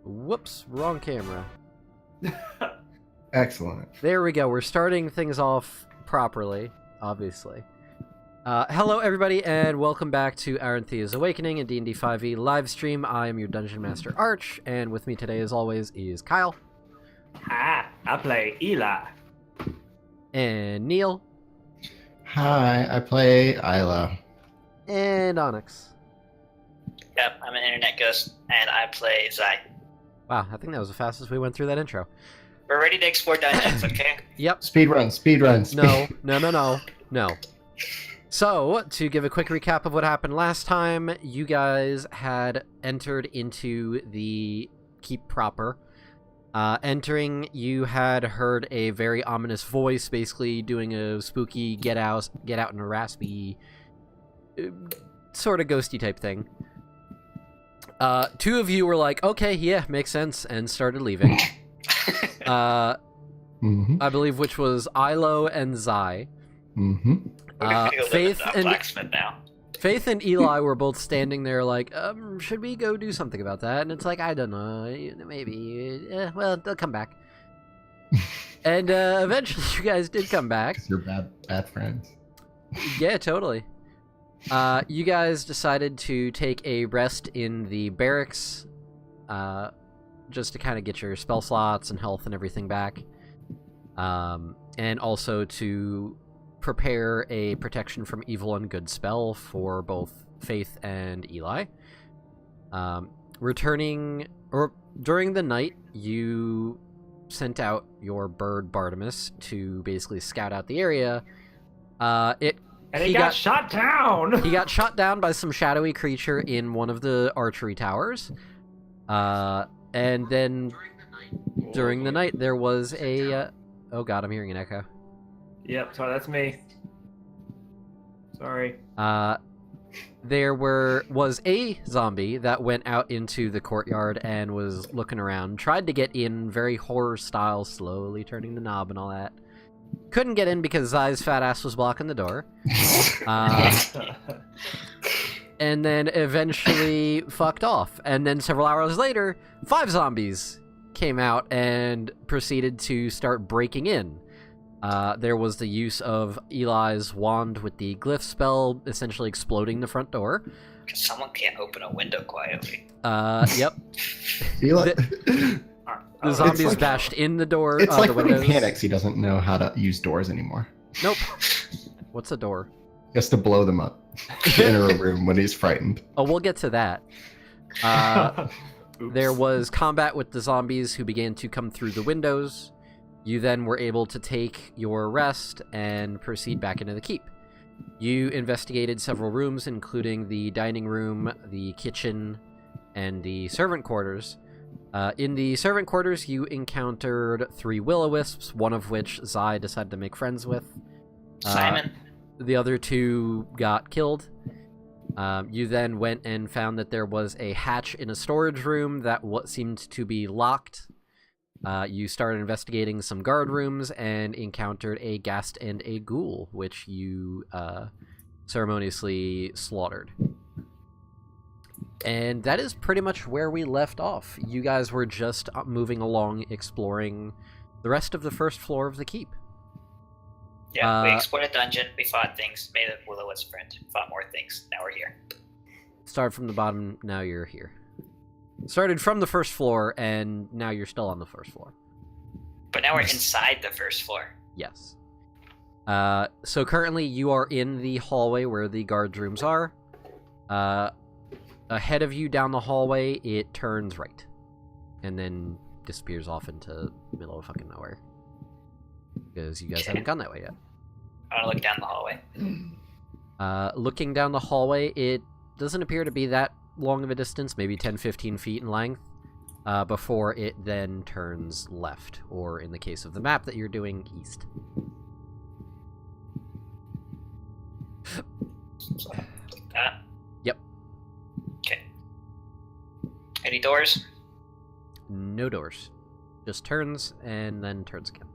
Whoops, wrong camera. Excellent. There we go. We're starting things off properly, obviously. Hello, everybody, and welcome back to Aranthea's Awakening, a D&D 5e live stream. I am your Dungeon Master, Arch, and with me today, as always, is Kyle. Hi, I play Eli. And Neil. Hi, I play Isla. And Onyx. Yep, I'm an internet ghost, and I play Zai. Wow, I think that was the fastest we went through that intro. We're ready to explore dungeons, okay? Yep. Speedrun. No. So, to give a quick recap of what happened last time, you guys had entered into the Keep proper. Entering, you had heard a very ominous voice, basically doing a spooky get out in a raspy, sort of ghosty type thing. Two of you were like, okay, yeah, makes sense, and started leaving. I believe which was Ilo and Zai. Faith and Eli were both standing there like, should we go do something about that? And it's like, I don't know, maybe, well, they'll come back. And eventually you guys did come back. You're bad friends. Yeah, totally. You guys decided to take a rest in the barracks, just to kind of get your spell slots and health and everything back. And also to prepare a protection from evil and good spell for both Faith and Eli. During the night, you sent out your bird Bartimus to basically scout out the area. It And he got shot down! He got shot down by some shadowy creature in one of the archery towers. And then during the night, there was a... oh god, I'm hearing an echo. Yep, sorry, that's me. Sorry. There was a zombie that went out into the courtyard and was looking around. Tried to get in, very horror style, slowly turning the knob and all that. Couldn't get in because Zai's fat ass was blocking the door. And then eventually fucked off. And then several hours later, 5 zombies came out and proceeded to start breaking in. There was the use of Eli's wand with the glyph spell, essentially exploding the front door. Because someone can't open a window quietly. Yep. Eli, The zombies bashed in the door. it's like the when windows. he panics, he doesn't know how to use doors anymore. Nope. What's a door? He has to blow them up to enter a room when he's frightened. Oh, we'll get to that. There was combat with the zombies who began to come through the windows. You then were able to take your rest and proceed back into the keep. You investigated several rooms, including the dining room, the kitchen, and the servant quarters. In the servant quarters, you encountered 3 will-o-wisps, one of which Zai decided to make friends with. Simon. The other 2 got killed. You then went and found that there was a hatch in a storage room that seemed to be locked. You started investigating some guard rooms and encountered a ghast and a ghoul, which you ceremoniously slaughtered. And that is pretty much where we left off. You guys were just moving along, exploring the rest of the first floor of the keep. Yeah, we explored a dungeon, we fought things, made a will-o-wisp friend, fought more things, now we're here. Started from the bottom, now you're here. Started from the first floor, and now you're still on the first floor. But now we're inside the first floor. Yes. So currently you are in the hallway where the guards' rooms are. Ahead of you down the hallway, it turns right. And then disappears off into the middle of fucking nowhere. Because you guys haven't gone that way yet. I want to look down the hallway. Looking down the hallway, it doesn't appear to be that long of a distance, maybe 10-15 feet in length, before it then turns left, or in the case of the map that you're doing, east. Yep. Okay. Any doors? No doors. Just turns, and then turns again.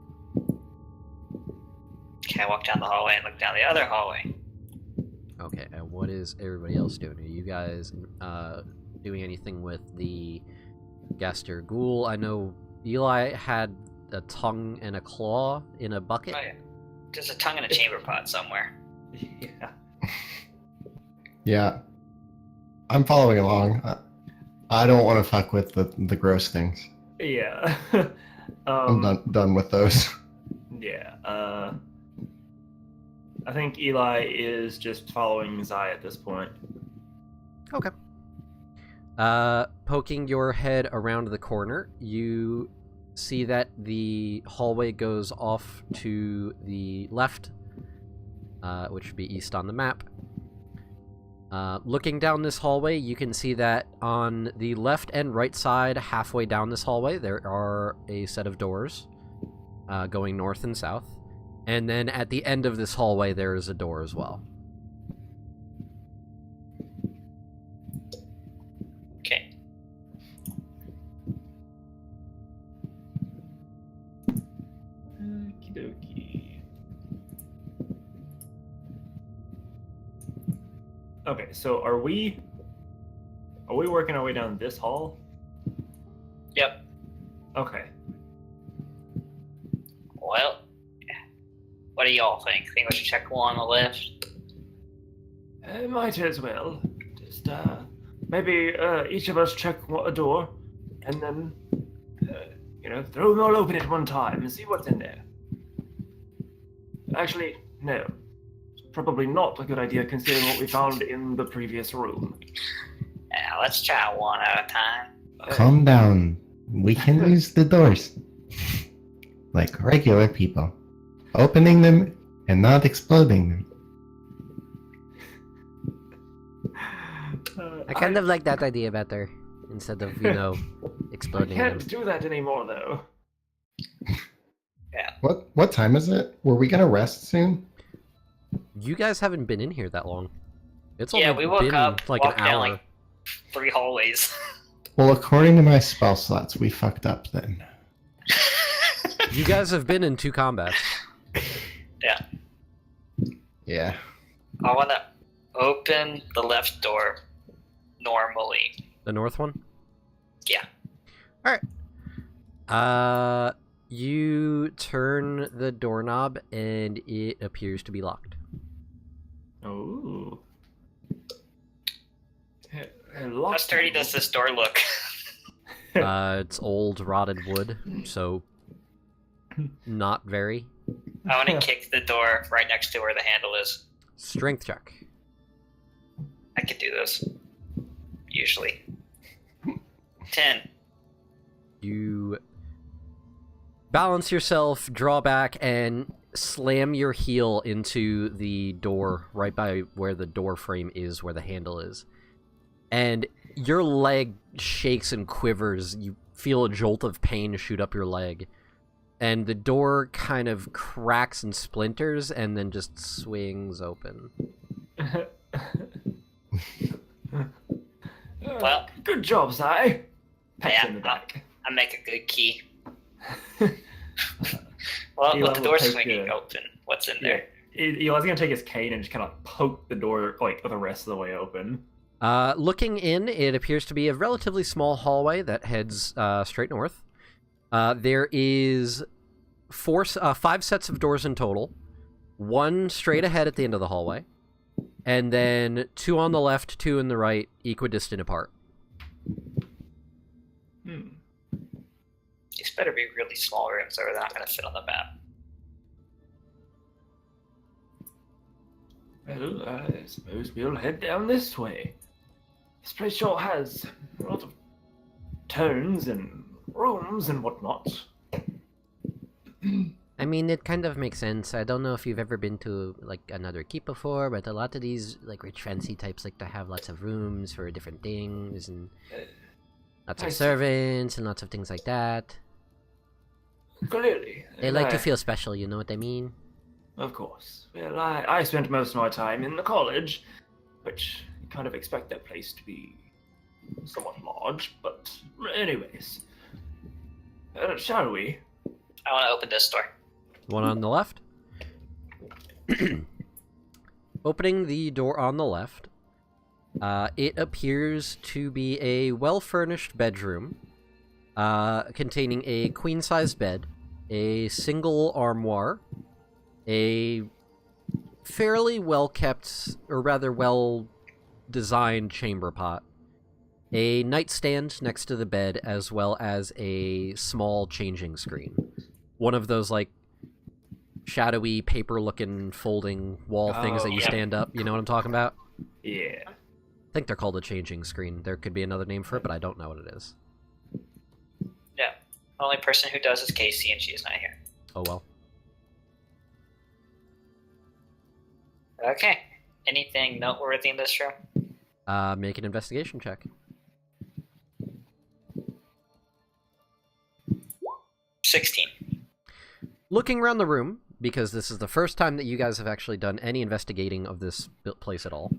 Okay, I walk down the hallway and look down the other hallway. Okay, and what is everybody else doing? Are you guys doing anything with the Gaster Ghoul? I know Eli had a tongue and a claw in a bucket. Oh yeah. There's a tongue in a chamber pot somewhere. Yeah. Yeah. I'm following along. I don't want to fuck with the gross things. Yeah. I'm done with those. Yeah. I think Eli is just following Zai at this point. Okay. Poking your head around the corner, you see that the hallway goes off to the left, which would be east on the map. Looking down this hallway, you can see that on the left and right side, halfway down this hallway, there are a set of doors going north and south. And then at the end of this hallway, there is a door as well. Okay. Okie dokie. Okay, so are we working our way down this hall? Yep. Okay. Well, what do y'all think? Think we should check one on the left? Might as well. Just, maybe, each of us check a door, and then, throw them all open at one time and see what's in there. Actually, no. It's probably not a good idea considering what we found in the previous room. Yeah, let's try one at a time. Calm down. We can use the doors. Like regular people. Opening them and not exploding them. I kind of like that idea better, instead of, you know, I exploding them. can't do that anymore, though. Yeah. What time is it? Were we gonna rest soon? You guys haven't been in here that long. It's Yeah, only we woke been up, like an walked down hour. like 3 hallways. Well, according to my spell slots, we fucked up then. You guys have been in 2 combats. Yeah. Yeah. I want to open the left door normally. The north one? Yeah. Alright. You turn the doorknob and it appears to be locked. Oh. How sturdy does this door look? It's old rotted wood, so not very. I want to kick the door right next to where the handle is. Strength check. I could do this. Usually. 10. You balance yourself, draw back, and slam your heel into the door right by where the door frame is, where the handle is. And your leg shakes and quivers. You feel a jolt of pain shoot up your leg. And the door kind of cracks and splinters and then just swings open. Well, good job, Si. Pat yeah, you in the back. I make a good key. Well, Eli with the will door take swinging the- open, what's in there? Eli's gonna take his cane and just kind of poke the door like the rest of the way open. Looking in, it appears to be a relatively small hallway that heads straight north. There is 5 sets of doors in total. 1 straight ahead at the end of the hallway. And then 2 on the left, 2 in the right, equidistant apart. These better be really small rooms or they're not going to fit on the map. Well, I suppose we'll head down this way. This place sure has a lot of turns and rooms and whatnot. I mean, it kind of makes sense. I don't know if you've ever been to, like, another keep before, but a lot of these, like, rich fancy types like to have lots of rooms for different things, and lots I of see. servants, and lots of things like that. Clearly. They like to feel special, you know what I mean? Of course. Well, I spent most of my time in the college, which you kind of expect that place to be somewhat large, but anyways. Shall we? I want to open this door. One on the left. Opening the door on the left, it appears to be a well-furnished bedroom containing a queen-sized bed, a single armoire, a fairly well-kept, or rather well-designed chamber pot, a nightstand next to the bed, as well as a small changing screen. One of those, like, shadowy, paper-looking folding wall things that you yeah. stand up. You know what I'm talking about? Yeah. I think they're called a changing screen. There could be another name for it, but I don't know what it is. Yeah. The only person who does is Casey, and she's not here. Oh well. Okay. Anything noteworthy in this room? Make an investigation check. 16. Looking around the room, because this is the first time that you guys have actually done any investigating of this place at all,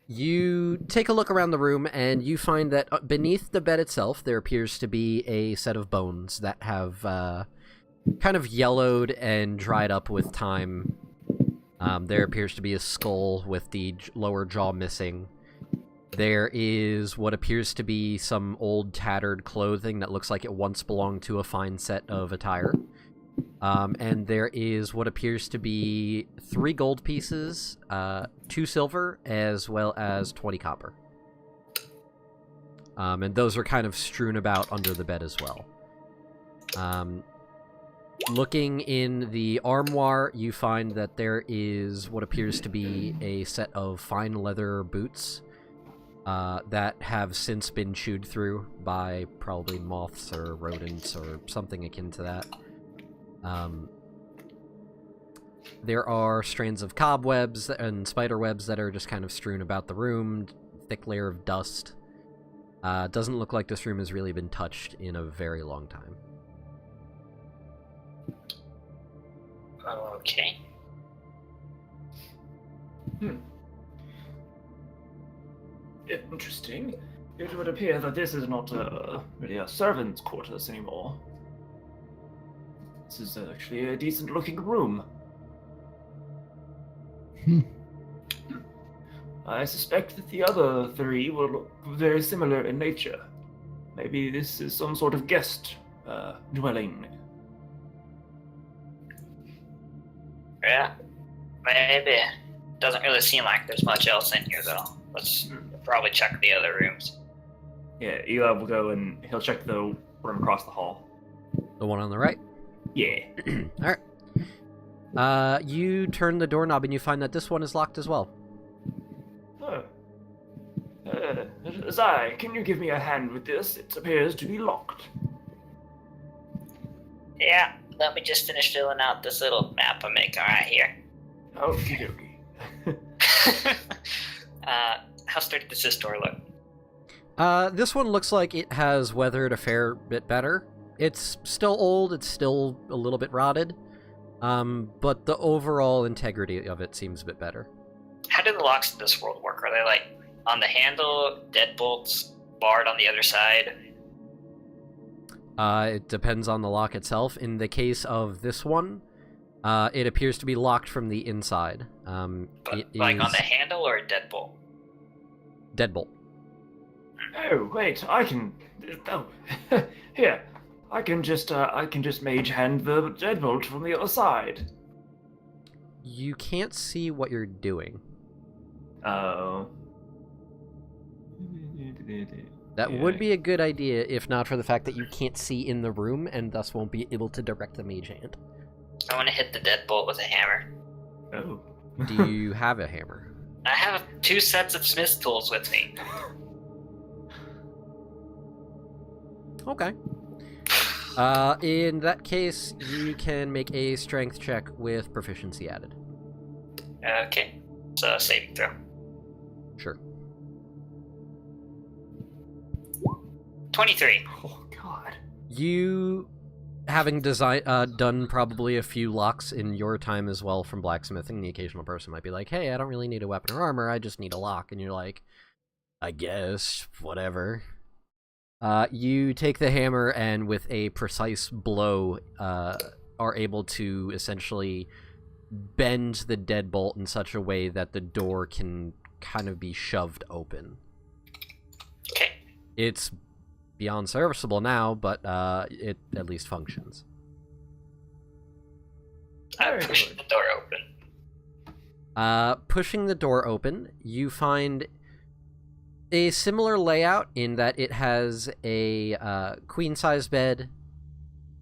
you take a look around the room and you find that beneath the bed itself there appears to be a set of bones that have kind of yellowed and dried up with time. There appears to be a skull with the lower jaw missing. There is what appears to be some old tattered clothing that looks like it once belonged to a fine set of attire. And there is what appears to be 3 gold pieces, 2 silver, as well as 20 copper. And those are kind of strewn about under the bed as well. Looking in the armoire, you find that there is what appears to be a set of fine leather boots that have since been chewed through by probably moths or rodents or something akin to that. There are strands of cobwebs and spider webs that are just kind of strewn about the room, thick layer of dust. Doesn't look like this room has really been touched in a very long time. Okay. Interesting. It would appear that this is not really a servant's quarters anymore. This is actually a decent-looking room. I suspect that the other three will look very similar in nature. Maybe this is some sort of guest dwelling. Yeah, maybe. Doesn't really seem like there's much else in here, though. Let's probably check the other rooms. Yeah, Eli will go and he'll check the room across the hall. The one on the right? Yeah. Alright. You turn the doorknob and you find that this one is locked as well. Oh. Zai, can you give me a hand with this? It appears to be locked. Yeah, let me just finish filling out this little map I'm making right here. Okie dokie. How sturdy does this door look? This one looks like it has weathered a fair bit better. It's still old, it's still a little bit rotted, but the overall integrity of it seems a bit better. How do the locks in this world work? Are they like on the handle, deadbolts, barred on the other side? It depends on the lock itself. In the case of this one, it appears to be locked from the inside. But like on the handle or a deadbolt? Deadbolt. Oh, wait, I can... Oh, here. I can just mage hand the deadbolt from the other side. You can't see what you're doing. Oh. That would be a good idea if not for the fact that you can't see in the room and thus won't be able to direct the mage hand. I want to hit the deadbolt with a hammer. Oh. Do you have a hammer? I have 2 sets of smith's tools with me. Okay. In that case, you can make a strength check with proficiency added. Okay, so saving throw. Sure. 23. Oh, God. You, having done probably a few locks in your time as well from blacksmithing, the occasional person might be like, hey, I don't really need a weapon or armor, I just need a lock. And you're like, I guess, whatever. You take the hammer and with a precise blow are able to essentially bend the deadbolt in such a way that the door can kind of be shoved open. Okay. It's beyond serviceable now, but it at least functions. I push the door open. Pushing the door open, you find a similar layout in that it has a queen-size bed.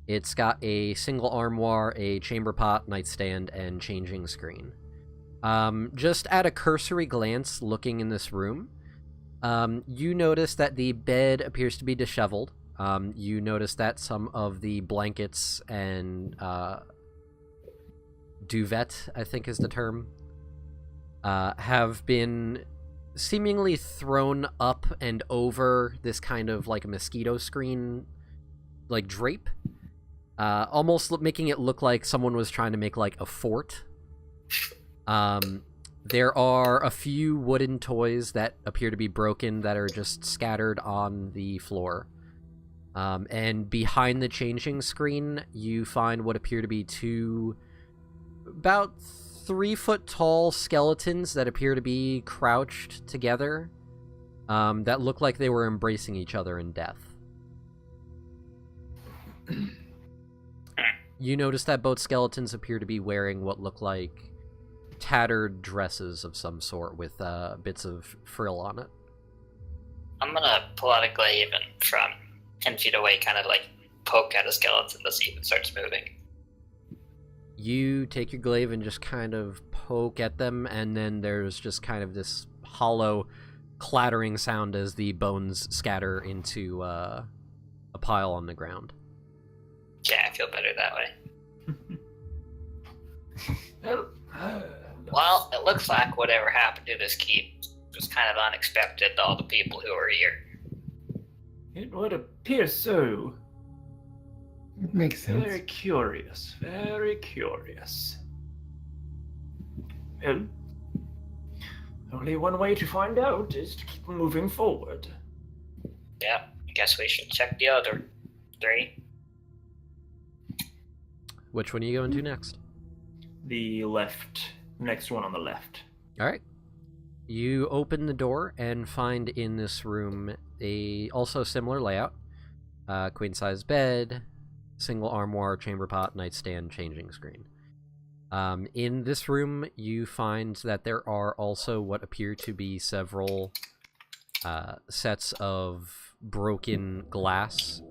It's got a single armoire, a chamber pot, nightstand, and changing screen. Just at a cursory glance looking in this room, you notice that the bed appears to be disheveled. You notice that some of the blankets and duvet, I think is the term, have been seemingly thrown up and over this kind of like a mosquito screen, like drape, almost making it look like someone was trying to make like a fort. There are a few wooden toys that appear to be broken that are just scattered on the floor. And behind the changing screen, you find what appear to be 2 about 3-foot tall skeletons that appear to be crouched together, that look like they were embracing each other in death. You notice that both skeletons appear to be wearing what look like tattered dresses of some sort with bits of frill on it. I'm gonna pull out a glaive and from 10 feet away kind of like poke at a skeleton to see if it starts moving. You take your glaive and just kind of poke at them, and then there's just kind of this hollow clattering sound as the bones scatter into a pile on the ground. Yeah, I feel better that way. Well, Well, it looks like whatever happened to this keep was kind of unexpected to all the people who were here. it would appear so. It makes sense. Very curious. Very curious. Well, only one way to find out is to keep moving forward. Yeah, I guess we should check the other 3. Which one are you going to next? The next one on the left. All right. You open the door and find in this room a also similar layout. Queen size bed, single armoire, chamber pot, nightstand, changing screen. In this room, you find that there are also what appear to be several sets of broken glass.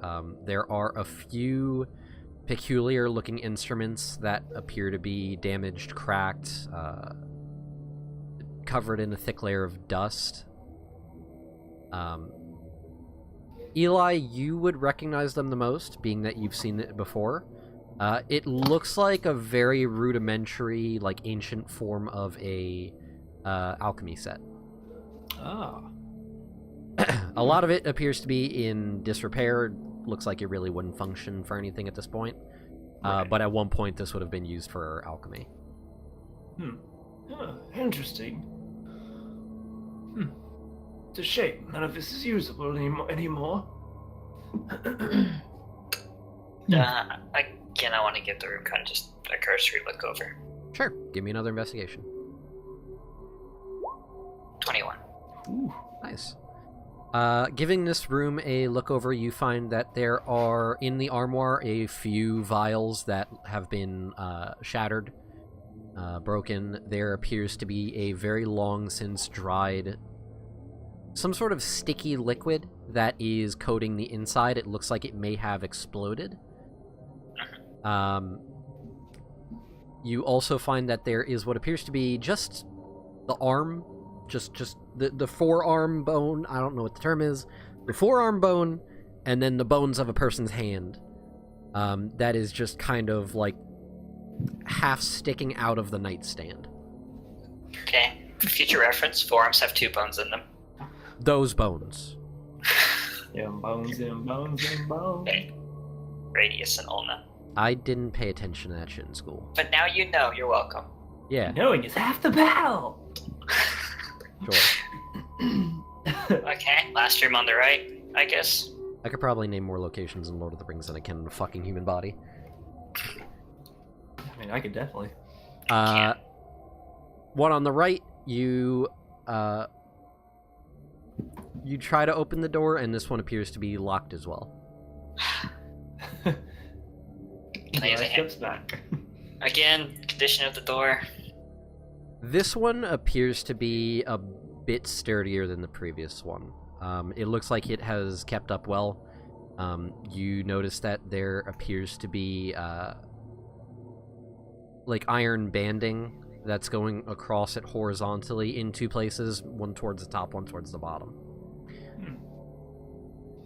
There are a few peculiar-looking instruments that appear to be damaged, cracked, covered in a thick layer of dust. Eli, you would recognize them the most, being that you've seen it before. It looks like a very rudimentary, like, ancient form of a alchemy set. Ah. A lot of it appears to be in disrepair. Looks like it really wouldn't function for anything at this point. Right. But at one point, this would have been used for alchemy. Interesting. It's a shame none of this is usable anymore. Again, I want to give the room kind of just a cursory look over. Sure. Give me another investigation. 21. Ooh. Nice. Giving this room a look over, you find that there are, in the armoire, a few vials that have been shattered, broken. There appears to be a very long since dried, some sort of sticky liquid that is coating the inside. It looks like it may have exploded. You also find that there is what appears to be just the arm, just the forearm bone, I don't know what the term is, the forearm bone, and then the bones of a person's hand. That is just kind of like half sticking out of the nightstand. Okay. For future reference, forearms have 2 bones in them. Those bones. Bones. Okay. Radius and ulna. I didn't pay attention to that shit in school. But now you know. You're welcome. Yeah, Knowing is half the battle. sure. Okay, last room on the right, I guess. I could probably name more locations in Lord of the Rings than I can in a fucking human body. I mean, I could definitely. One on the right, you try to open the door, and this one appears to be locked as well. Can I use a hand? Steps back. Again, condition of the door. This one appears to be a bit sturdier than the previous one. It looks like it has kept up well. You notice that there appears to be like iron banding that's going across it horizontally in 2 places, one towards the top, one towards the bottom.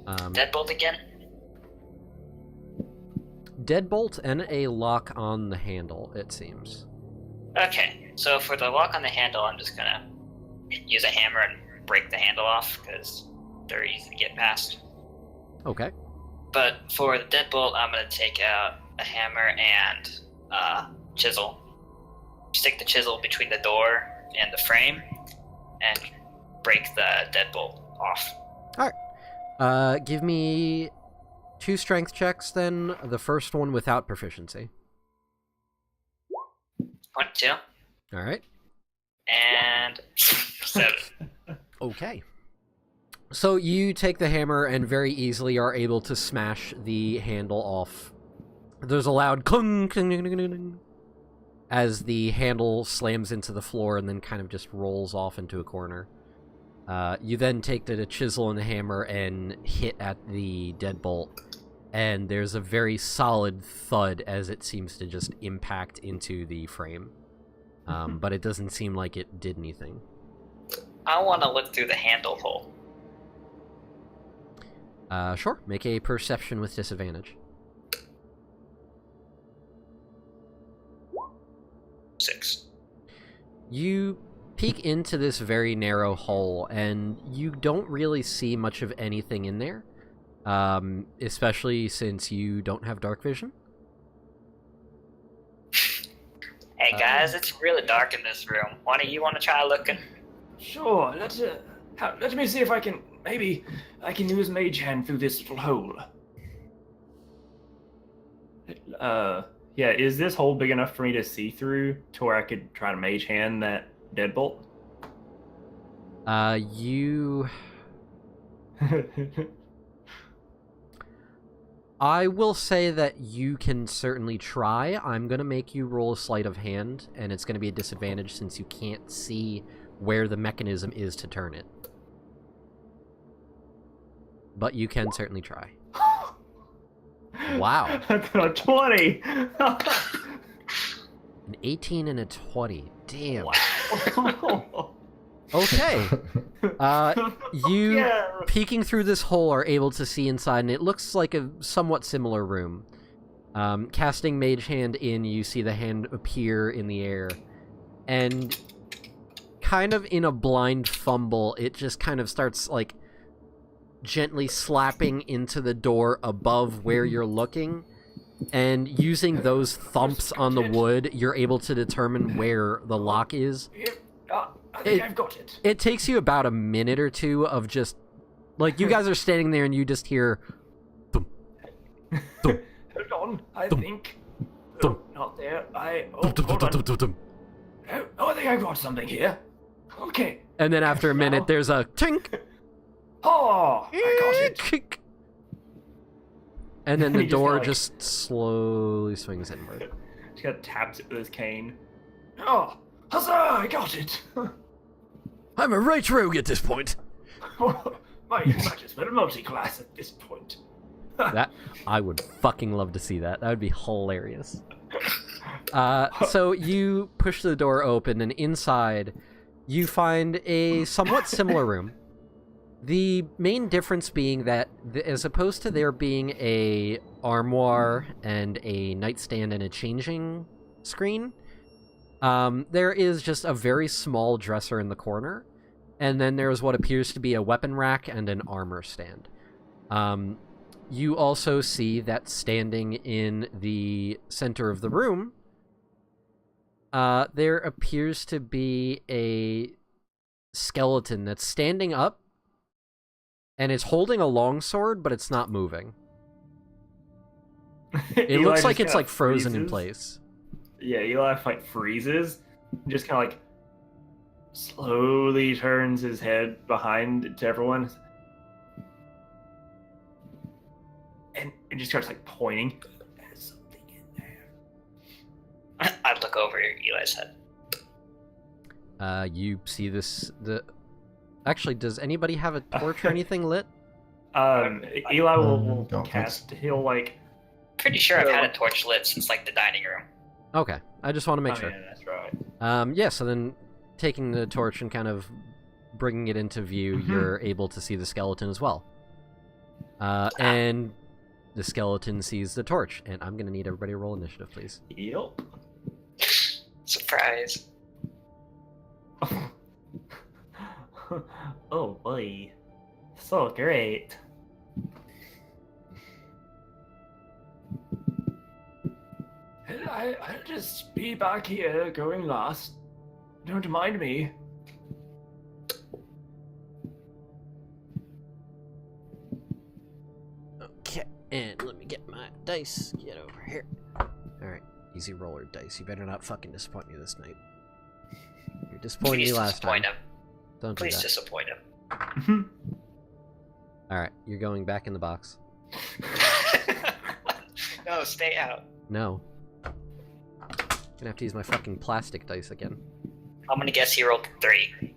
Deadbolt again? Deadbolt and a lock on the handle, it seems. Okay, so for the lock on the handle, I'm just gonna use a hammer and break the handle off, because they're easy to get past. Okay. But for the deadbolt, I'm gonna take out a hammer and chisel. Stick the chisel between the door and the frame, and break the deadbolt off. Alright. Give me 2 strength checks, then. The first one without proficiency. 22. Alright. And 7. Okay. So you take the hammer and very easily are able to smash the handle off. There's a loud clunk, clunk, clunk, clunk, as the handle slams into the floor and then kind of just rolls off into a corner. You then take the chisel and the hammer and hit at the deadbolt, and there's a very solid thud as it seems to just impact into the frame. But it doesn't seem like it did anything. I want to look through the handle hole. Sure. Make a perception with disadvantage. 6. You peek into this very narrow hole, and you don't really see much of anything in there, especially since you don't have dark vision. Hey guys, it's really dark in this room. One of you want to try looking? Sure, let me see if I can, maybe I can use Mage Hand through this little hole. Yeah, is this hole big enough for me to see through to where I could try to Mage Hand that deadbolt? You... I will say that you can certainly try. I'm going to make you roll a sleight of hand, and it's going to be a disadvantage since you can't see where the mechanism is to turn it. But you can certainly try. Wow. I got a 20! An 18 and a 20. Damn. Wow. Okay. You, Yeah. peeking through this hole, are able to see inside, and it looks like a somewhat similar room. Casting Mage Hand in, you see the hand appear in the air, and kind of in a blind fumble, it just kind of starts, like, gently slapping into the door above where you're looking, and using those thumps on the wood, you're able to determine where the lock is. I think I've got it. It takes you about a minute or two of just, like, you guys are standing there and you just hear thump, thump, Hold on, I Thump. think... Thump. Oh, not there. Oh, thump, thump, hold thump, on. thump, thump. Oh, I think I've got something here. Okay. And then after a minute, Now- there's a tink, Oh, I got it. kick, and then He the just door kinda, like- just slowly swings inward. Just kind of taps it with his cane. Oh, huzzah, I got it. I'm a right rogue at this point. Might as well multi-class at this point. That I would fucking love to see that. That would be hilarious. So you push the door open, and inside you find a somewhat similar room. The main difference being that, as opposed to there being a armoire and a nightstand and a changing screen, there is just a very small dresser in the corner, and then there's what appears to be a weapon rack and an armor stand. You also see that standing in the center of the room, there appears to be a skeleton that's standing up, and it's holding a longsword, but it's not moving. It Eli looks just like it's, kinda like, frozen in freezes. place. Yeah, Eli like freezes, and just kind of like slowly turns his head behind to everyone, and it just starts like pointing. There's something in there. I'd look over Eli's head. You see this... Actually, does anybody have a torch or anything lit? Eli will don't think cast. He'll like. Pretty sure I've had a torch lit since like the dining room. Okay, I just want to make Oh, sure. yeah, that's right. Yeah, so then taking the torch and kind of bringing it into view, you're able to see the skeleton as well. And the skeleton sees the torch, and I'm going to need everybody to roll initiative, please. Yep. Surprise. Oh boy, so great. I'll just be back here going last. Don't mind me. Okay, and let me get my dice. Get over here. Alright, easy roller dice. You better not fucking disappoint me this night. You disappointed me Please last time. disappoint him. Don't do Please that. disappoint him. Alright, you're going back in the box. No, stay out. No. Gonna have to use my fucking plastic dice again. I'm gonna guess he rolled 3.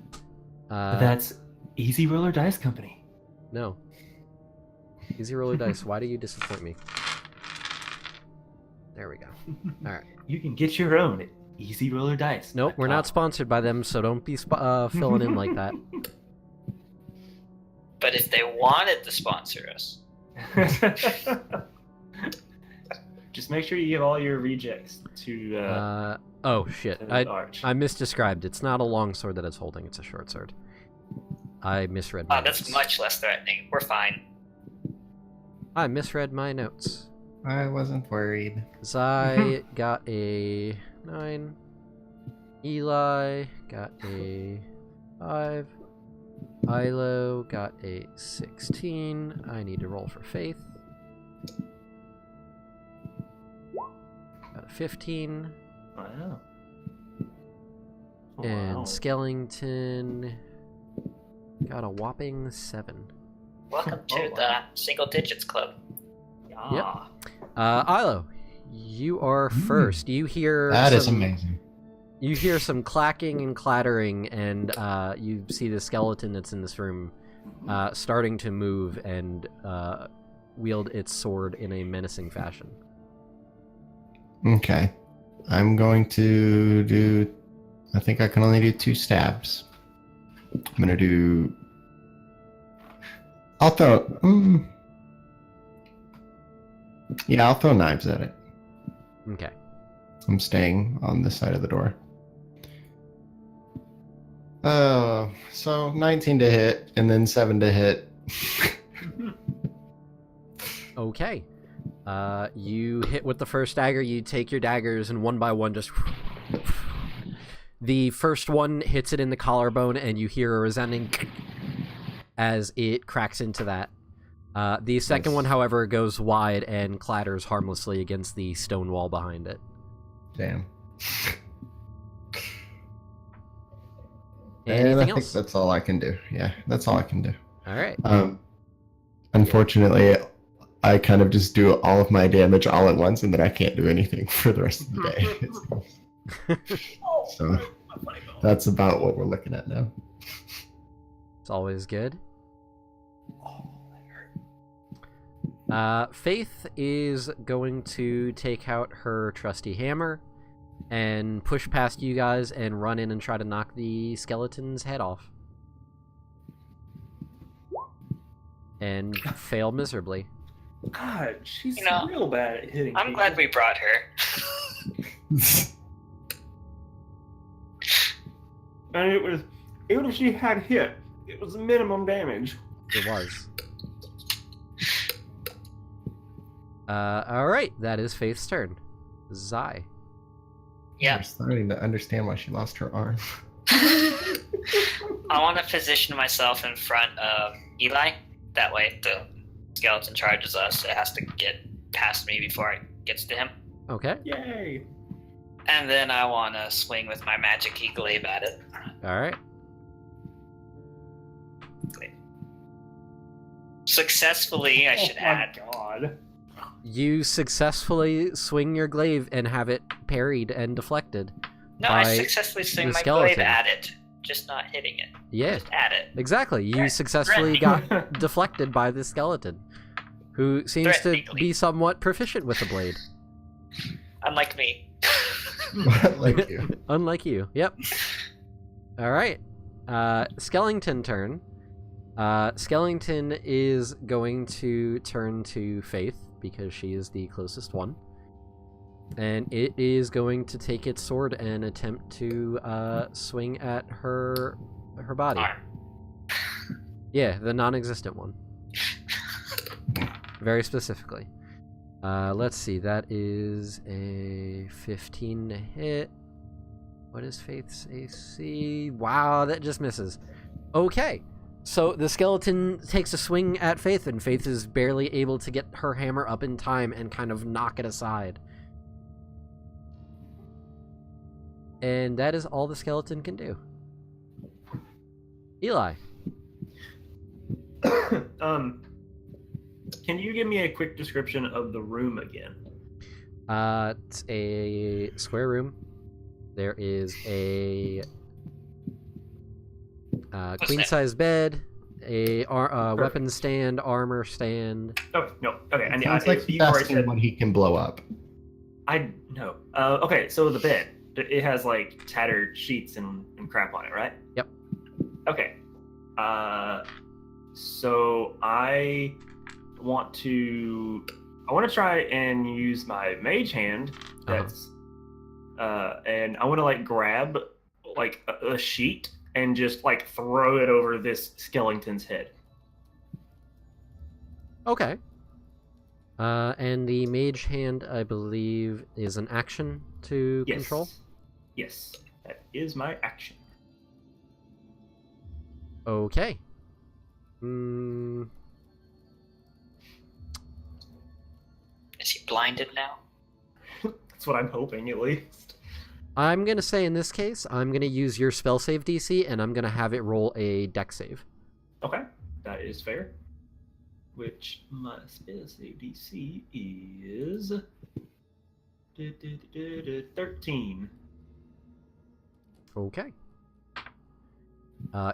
That's Easy Roller Dice Company. No. Easy roller dice. Why do you disappoint me? There we go. Alright. You can get your own at Easy Roller Dice. Nope, we're not sponsored by them, so don't be filling in like that. But if they wanted to sponsor us, Just make sure you give all your rejects to. Oh shit! to the arch. I misdescribed. It's not a long sword that it's holding. It's a short sword. I misread my That's notes. much less threatening. We're fine. I misread my notes. I wasn't worried. Zai got a 9. Eli got a 5. Ilo got a 16. I need to roll for Faith. Got a 15. Wow. And Wow. Skellington got a whopping 7. Welcome to Oh, the single digits club. Yeah. Ilo, you are first. You hear That is some- amazing. You hear some clacking and clattering, and you see the skeleton that's in this room starting to move and wield its sword in a menacing fashion. Okay. I'm going to do... I think I can only do 2 stabs. I'm going to do... I'll throw... Yeah, I'll throw knives at it. Okay. I'm staying on this side of the door. So 19 to hit, and then 7 to hit. Okay. You hit with the first dagger. You take your daggers, and one by one, just... The first one hits it in the collarbone, and you hear a resounding as it cracks into that. The second Nice. one, however, goes wide and clatters harmlessly against the stone wall behind it. Damn. Anything and I else? think that's all I can do. Yeah, that's all I can do. All right. Unfortunately, I kind of just do all of my damage all at once, and then I can't do anything for the rest of the day. So that's about what we're looking at now. It's always good. Faith is going to take out her trusty hammer and push past you guys and run in and try to knock the skeleton's head off. And fail miserably. God, she's You know, real bad at hitting. I'm glad we brought her. And it was, even if she had hit, it was minimum damage. It was. Alright, that is Faith's turn. Zai. Yeah. I'm starting to understand why she lost her arm. I want to position myself in front of Eli. That way, if the skeleton charges us, it has to get past me before it gets to him. Okay. Yay! And then I want to swing with my magic key glaive at it. Alright. Successfully, I should add. Oh my god. You successfully swing your glaive and have it parried and deflected. No, by I successfully swing the my skeleton. glaive at it. Just not hitting it. Yeah, Just at it. exactly. You Threat- successfully got deflected by the skeleton, who seems to Threateningly. be somewhat proficient with the blade. Unlike me. Like you. Unlike you. Yep. Alright. Skellington turn. Skellington is going to turn to Faith, because she is the closest one. And it is going to take its sword and attempt to swing at her body. Arm. Yeah, the non-existent one. Very specifically. Let's see, that is a 15 to hit. What is Faith's AC? Wow, that just misses. Okay, so the skeleton takes a swing at Faith, and Faith is barely able to get her hammer up in time and kind of knock it aside. And that is all the skeleton can do. Eli. Can you give me a quick description of the room again? It's a square room. There is a queen-size bed, a weapon stand, armor stand. Oh no. Okay. It sounds like he's you already asking said. what he can blow up. I no. Okay. So the bed. It has like tattered sheets and crap on it, right? Yep. Okay. So I want to try and use my mage hand that's and I want to like grab like a sheet and just like throw it over this skeleton's head. Okay. And the mage hand, I believe, is an action to Yes. control? Yes, that is my action. Okay. Is he blinded now? That's what I'm hoping, at least. I'm gonna say in this case, I'm gonna use your spell save DC, and I'm gonna have it roll a dex save. Okay, that is fair. Which my spell save DC is 13. Okay.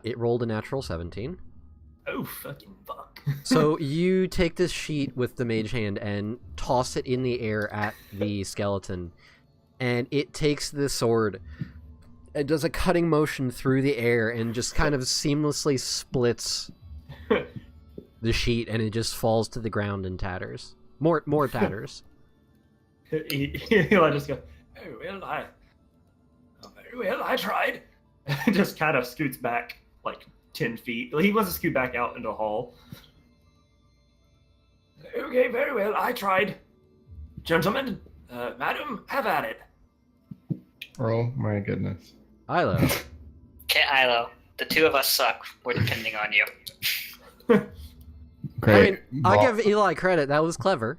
It rolled a natural 17. Oh, fucking fuck. So you take this sheet with the mage hand and toss it in the air at the skeleton, and it takes the sword. It does a cutting motion through the air and just kind of seamlessly splits the sheet, and it just falls to the ground in tatters. More tatters. Eli just goes, very well, I tried. Just kind of scoots back like 10 feet. He wants to scoot back out into the hall. Okay, very well, I tried. Gentlemen, madam, have at it. Oh my goodness. Ilo. Okay, Ilo, the two of us suck. We're depending on you. Great. I mean, I give Eli credit. That was clever.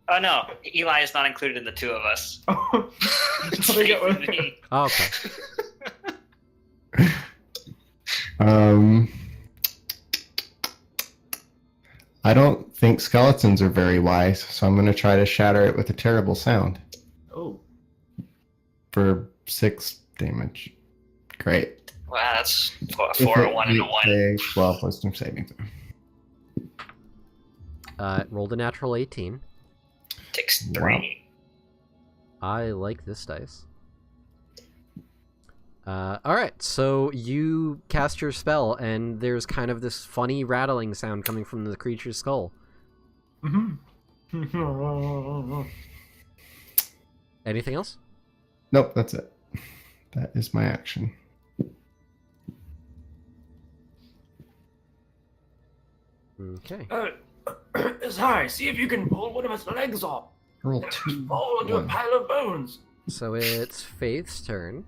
Oh no, Eli is not included in the two of us. They got one. Me. Oh, okay. I don't think skeletons are very wise, so I'm going to try to shatter it with a terrible sound Oh, for 6 damage. Great. Wow, that's 4, a 1, and a 1. A 12 wisdom saving throw. It rolled a natural 18. Takes Wow. 3. I like this dice. Alright, so you cast your spell, and there's kind of this funny rattling sound coming from the creature's skull. Anything else? Nope, that's it. That is my action. Okay. Sorry, see if you can pull one of his legs off. Roll 2. Fall into a 1. pile of bones. So it's Faith's turn.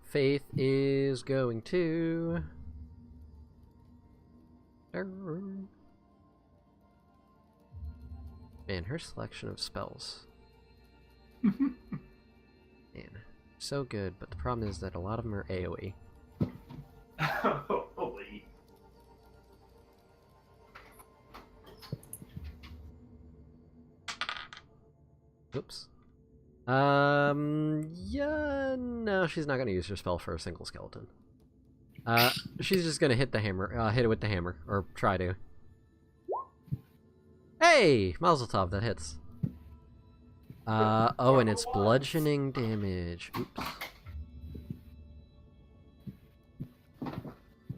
Faith is going to... Man, her selection of spells. Man, so good, but the problem is that a lot of them are AoE. Holy. Oops. Yeah, no, she's not gonna use her spell for a single skeleton. She's just gonna hit the hammer, hit it with the hammer, or try to. Hey! Mazel tov, that hits. Oh, and it's bludgeoning damage. Oops.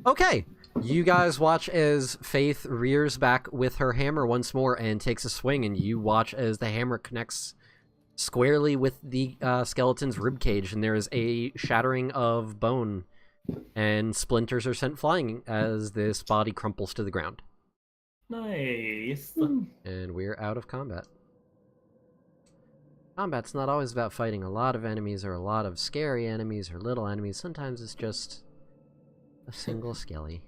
Okay! You guys watch as Faith rears back with her hammer once more and takes a swing, and you watch as the hammer connects squarely with the skeleton's ribcage, and there is a shattering of bone, and splinters are sent flying as this body crumples to the ground. Nice. And we're out of combat. Combat's not always about fighting a lot of enemies, or a lot of scary enemies, or little enemies. Sometimes it's just a single skelly.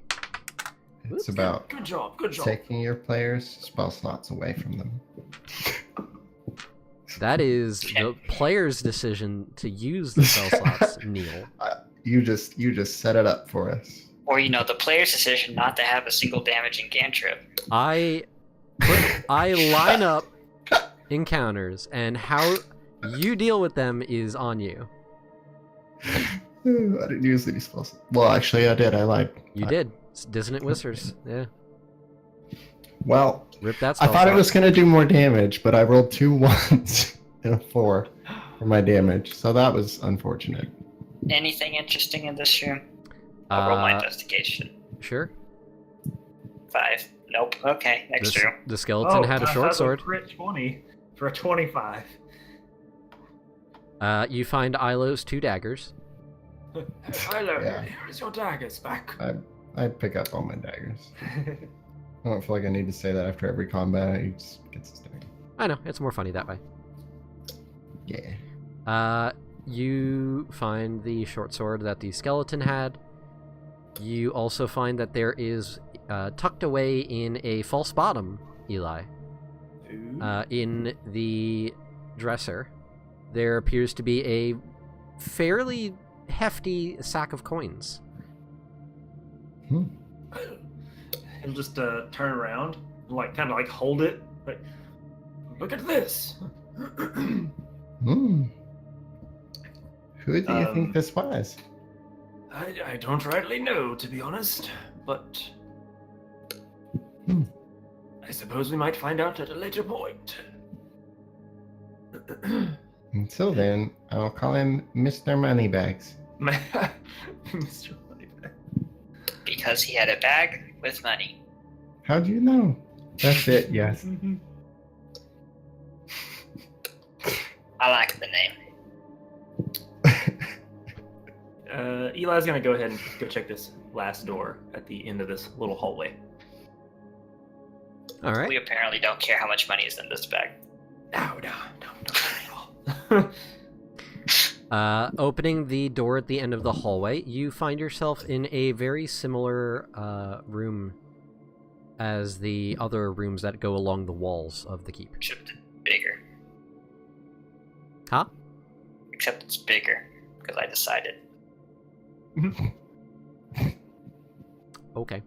It's about Good job, good job. taking your players' spell slots away from them. That is the player's decision to use the spell slots, Neil. You just set it up for us. Or, the player's decision not to have a single damaging cantrip. I line up encounters, and how you deal with them is on you. I didn't use any spells. Well, actually, I did. I lied. You did. It's Dissonant Whispers. Yeah. Well, Rip that I spell thought it slot. was going to do more damage, but I rolled 2 1s and a 4 for my damage, so that was unfortunate. Anything interesting in this room? I'll roll my investigation. Sure. 5. Nope. Okay, next room. The skeleton had a short sword. Crit 20 for a 25. You find Ilo's 2 daggers. Tyler, Yeah. here's your daggers back. I pick up all my daggers. I don't feel like I need to say that after every combat. He just gets his dagger. I know, it's more funny that way. Yeah. You find the short sword that the skeleton had. You also find that there is, tucked away in a false bottom, Eli, in the dresser, there appears to be a fairly hefty sack of coins. He'll just turn around and kind of hold it. Like, look at this. Hmm. Who do you think this was? I don't rightly know, to be honest, but I suppose we might find out at a later point. Until then, I'll call him Mr. Moneybags. Mr. Moneybags. Because he had a bag with money. How'd you know? That's it, yes. I like the name. Eli's gonna go ahead and go check this last door at the end of this little hallway. All right. We apparently don't care how much money is in this bag. No, not at all. Opening the door at the end of the hallway, you find yourself in a very similar room as the other rooms that go along the walls of the keep. Except it's bigger. Huh? Except it's bigger, because I decided. Okay.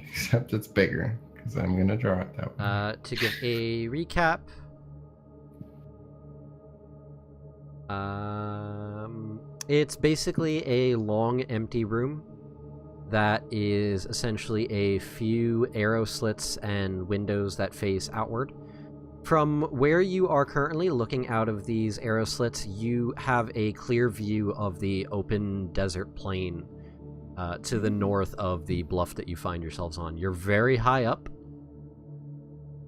Except it's bigger, because I'm going to draw it that way. To give a recap, it's basically a long, empty room that is essentially a few arrow slits and windows that face outward. From where you are currently looking out of these arrow slits, you have a clear view of the open desert plain to the north of the bluff that you find yourselves on. You're very high up,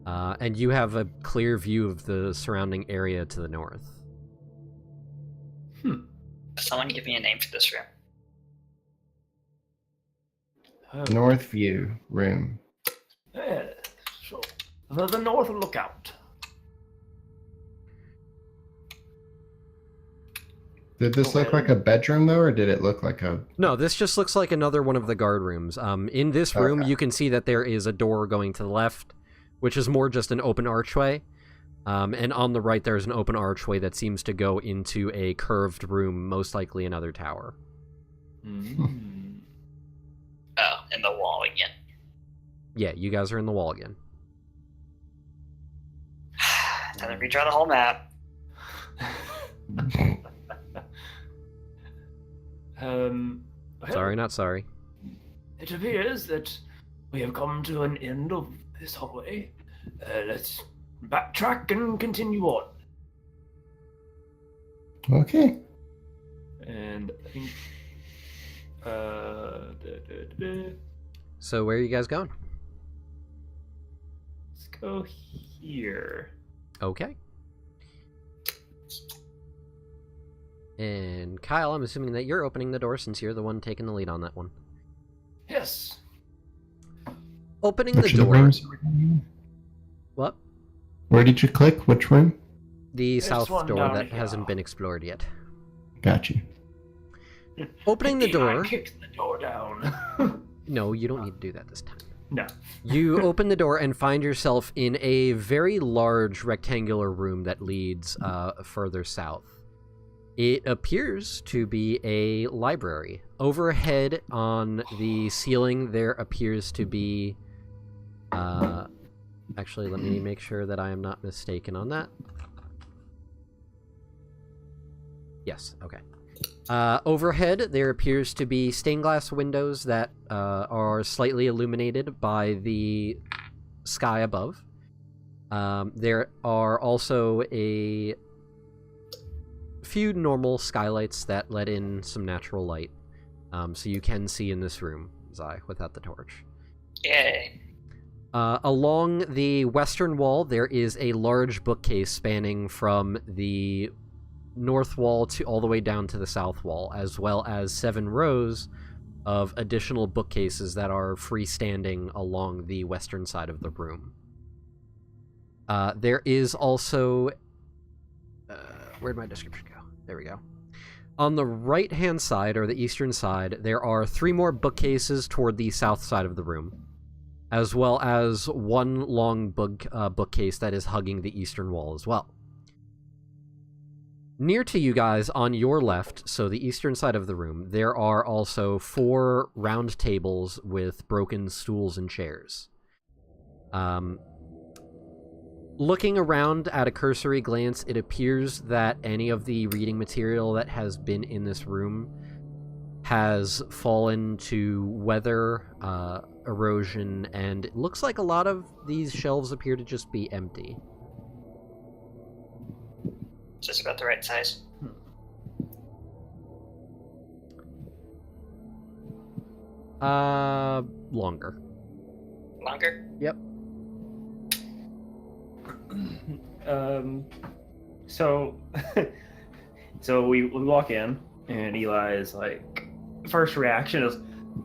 and you have a clear view of the surrounding area to the north. Someone give me a name for this room. North View room. Yeah, sure. The north lookout. Did this look like a bedroom, though, or did it look like a... No, this just looks like another one of the guard rooms. In this room, Okay. you can see that there is a door going to the left, which is more just an open archway. And on the right, there's an open archway that seems to go into a curved room, most likely another tower. Oh, in the wall again. Yeah, you guys are in the wall again. Time to redraw the whole map. Well, Sorry, not sorry. It appears that we have come to an end of this hallway. Let's backtrack and continue on. Okay. And I think... So where are you guys going? Let's go here. Okay. And Kyle, I'm assuming that you're opening the door since you're the one taking the lead on that one. Yes. Opening Which the of the door. rooms are we going? What? Where did you click? Which room? The This south one door down that here. hasn't been explored yet. Got you. Opening the door. I kicked the door down. No, you don't need to do that this time. No. You open the door and find yourself in a very large rectangular room that leads further south. It appears to be a library. Overhead on the ceiling there appears to be... Actually, let me make sure that I am not mistaken on that. Yes, okay. Overhead, there appears to be stained glass windows that are slightly illuminated by the sky above. There are also a few normal skylights that let in some natural light, so you can see in this room, Zai, without the torch. Yay. Along the western wall, there is a large bookcase spanning from the north wall to all the way down to the south wall, as well as 7 rows of additional bookcases that are freestanding along the western side of the room. There is also... where'd my description go? There we go. On the right-hand side, or the eastern side, there are 3 more bookcases toward the south side of the room, as well as 1 long bookcase that is hugging the eastern wall as well. Near to you guys, on your left, so the eastern side of the room, there are also 4 round tables with broken stools and chairs. Looking around at a cursory glance, it appears that any of the reading material that has been in this room has fallen to weather, erosion, and it looks like a lot of these shelves appear to just be empty. Just about the right size. Longer. Longer? Yep. So we walk in, and Eli's like, first reaction is,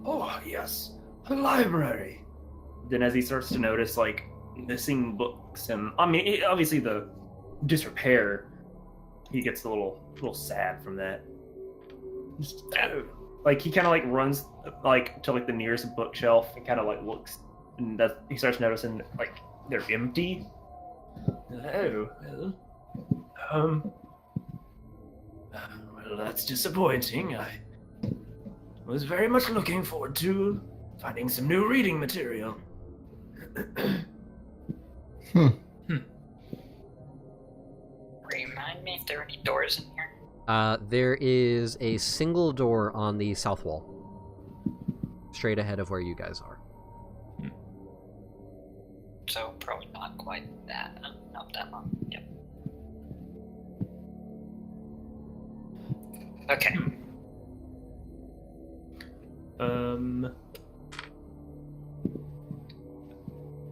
"Oh yes, a library." Then as he starts to notice like missing books, and I mean obviously the disrepair, he gets a little sad from that. Just, like he kind of like runs like to like the nearest bookshelf and kind of like looks, and that he starts noticing like they're empty. Oh, well, well, that's disappointing. I was very much looking forward to finding some new reading material. Remind me if there are any doors in here. There is a single door on the south wall, straight ahead of where you guys are. So probably not quite that. Not that long. Yep. Okay.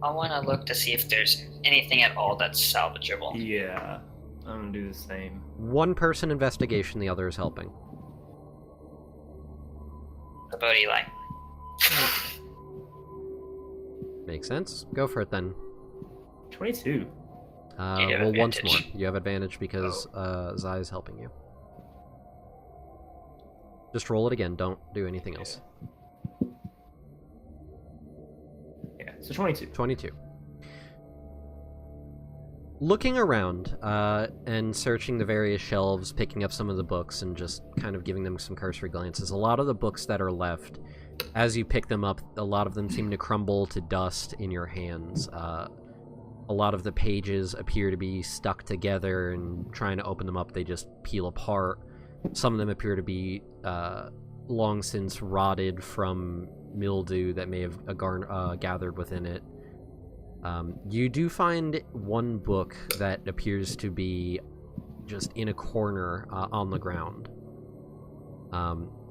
I want to look to see if there's anything at all that's salvageable. Yeah, I'm gonna do the same. 1 person investigation, the other is helping. What about Eli? Makes sense. Go for it then. 22. You have Well, once advantage. more. You have advantage because Zai is helping you. Just roll it again. Don't do anything else. Yeah, so 22. 22. Looking around and searching the various shelves, picking up some of the books and just kind of giving them some cursory glances, a lot of the books that are left, as you pick them up, a lot of them seem to crumble to dust in your hands. A lot of the pages appear to be stuck together, and trying to open them up, they just peel apart. Some of them appear to be long since rotted from mildew that may have gathered within it. You do find 1 book that appears to be just in a corner on the ground.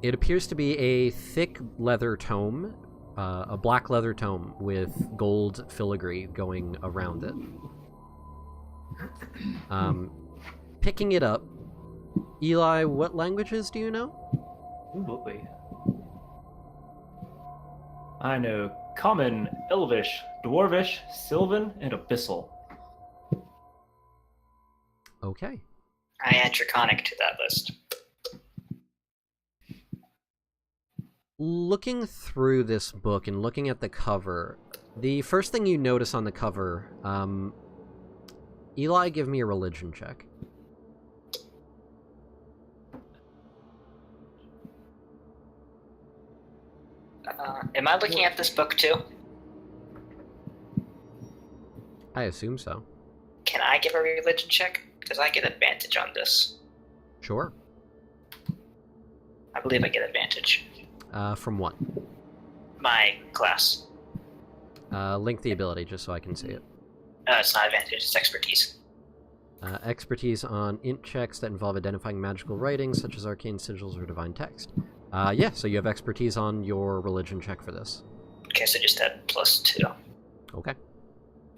It appears to be a thick leather tome, a black leather tome with gold filigree going around it. Picking it up, Eli, what languages do you know? Ooh, boy. I know Common, Elvish, Dwarvish, Sylvan, and Abyssal. Okay. I add Draconic to that list. Looking through this book and looking at the cover, the first thing you notice on the cover, Eli, give me a religion check. Am I looking at this book too? I assume so. Can I give a religion check? Because I get advantage on this. Sure. I believe I get advantage. From what? My class. Link the ability just so I can see it. It's not advantage, it's expertise. Expertise on int checks that involve identifying magical writings, such as arcane sigils or divine text. Yeah, so you have expertise on your religion check for this. Okay, so just add +2. Okay.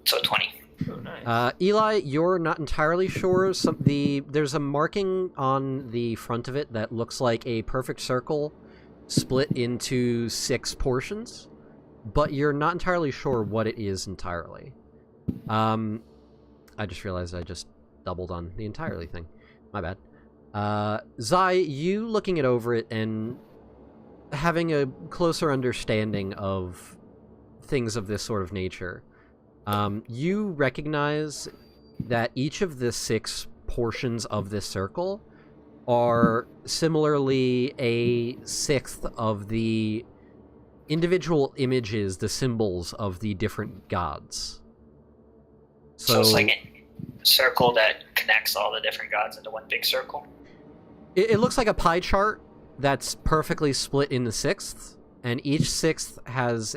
So 20. Oh, nice. Eli, you're not entirely sure. There's a marking on the front of it that looks like a perfect circle split into 6 portions, but you're not entirely sure what it is entirely. I just realized I just doubled on the entirely thing. My bad. Zai, you looking it over it and having a closer understanding of things of this sort of nature, you recognize that each of the 6 portions of this circle are similarly a 1/6 of the individual images, the symbols of the different gods. So it's like a circle that connects all the different gods into one big circle? It looks like a pie chart that's perfectly split in the 6ths, and each 6th has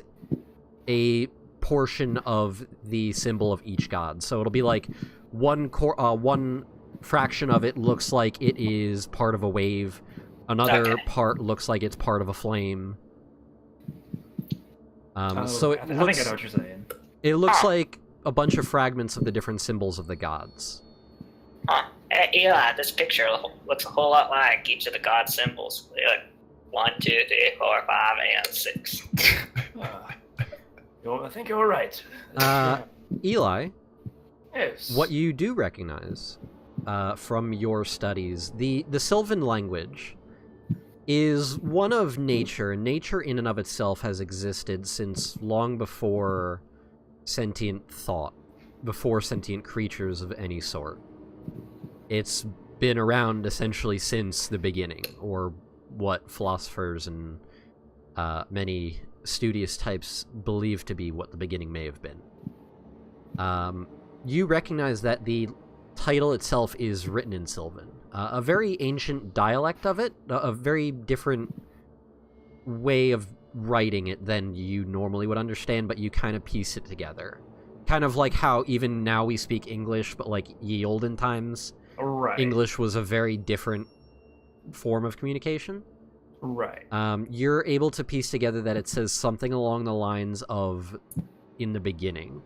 a portion of the symbol of each god. So it'll be like one fraction of it looks like it is part of a wave, another part looks like it's part of a flame. So I think I know what you're saying. it looks like a bunch of fragments of the different symbols of the gods. Huh. Eli, this picture looks a whole lot like each of the god symbols. They're like 1, 2, 3, 4, 5, and 6. I think you're right. Eli, Yes. what you do recognize from your studies, the Sylvan language is one of nature. Nature in and of itself has existed since long before sentient thought, before sentient creatures of any sort. It's been around essentially since the beginning, or what philosophers and many studious types believe to be what the beginning may have been. You recognize that the title itself is written in Sylvan, a very ancient dialect of it, a very different way of writing it than you normally would understand, but you kind of piece it together. Kind of like how even now we speak English, but like ye olden times, Right. English was a very different form of communication. Right. You're able to piece together that it says something along the lines of "in the beginning."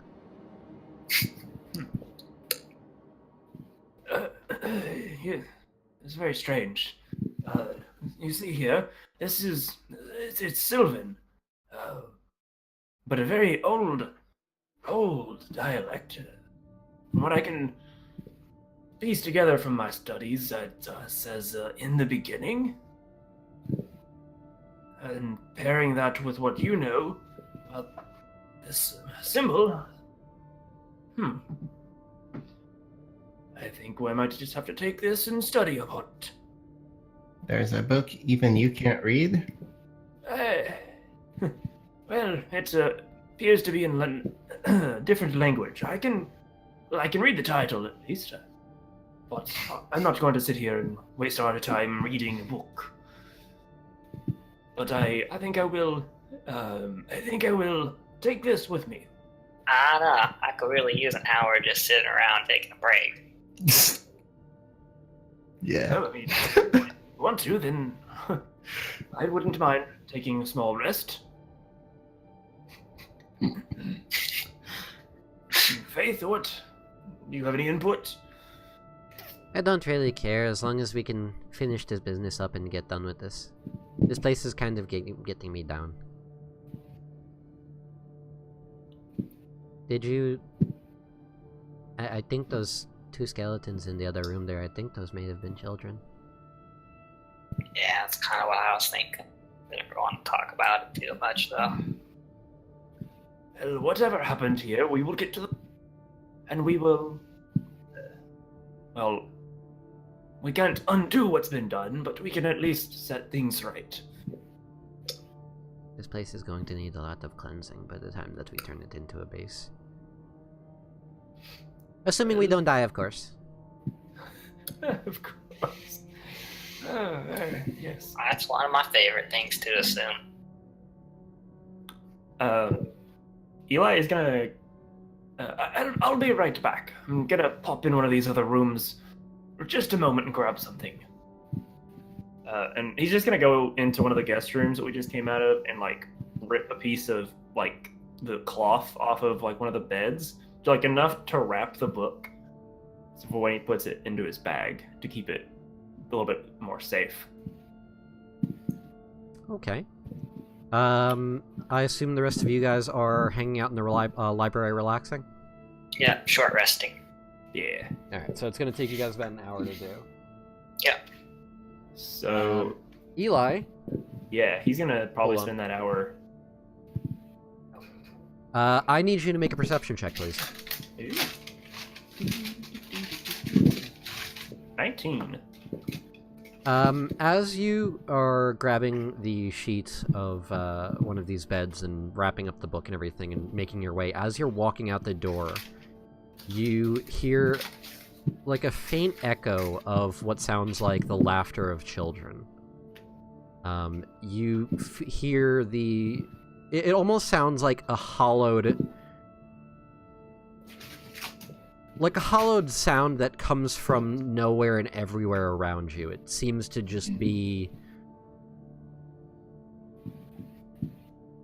Yeah, it's very strange. You see here, it's Sylvan, but a very old dialect. From what I can piece together from my studies, it says "in the beginning," and pairing that with what you know, this symbol. I think I might just have to take this and study upon it. There's a book even you can't read? Well, it appears to be in different language. I can read the title at least, but I'm not going to sit here and waste our time reading a book. But I think I will. I think I will take this with me. I don't know. I could really use an hour just sitting around taking a break. Yeah. Well, I mean, if you want to, then I wouldn't mind taking a small rest. Faith, what? Do you have any input? I don't really care as long as we can finish this business up and get done with this. This place is kind of getting me down. Did you... I think those 2 skeletons in the other room there, I think those may have been children. Yeah, that's kind of what I was thinking. Didn't want to talk about it too much, though. Well, whatever happened here, we will get to the... And we will... well, we can't undo what's been done, but we can at least set things right. This place is going to need a lot of cleansing by the time that we turn it into a base. Assuming we don't die, of course. Of course. Yes. That's one of my favorite things to assume. Eli is gonna... I'll be right back. I'm gonna pop in one of these other rooms for just a moment and grab something. And he's just gonna go into one of the guest rooms that we just came out of and, like, rip a piece of, like, the cloth off of like one of the beds, like enough to wrap the book for when he puts it into his bag to keep it a little bit more safe. Okay. I assume the rest of you guys are hanging out in the library relaxing? Yeah, short resting. Yeah. Alright, so it's going to take you guys about an hour to do. Yeah. So Eli, yeah, he's gonna probably Hold on. spend that hour. I need you to make a perception check, please. 19. As you are grabbing the sheet of one of these beds and wrapping up the book and everything and making your way, as you're walking out the door, you hear like a faint echo of what sounds like the laughter of children. You hear the... It almost sounds like a hollowed... Like a hollowed sound that comes from nowhere and everywhere around you. It seems to just be...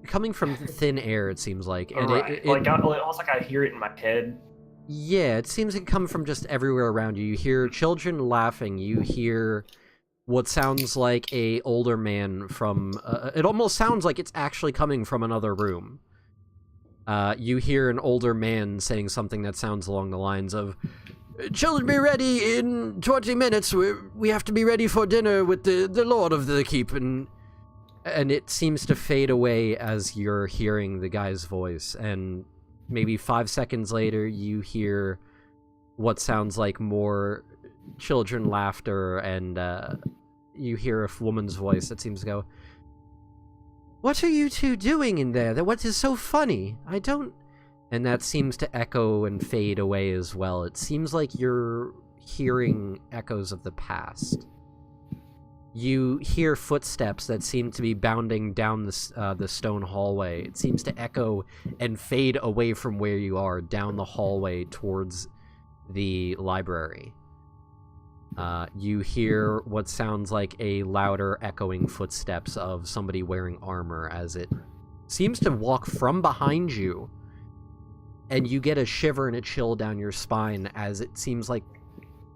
coming from thin air, it seems like. And Right. Like almost like I hear it in my head. Yeah, it seems to come from just everywhere around you. You hear children laughing. You hear what sounds like a older man from... it almost sounds like it's actually coming from another room. You hear an older man saying something that sounds along the lines of, "Children, be ready in 20 minutes. We have to be ready for dinner with the Lord of the Keep." And it seems to fade away as you're hearing the guy's voice. And maybe 5 seconds later, you hear what sounds like more children laughter, and you hear a woman's voice that seems to go, "What are you two doing in there? What is so funny? I don't..." And that seems to echo and fade away as well. It seems like you're hearing echoes of the past. You hear footsteps that seem to be bounding down the stone hallway. It seems to echo and fade away from where you are, down the hallway towards the library. You hear what sounds like a louder echoing footsteps of somebody wearing armor as it seems to walk from behind you, and you get a shiver and a chill down your spine as it seems like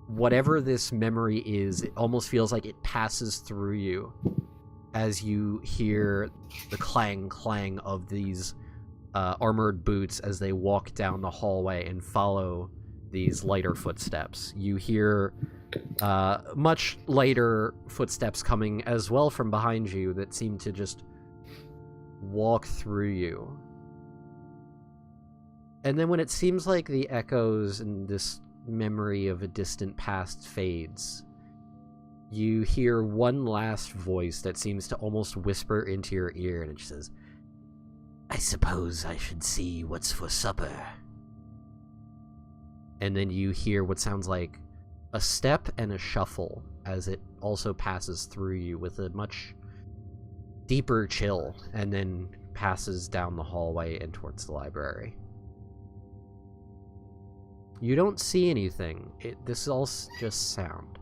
whatever this memory is, it almost feels like it passes through you as you hear the clang of these armored boots as they walk down the hallway and follow these lighter footsteps. You hear much later footsteps coming as well from behind you that seem to just walk through you. And then when it seems like the echoes and this memory of a distant past fades, you hear one last voice that seems to almost whisper into your ear, and it says, "I suppose I should see what's for supper." And then you hear what sounds like a step and a shuffle as it also passes through you with a much deeper chill, and then passes down the hallway and towards the library. You don't see anything. This is all just sound.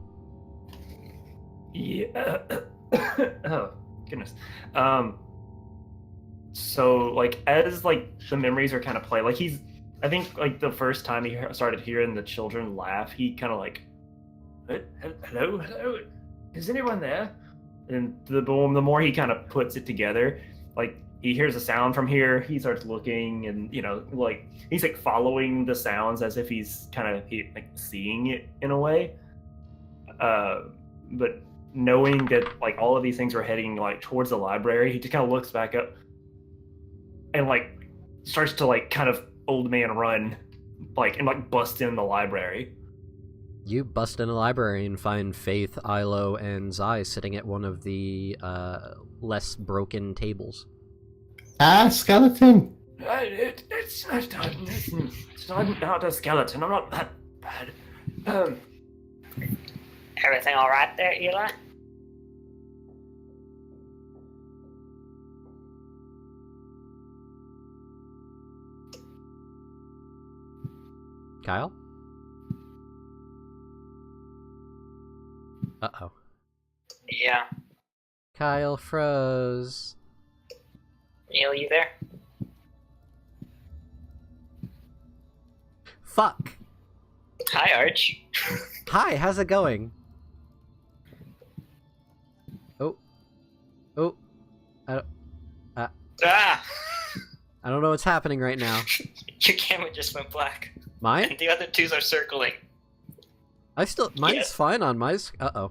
Yeah. Oh, goodness. So, like, as, like, the memories are kind of played, like, I think, like, the first time he started hearing the children laugh, he kind of, like, hello, is anyone there? And the more he kind of puts it together, like, he hears a sound from here, he starts looking, and, you know, like, he's, like, following the sounds as if he's kind of, like, seeing it in a way. But knowing that, like, all of these things were heading, like, towards the library, he just kind of looks back up and, like, starts to, like, kind of old man run, like, and, like, bust in the library. You bust in a library and find Faith, Ilo, and Zai sitting at one of the less broken tables. Skeleton! It's not a skeleton. I'm not that bad. Everything all right there, Eli? Kyle? Uh-oh. Yeah. Kyle froze. Neil, you there? fuck? Hi, Arch. Hi, how's it going? Oh, Ah! I don't know what's happening right now. Your camera just went black. Mine? And the other twos are circling. Mine's Yeah. fine on my. Uh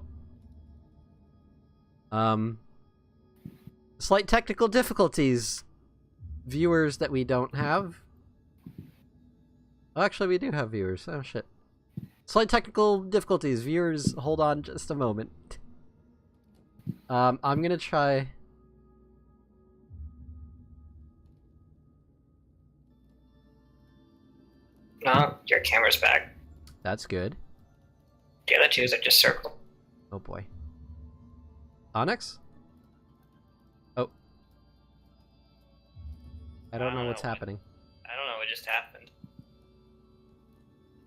oh. Slight technical difficulties. Viewers that we don't have. Oh, actually, we do have viewers. Oh shit. Slight technical difficulties. Viewers, hold on just a moment. I'm gonna try. No, your camera's back. That's good. The other twos are just circled. Oh boy. Onyx? Oh. I don't know what's happening. I don't know what just happened.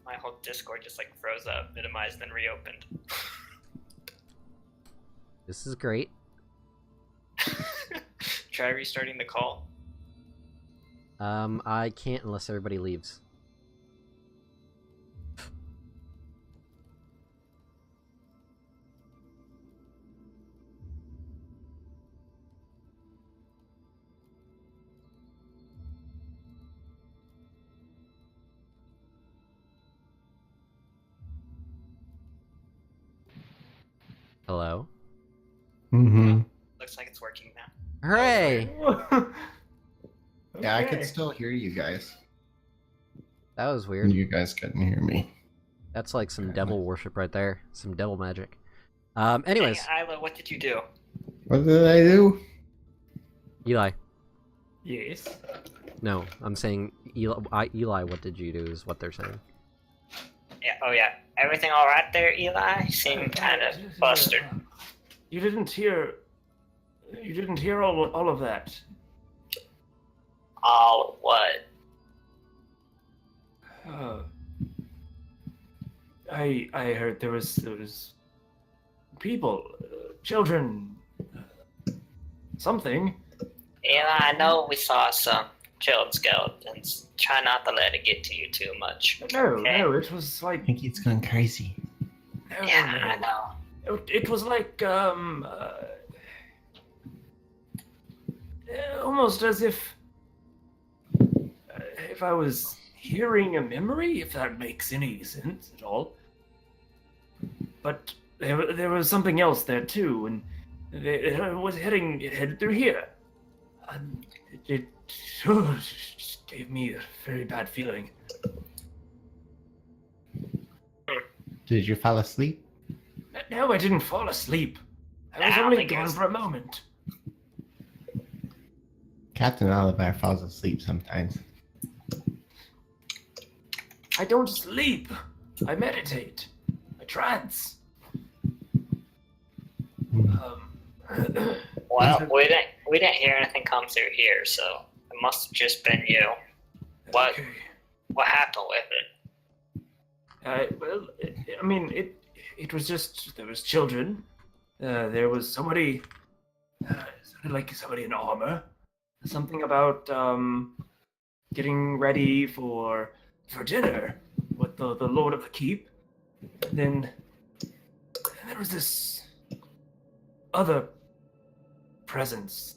My whole Discord just like froze up, minimized, then reopened. This is great. Try restarting the call. I can't unless everybody leaves. Hello? Mm-hmm. Looks like it's working now. Hooray! Yeah, I Okay. could still hear you guys. That was weird. You guys couldn't hear me. That's like some devil worship right there. Some devil magic. Anyways, Hey, Isla, what did you do? What did I do? Eli. Yes. No, I'm saying Eli, what did you do is what they're saying. Yeah. Oh yeah. Everything all right there, Eli? You seem kind of busted. You didn't hear. You didn't hear all of that. All what? I heard there was people, children, something. Eli, I know we saw some chilled skeletons. Try not to let it get to you too much. No, Okay. no, it was like I think it's gone crazy. no, Yeah, no, I know. It was like almost as if I was hearing a memory, if that makes any sense at all. But there was something else there too, and it was headed through here, and it just gave me a very bad feeling. Did you fall asleep? No, I didn't fall asleep. I was I don't only think it gone was- for a moment. Captain Oliver falls asleep sometimes. I don't sleep. I meditate. I trance. Well, we didn't hear anything come through here, so it must have just been you. What Okay. what happened with it? Well, I mean, it was just there was children. There was somebody, sounded like somebody in armor. Something about getting ready for dinner with the Lord of the Keep. Then there was this other presence.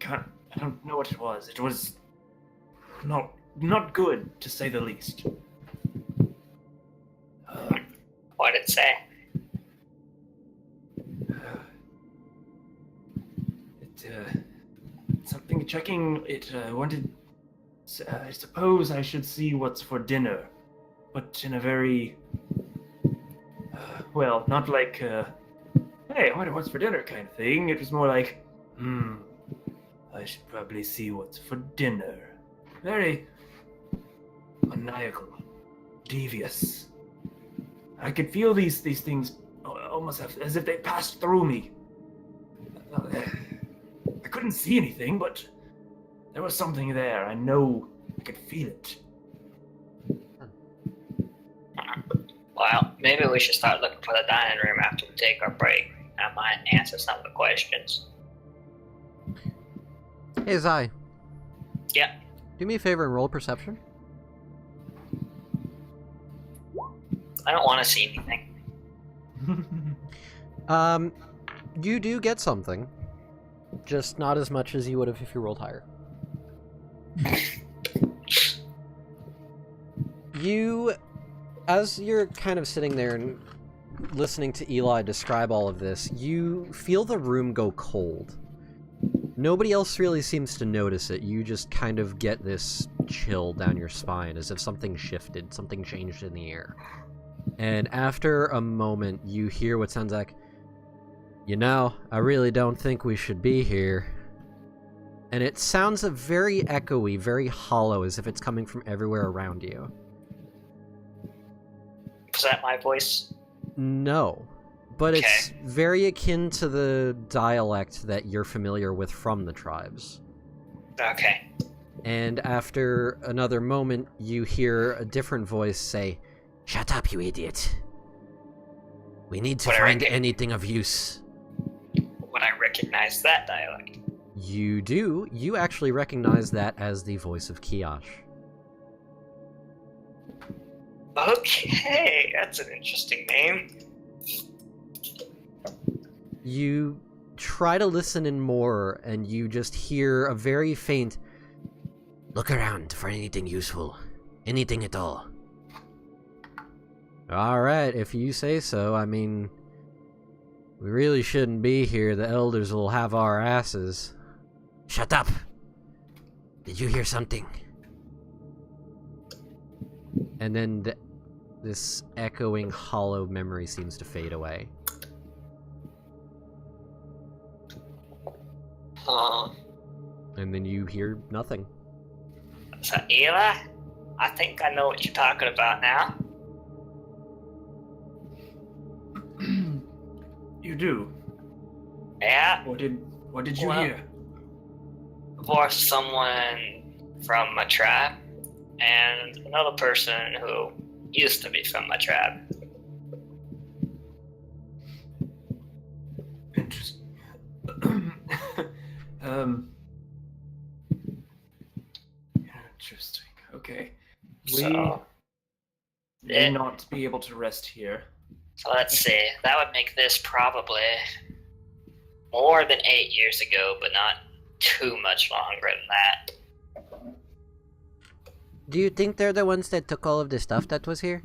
I don't know what it was. It was not good, to say the least. What did it say? Something checking it. Wanted. I suppose I should see what's for dinner, but in a very. Well, not like. Hey, I wonder what's for dinner kind of thing. It was more like, I should probably see what's for dinner. Very maniacal, devious. I could feel these things almost as if they passed through me. I couldn't see anything, but there was something there. I know I could feel it. Well, maybe we should start looking for the dining room after we take our break. That might answer some of the questions. Hey, Zai. Yeah. Do me a favor and roll perception. I don't want to see anything. You do get something. Just not as much as you would have if you rolled higher. As you're kind of sitting there and listening to Eli describe all of this, you feel the room go cold. Nobody else really seems to notice it. You just kind of get this chill down your spine, as if something shifted, something changed in the air. And after a moment, you hear what sounds like, "You know, I really don't think we should be here." And it sounds very echoey, very hollow, as if it's coming from everywhere around you. Was that my voice? No. But it's very akin to the dialect that you're familiar with from the tribes. Okay. And after another moment, you hear a different voice say, "Shut up, you idiot. We need to find anything of use." Would I recognize that dialect? You do. You actually recognize that as the voice of Kiosh. Okay, that's an interesting name. You try to listen in more, and you just hear a very faint, "Look around for anything useful. Anything at all." Alright, if you say so. I mean, we really shouldn't be here. The elders will have our asses. Shut up! Did you hear something? And then this echoing, hollow memory seems to fade away. And then you hear nothing. So, Eli, I think I know what you're talking about now. You do? Yeah. What did you hear? For someone from my tribe, and another person who used to be from my tribe. Interesting. Interesting. Okay. We may not be able to rest here. So let's see. That would make this probably more than 8 years ago, but not too much longer than that. Do you think they're the ones that took all of the stuff that was here?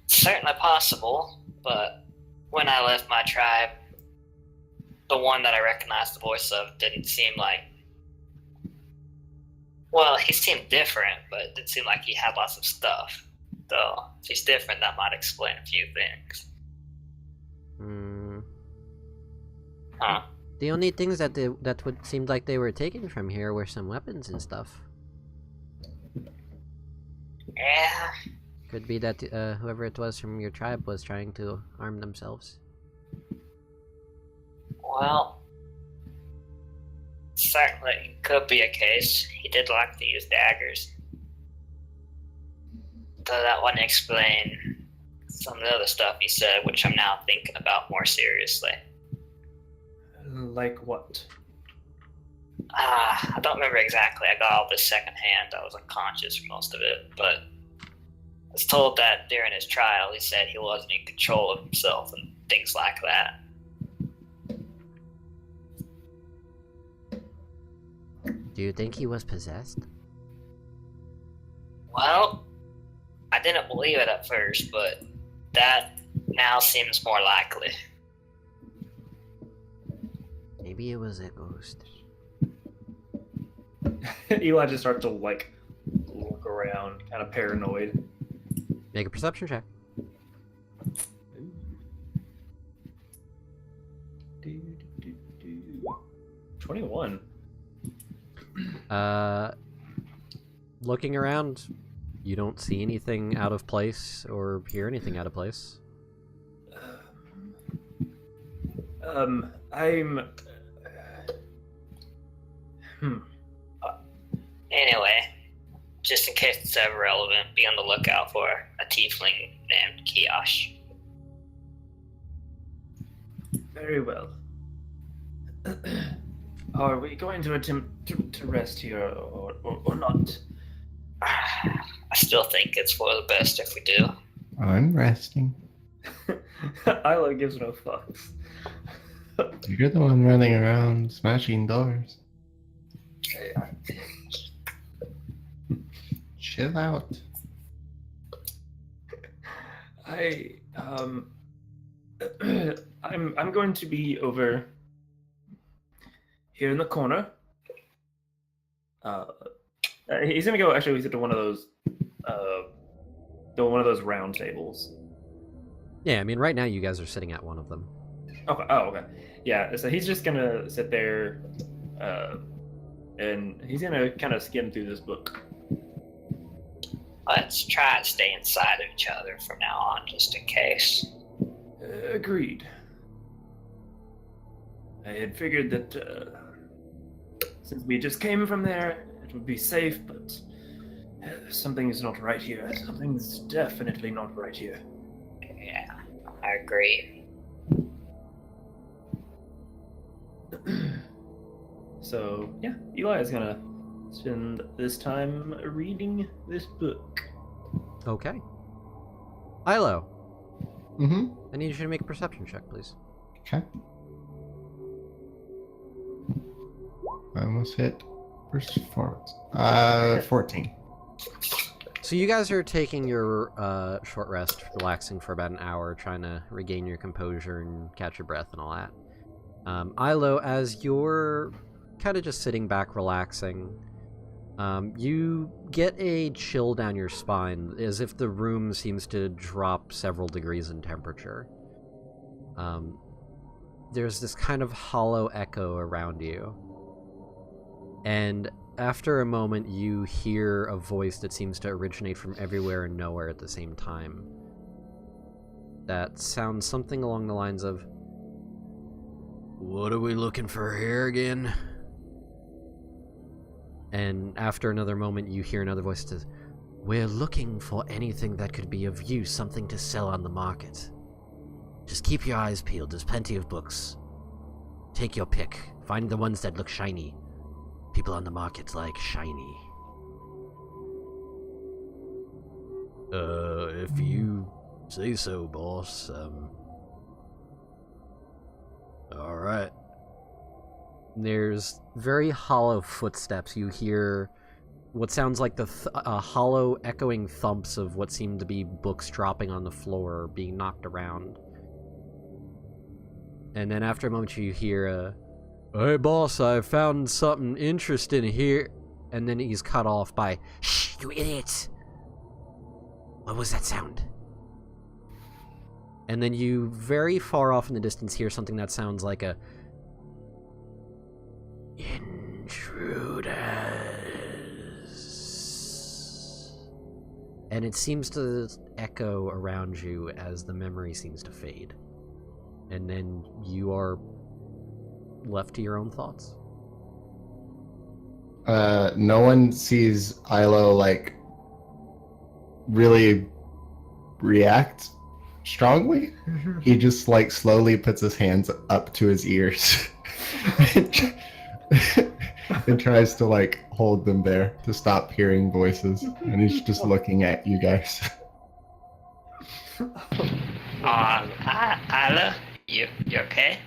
Certainly possible, but when I left my tribe, the one that I recognized the voice of didn't seem like... Well, he seemed different, but it didn't seem like he had lots of stuff. So, if he's different, that might explain a few things. Huh. The only things that would seem like they were taken from here were some weapons and stuff. Yeah. Could be that whoever it was from your tribe was trying to arm themselves. Well, certainly could be a case. He did like to use daggers. Though that wouldn't explain some of the other stuff he said, which I'm now thinking about more seriously. Like what? I don't remember exactly. I got all this secondhand. I was unconscious for most of it, but I was told that during his trial, he said he wasn't in control of himself and things like that. Do you think he was possessed? Well, I didn't believe it at first, but that now seems more likely. Maybe it was a ghost. Eli just starts to look around, kind of paranoid. Make a perception check. 21. Looking around, you don't see anything out of place or hear anything out of place. Anyway, just in case it's ever relevant, be on the lookout for a tiefling named Kiosh. Very well. Are we going to attempt to rest here or not? I still think it's for the best if we do. I'm resting. Isla gives no fucks. You're the one running around smashing doors. Chill out. I'm going to be over here in the corner. He's gonna go actually to one of those round tables. Yeah, I mean, right now you guys are sitting at one of them. Okay. Oh, okay. Yeah. So he's just gonna sit there, and he's gonna kind of skim through this book. Let's try and stay inside of each other from now on, just in case. Agreed. I had figured that since we just came from there, it would be safe, but something's not right here. Something's definitely not right here. Yeah, I agree. So, yeah, Eli is gonna spend this time reading this book. Okay. Ilo, Mm-hmm. I need you to make a perception check, please. Okay. I almost hit performance. 14. So you guys are taking your short rest, relaxing for about an hour, trying to regain your composure and catch your breath and all that. Ilo, as you're kind of just sitting back, relaxing, you get a chill down your spine, as if the room seems to drop several degrees in temperature. There's this kind of hollow echo around you. And after a moment, you hear a voice that seems to originate from everywhere and nowhere at the same time. That sounds something along the lines of, "What are we looking for here again?" And after another moment, you hear another voice that says, "We're looking for anything that could be of use, something to sell on the market. Just keep your eyes peeled, there's plenty of books. Take your pick, find the ones that look shiny. People on the market like shiny." If you say so, boss. Alright. There's very hollow footsteps. You hear what sounds like the hollow, echoing thumps of what seem to be books dropping on the floor, being knocked around. And then after a moment you hear "Hey boss, I found something interesting here." And then he's cut off by, "Shh, you idiot! What was that sound?" And then you, very far off in the distance, hear something that sounds like a "Intruders." And it seems to echo around you as the memory seems to fade. And then you are left to your own thoughts. No one sees Ilo, like, really react strongly. He just, like, slowly puts his hands up to his ears and tries to, like, hold them there to stop hearing voices. And he's just looking at you guys. Isla, you okay?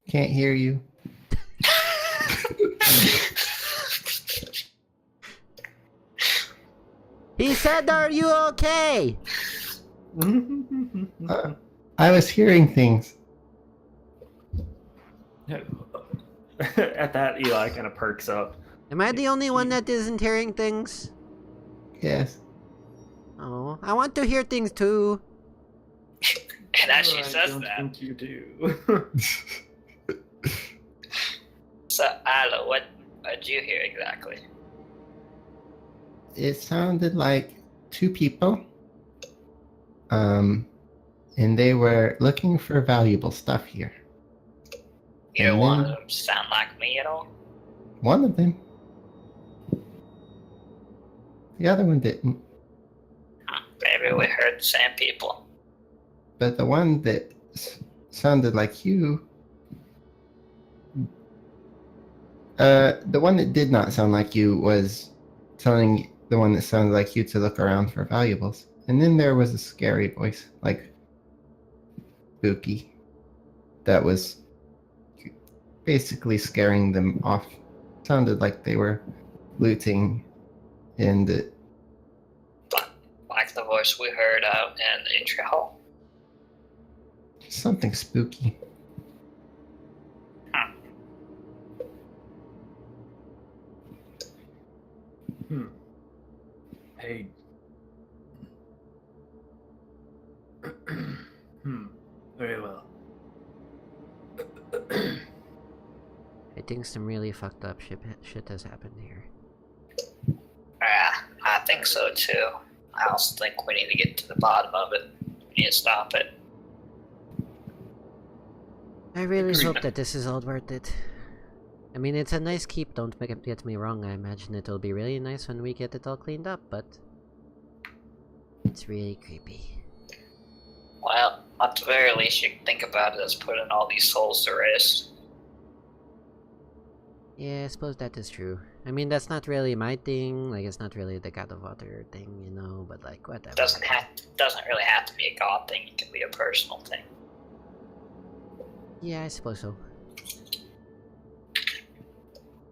Can't hear you. He said, "Are you okay?" I was hearing things. At that, Eli kind of perks up. Am I the only one that isn't hearing things? Yes. Oh, I want to hear things too. And as she I says don't that, think you do. so Isla, what did you hear exactly? It sounded like two people. And they were looking for valuable stuff here. Either And one then- of them sound like me at all? One of them. The other one didn't. Maybe we heard the same people. But the one that sounded like you... the one that did not sound like you was telling the one that sounded like you to look around for valuables. And then there was a scary voice, like spooky, that was basically scaring them off. Sounded like they were looting, and Like the voice we heard out in the entry hall. something spooky. Hey. Very well. I think some really fucked up shit has happened here. Yeah, I think so too. I also think we need to get to the bottom of it. We need to stop it. I really hope that this is all worth it. I mean, it's a nice keep, get me wrong. I imagine it'll be really nice when we get it all cleaned up, but it's really creepy. Well, at the very least, you can think about it as putting all these souls to rest. Yeah, I suppose that is true. I mean, that's not really my thing. Like, it's not really the God of Water thing, you know. But like, whatever. Doesn't really have to be a god thing. It can be a personal thing. Yeah, I suppose so.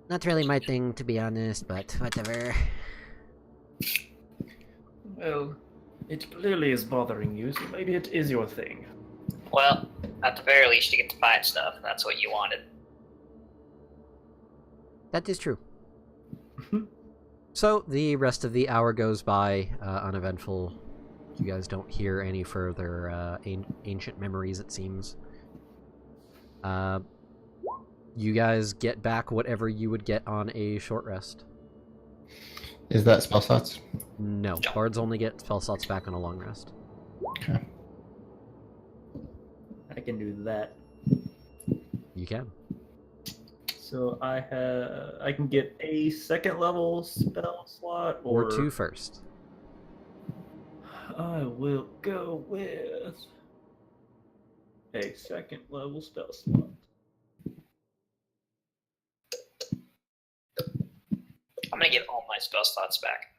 Not really my thing, to be honest. But whatever. Well, it clearly is bothering you, so maybe it is your thing. Well, at the very least, you get to find stuff, and that's what you wanted. That is true. So, the rest of the hour goes by uneventful. You guys don't hear any further ancient memories, it seems. You guys get back whatever you would get on a short rest. Is that spell slots? No, bards only get spell slots back on a long rest. Okay. I can do that. You can. So I can get a second level spell slot Or two first. I will go with a second level spell slot. I'm gonna get all my spell slots back.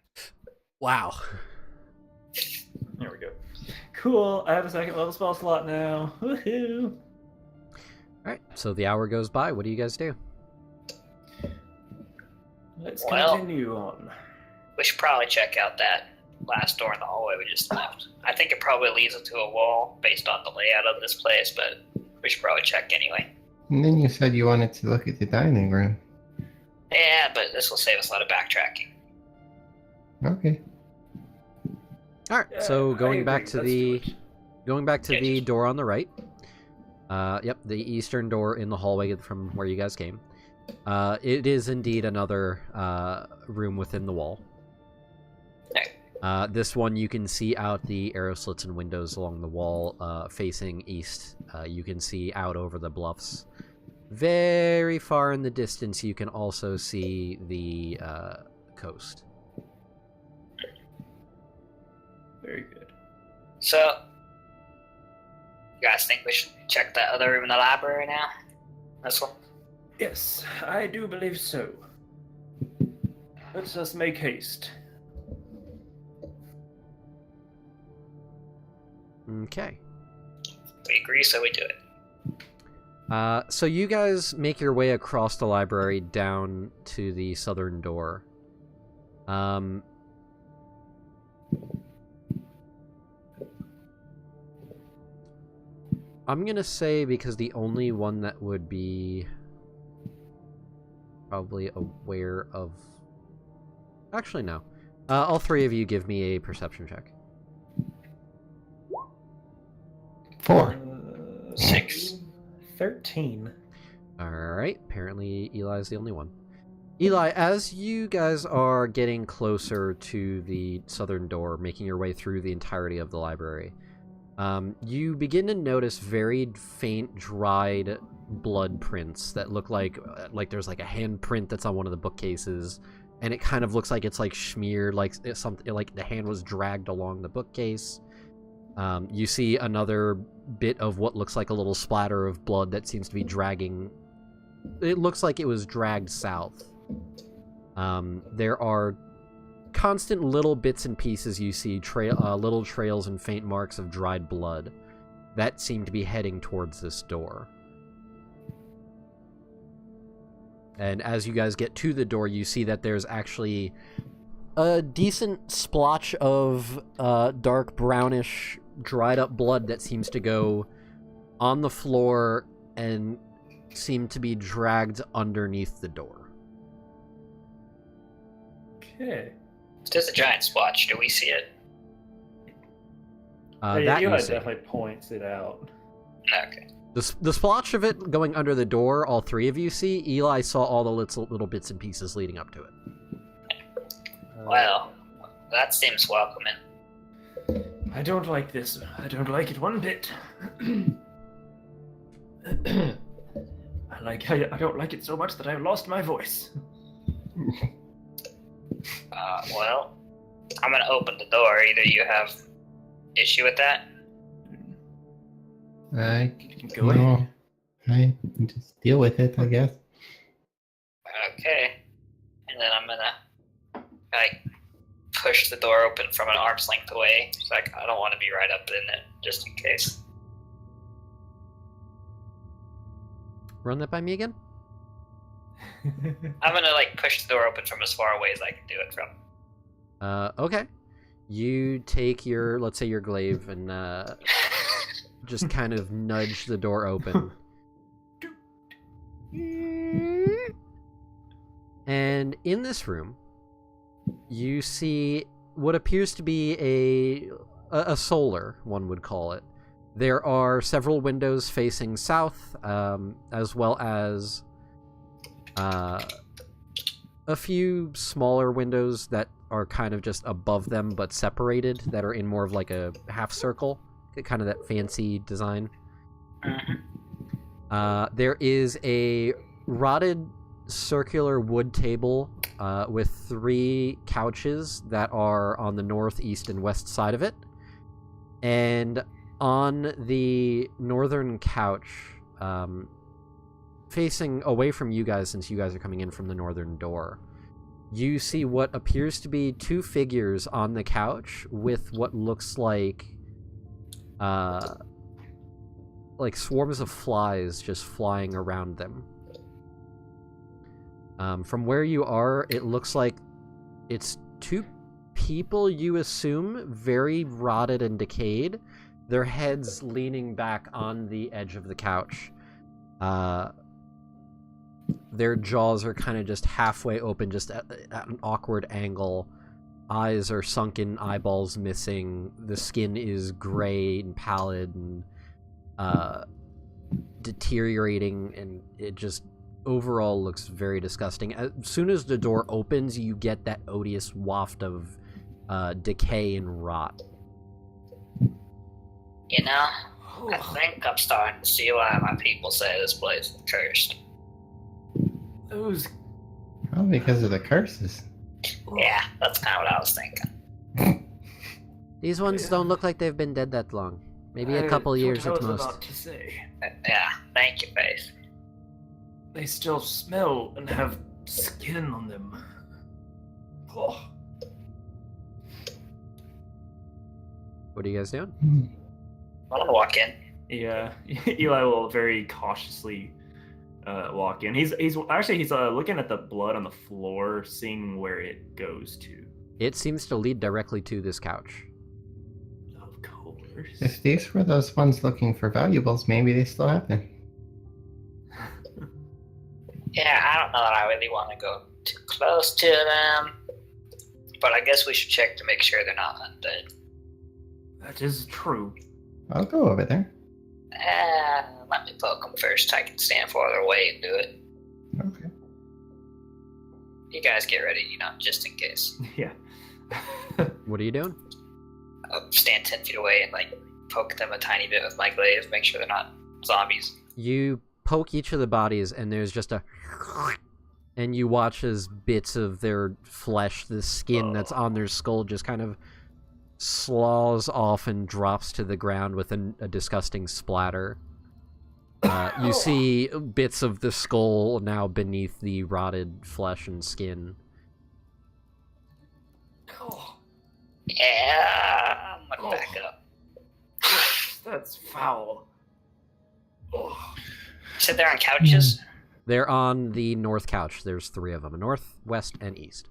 Wow. There we go. Cool. I have a second level spell slot now. Woohoo! Alright, so the hour goes by. What do you guys do? Let's Well, continue on. We should probably check out that last door in the hallway we just left. I think it probably leads to a wall based on the layout of this place, but we should probably check anyway. And then you said you wanted to look at the dining room. Yeah, but this will save us a lot of backtracking. Okay. Alright, Yeah, so I going agree. back to Let's do it. the Yes. door on the right. Yep, the eastern door in the hallway from where you guys came. It is indeed another room within the wall. Okay. This one you can see out the arrow slits and windows along the wall facing east. You can see out over the bluffs. Very far in the distance you can also see the coast. Very good. So, you guys think we should check that other room in the library now? This one? Yes, I do believe so. Let us make haste. Okay. We agree, so we do it. So you guys make your way across the library down to the southern door. I'm gonna say, because the only one that would be probably aware of... Actually, no. All three of you give me a perception check. 4. 6. 13. Alright, apparently Eli's the only one. Eli, as you guys are getting closer to the southern door, making your way through the entirety of the library, you begin to notice very faint, dried blood prints that look like there's like a handprint that's on one of the bookcases, and it kind of looks like it's like smeared, like it's something like the hand was dragged along the bookcase. You see another bit of what looks like a little splatter of blood that seems to be dragging. It looks like it was dragged south. There are constant little bits and pieces you see, little trails and faint marks of dried blood that seem to be heading towards this door. And as you guys get to the door, you see that there's actually a decent splotch of dark brownish dried up blood that seems to go on the floor and seem to be dragged underneath the door. Okay. There's a giant splotch. Do we see it? That Eli you see. definitely points it out. Okay. The splotch of it going under the door, all three of you see. Eli saw all the little bits and pieces leading up to it. Well, that seems welcoming. I don't like this. I don't like it one bit. I don't like it so much that I've lost my voice. Well, I'm gonna open the door. Either you have issue with that? Go ahead. I just deal with it, I guess. Okay. And then I'm gonna, like, push the door open from an arm's length away. It's like, I don't want to be right up in it, just in case. Run that by me again? I'm gonna, like, push the door open from as far away as I can do it from. Okay. You take your, let's say your glaive, and just kind of nudge the door open. And in this room, you see what appears to be a solar, one would call it. There are several windows facing south, as well as a few smaller windows that are kind of just above them but separated, that are in more of like a half circle, kind of that fancy design. There is a rotted circular wood table with 3 couches that are on the north, east, and west side of it. And on the northern couch, facing away from you guys, since you guys are coming in from the northern door, you see what appears to be 2 figures on the couch with what looks like swarms of flies just flying around them. From where you are, it looks like it's 2 people, you assume, very rotted and decayed, their heads leaning back on the edge of the couch. Their jaws are kind of just halfway open, just at an awkward angle. Eyes are sunken, eyeballs missing. The skin is gray and pallid and deteriorating, and it just overall looks very disgusting. As soon as the door opens, you get that odious waft of decay and rot. You know, I think I'm starting to see why my people say this place is cursed. Those. Probably because of the curses. Yeah, that's kind of what I was thinking. These ones don't look like they've been dead that long. Maybe a couple years I at was most. about to say. Yeah, thank you, Faith. They still smell and have skin on them. Oh. What are you guys doing? I'm gonna walk in. Yeah, Eli will very cautiously walk in. He's looking at the blood on the floor, seeing where it goes to. It seems to lead directly to this couch. Of course. If these were those ones looking for valuables, maybe they still have them. Yeah, I don't know that I really want to go too close to them, but I guess we should check to make sure they're not undead. That is true. I'll go over there. Let me poke them first. I can stand farther away and do it. Okay. You guys get ready, just in case. Yeah. What are you doing? I'll stand 10 feet away and, poke them a tiny bit with my glaive, make sure they're not zombies. You poke each of the bodies, and there's just a... And you watch as bits of their flesh, the skin that's on their skull, just kind of slaws off and drops to the ground with a disgusting splatter. You see bits of the skull now beneath the rotted flesh and skin. Oh, Yeah, I'm gonna back up. that's foul. Oh, Sit there on couches. They're on the north couch. There's 3 of them, north, west, and east.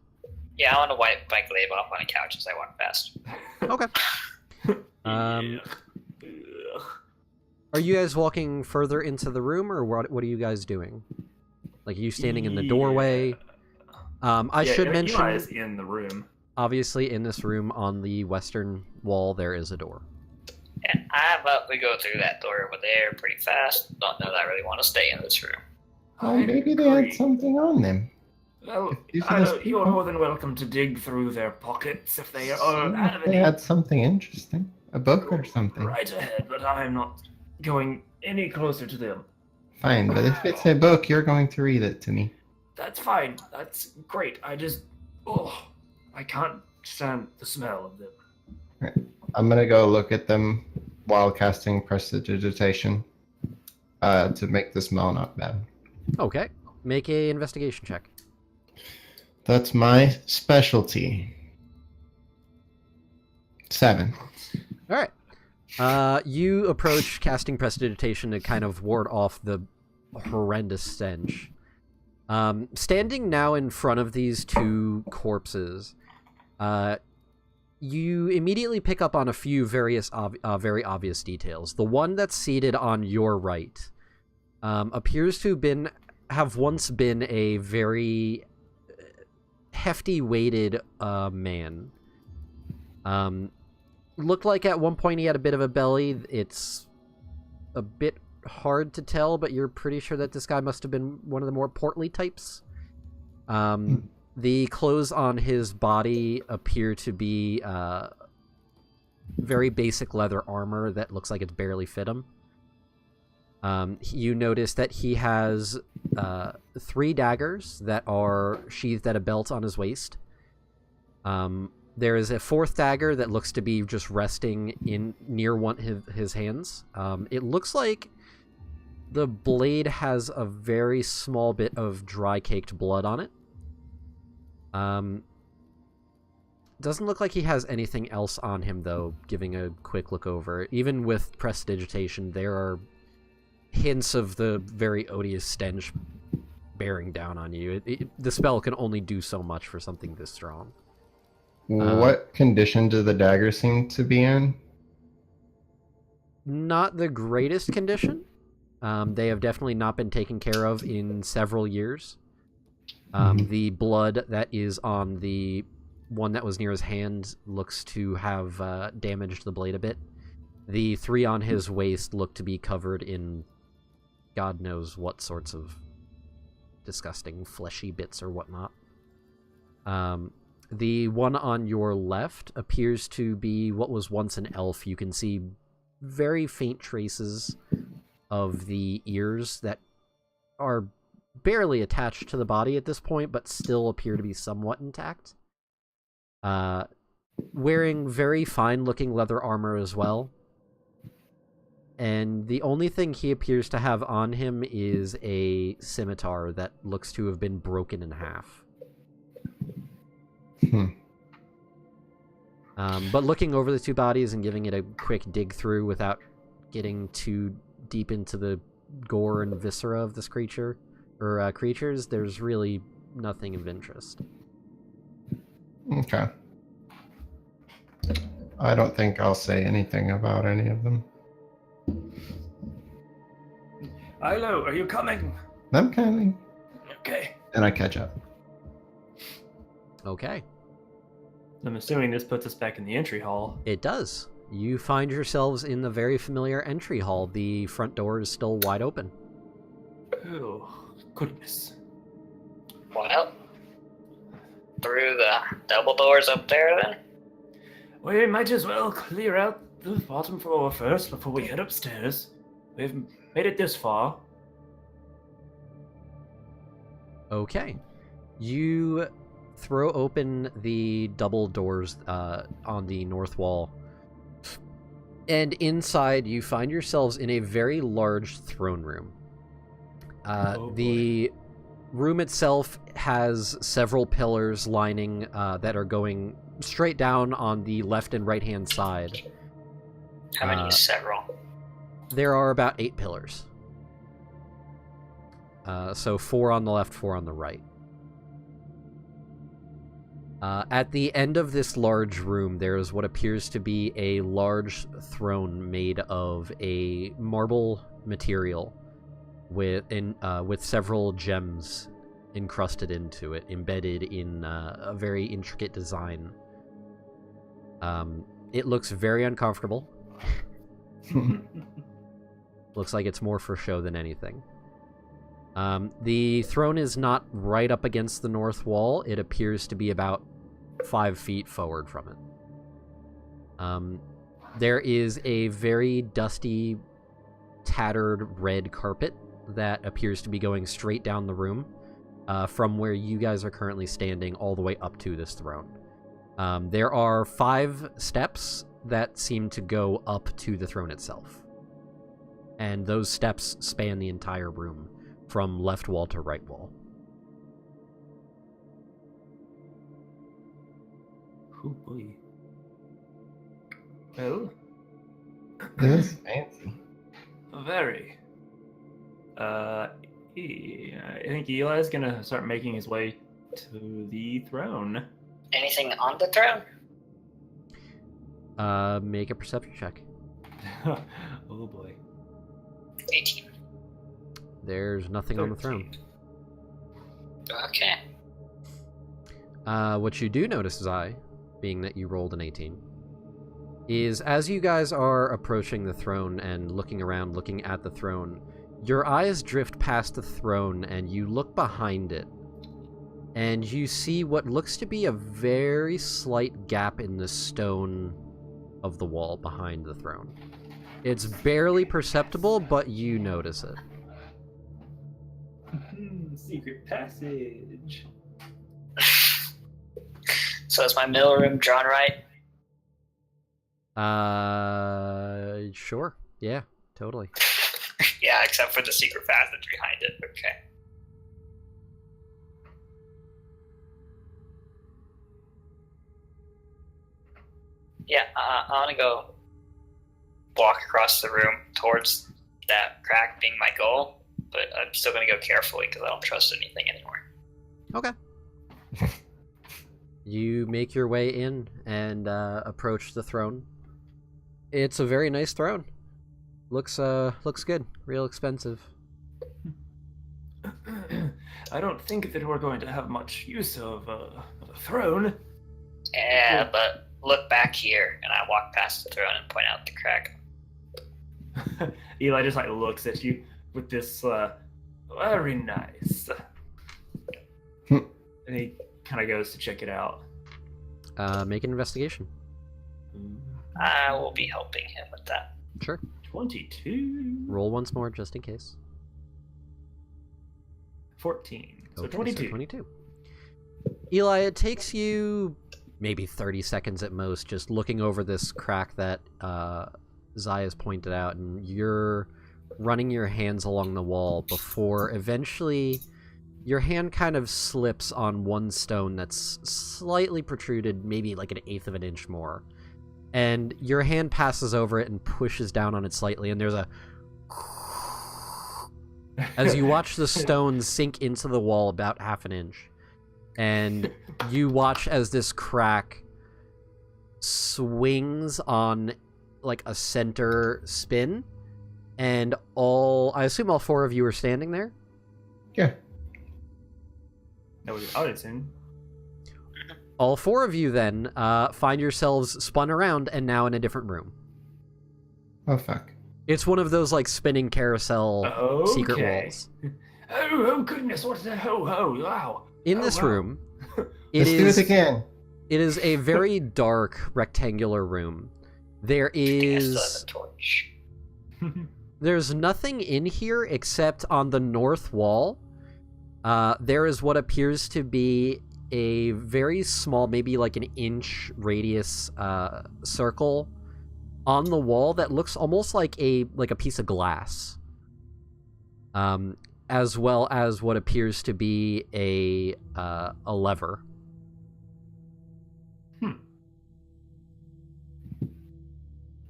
Yeah, I want to wipe my glaive off on a couch as I walk past. Okay. Ugh. Are you guys walking further into the room, or what are you guys doing? Like, are you standing in the doorway? I should mention, Eli is in the room. obviously, in this room on the western wall, there is a door. And how about we go through that door over there pretty fast? Don't know that I really want to stay in this room. Oh, maybe they had something on them. Well, These are those you're people. more than welcome to dig through their pockets if they are out of They any had something interesting. A book or something. right ahead, but I'm not going any closer to them. Fine, but if it's a book, you're going to read it to me. That's fine. That's great. I can't stand the smell of them. I'm gonna go look at them while casting Prestidigitation to make the smell not bad. Okay. Make a investigation check. That's my specialty. 7. All right. You approach casting Prestidigitation to kind of ward off the horrendous stench. Standing now in front of these 2 corpses, you immediately pick up on a few very obvious details. The one that's seated on your right appears to have once been a very hefty weighted man. Looked like at one point he had a bit of a belly. It's a bit hard to tell, but you're pretty sure that this guy must have been one of the more portly types. The clothes on his body appear to be very basic leather armor that looks like it's barely fit him. You notice that he has 3 daggers that are sheathed at a belt on his waist. There is a 4th dagger that looks to be just resting near one of his hands. It looks like the blade has a very small bit of dry caked blood on it. Doesn't look like he has anything else on him, though, giving a quick look over. Even with Prestidigitation, there are hints of the very odious stench bearing down on you. The spell can only do so much for something this strong. What condition do the daggers seem to be in? Not the greatest condition. They have definitely not been taken care of in several years. The blood that is on the one that was near his hand looks to have damaged the blade a bit. The 3 on his waist look to be covered in God knows what sorts of disgusting fleshy bits or whatnot. The one on your left appears to be what was once an elf. You can see very faint traces of the ears that are barely attached to the body at this point, but still appear to be somewhat intact. Wearing very fine-looking leather armor as well. And the only thing he appears to have on him is a scimitar that looks to have been broken in half. But looking over the 2 bodies and giving it a quick dig through without getting too deep into the gore and viscera of this creature, or creatures, there's really nothing of interest. Okay. I don't think I'll say anything about any of them. Ilo, are you coming? I'm coming. Okay. And I catch up. Okay. I'm assuming this puts us back in the entry hall. It does. You find yourselves in the very familiar entry hall. The front door is still wide open. Oh, goodness. Well, through the double doors up there then? We might as well clear out the bottom floor first before we head upstairs. We've made it this far. Okay. You throw open the double doors on the north wall. And inside, you find yourselves in a very large throne room. The room itself has several pillars lining that are going straight down on the left and right hand side, How many is several? there are about 8 pillars. So 4 on the left, 4 on the right. At the end of this large room, there is what appears to be a large throne made of a marble material with several gems encrusted into it, embedded in a very intricate design. It looks very uncomfortable. Looks like it's more for show than anything. The throne is not right up against the north wall. It appears to be about 5 feet forward from it. There is a very dusty, tattered red carpet that appears to be going straight down the room from where you guys are currently standing all the way up to this throne. There are 5 steps that seem to go up to the throne itself. And those steps span the entire room from left wall to right wall. Oh boy. Well, This is fancy. very. I think Eli's gonna start making his way to the throne. Anything on the throne? Make a perception check. Oh boy. 18. There's nothing on the throne. Okay. What you do notice, Zai, being that you rolled an 18, is as you guys are approaching the throne and looking around, looking at the throne, your eyes drift past the throne and you look behind it, and you see what looks to be a very slight gap in the stone of the wall behind the throne. It's barely perceptible, but you notice it. Secret passage. So is my middle room drawn right? Sure. Yeah, totally. Yeah, except for the secret passage behind it. Okay. Yeah, I want to go walk across the room towards that crack being my goal, but I'm still going to go carefully because I don't trust anything anymore. Okay. You make your way in and approach the throne. It's a very nice throne. Looks good. Real expensive. I don't think that we're going to have much use of a throne. Yeah, but look back here, and I walk past the throne and point out the crack. Eli just like looks at you with this very nice, and he kind of goes to check it out. Make an investigation. I will be helping him with that. Sure. 22. Roll once more, just in case. 14. So Okay, 22. 22. Eli, it takes you maybe 30 seconds at most just looking over this crack that Zaya's pointed out, and you're running your hands along the wall before eventually your hand kind of slips on one stone that's slightly protruded, maybe like 1/8 of an inch more. And your hand passes over it and pushes down on it slightly, and there's a as you watch the stone sink into the wall about 1/2 inch. And you watch as this crack swings on like a center spin, and I assume all 4 of you are standing there? Yeah. That was Aranthea. All 4 of you then find yourselves spun around and now in a different room. Oh, fuck. It's one of those like spinning carousel secret Okay. walls. Oh goodness, what's that? Wow. In Oh, this wow. room, Let's do it again. It is a very dark rectangular room. There I still have is a torch. there's nothing in here except on the north wall. There is what appears to be a very small, maybe like 1 inch radius circle on the wall that looks almost like a piece of glass. As well as what appears to be a lever.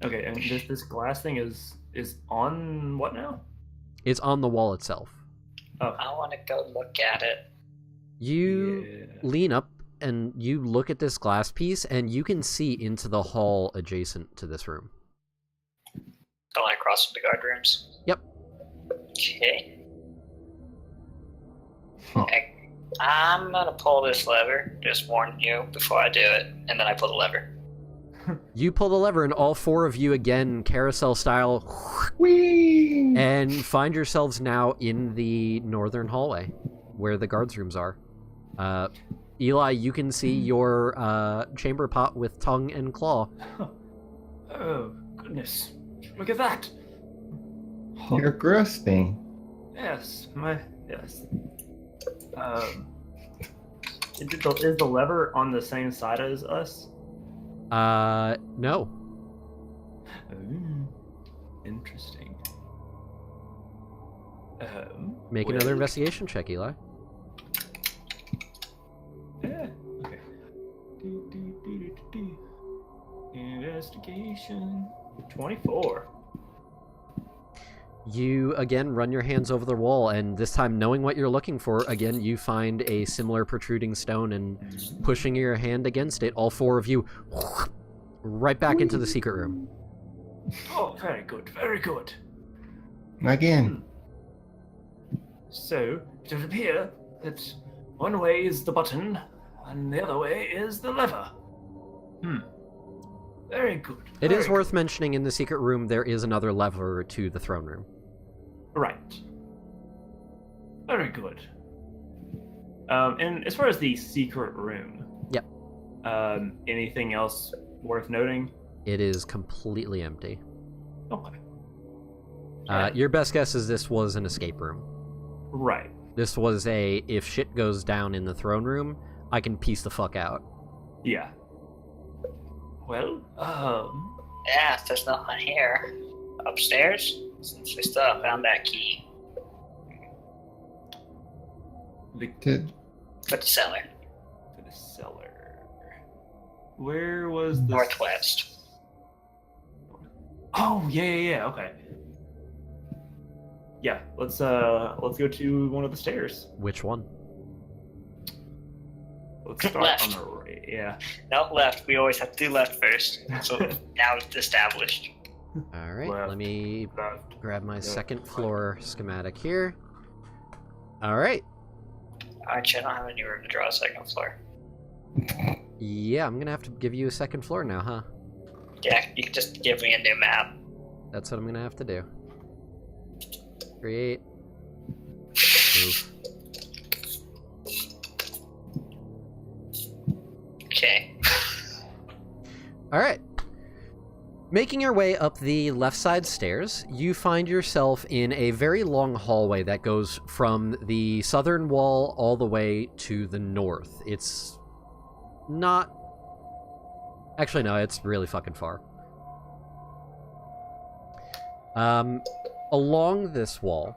Okay, and this glass thing is on what now? It's on the wall itself. Oh, I want to go look at it. You yeah. lean up and you look at this glass piece, and you can see into the hall adjacent to this room. Going across from the guard rooms. Yep. Okay. Huh. I'm gonna pull this lever. Just warn you before I do it, and then I pull the lever. You pull the lever, and all four of you, again, carousel style, Whee! and find yourselves now in the northern hallway, where the guards' rooms are. Eli, you can see your chamber pot with tongue and claw. Oh, goodness. Look at that. You're gross thing. Yes, yes. Is the lever on the same side as us? No. Interesting. Make well, another investigation check, Eli. Yeah. Okay. Investigation. 24. You, again, run your hands over the wall, and this time, knowing what you're looking for, again, you find a similar protruding stone, and pushing your hand against it, all four of you, right back into the secret room. Oh, very good, very good. Again. So, it would appear that one way is the button, and the other way is the lever. Very good. It is very worth mentioning in the secret room there is another lever to the throne room. Right. Very good. And as far as the secret room, Yep. Anything else worth noting? It is completely empty. Okay. Your best guess is this was an escape room. Right. This was a, if shit goes down in the throne room, I can piece the fuck out. Yeah. Well, Yeah, there's nothing here. Upstairs? Since we still found that key. Did For the cellar. to the cellar. Where was the Northwest. Oh, yeah, okay. Yeah, let's go to one of the stairs. Which one? Let's start Left. on the right. Yeah. No, left. We always have to do left first. So now it's established. Alright, Left. let me Left. grab my Yep. second floor schematic here. Alright. Alright, I don't have any room to draw a second floor. Yeah, I'm gonna have to give you a second floor now, huh? Yeah, you can just give me a new map. That's what I'm gonna have to do. Create. Move. Okay. Alright. Making your way up the left side stairs, you find yourself in a very long hallway that goes from the southern wall all the way to the north. It's not... Actually, no, it's really fucking far. Along this wall,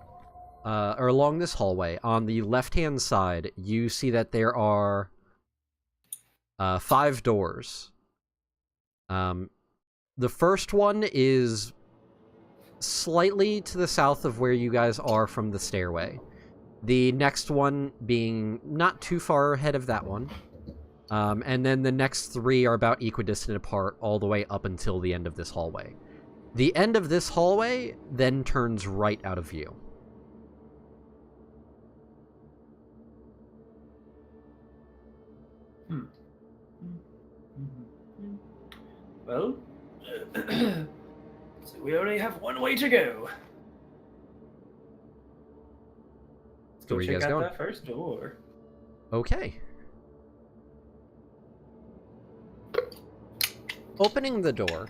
or along this hallway, on the left-hand side, you see that there are 5 doors. The first one is slightly to the south of where you guys are from the stairway. The next one being not too far ahead of that one. And then the next 3 are about equidistant apart all the way up until the end of this hallway. The end of this hallway then turns right out of view. Well, so we only have one way to go. Let's go Where you check guys out going? that first door. Okay. Opening the door,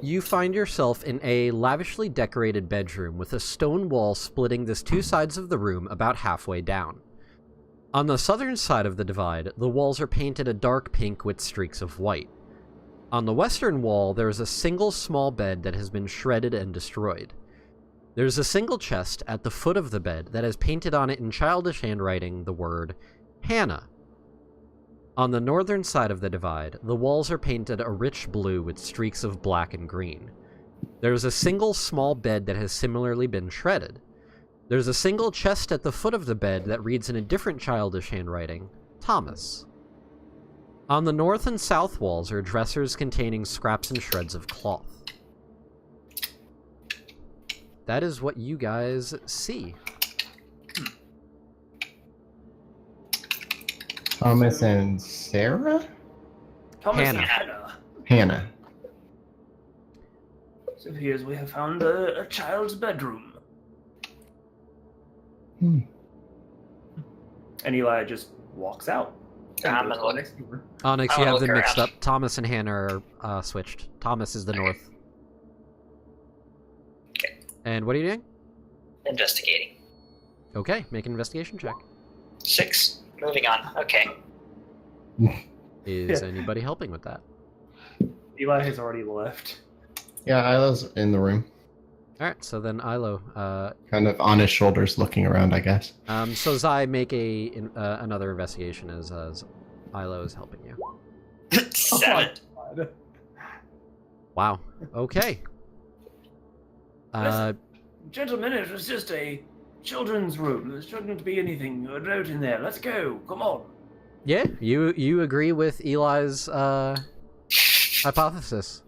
you find yourself in a lavishly decorated bedroom with a stone wall splitting the 2 sides of the room about halfway down. On the southern side of the divide, the walls are painted a dark pink with streaks of white. On the western wall, there is a single small bed that has been shredded and destroyed. There's a single chest at the foot of the bed that has painted on it in childish handwriting the word Hannah. On the northern side of the divide, the walls are painted a rich blue with streaks of black and green. There's a single small bed that has similarly been shredded. There's a single chest at the foot of the bed that reads in a different childish handwriting, Thomas. On the north and south walls are dressers containing scraps and shreds of cloth. That is what you guys see. Thomas and Sarah? Thomas and Hannah. Hannah. Hannah. So here's we have found a child's bedroom. Hmm. And Eli just walks out. And I'm goes gonna look. next door. Onyx, I you wanna have them look mixed around. up. Thomas and Hannah are switched. Thomas is the Okay. north. Okay. And what are you doing? Investigating. Okay, make an investigation check. 6. Moving on. Okay. Is Yeah. anybody helping with that? Eli has already left. Yeah, Ilo's in the room. Alright, so then Ilo. Kind of on his shoulders looking around, I guess. So Zai, make another investigation as Ilo is helping you. 7. Oh my God. Wow. Okay. Gentlemen, it was just a children's room. There's not going to be anything out in there. Let's go. Come on. Yeah, you agree with Eli's hypothesis.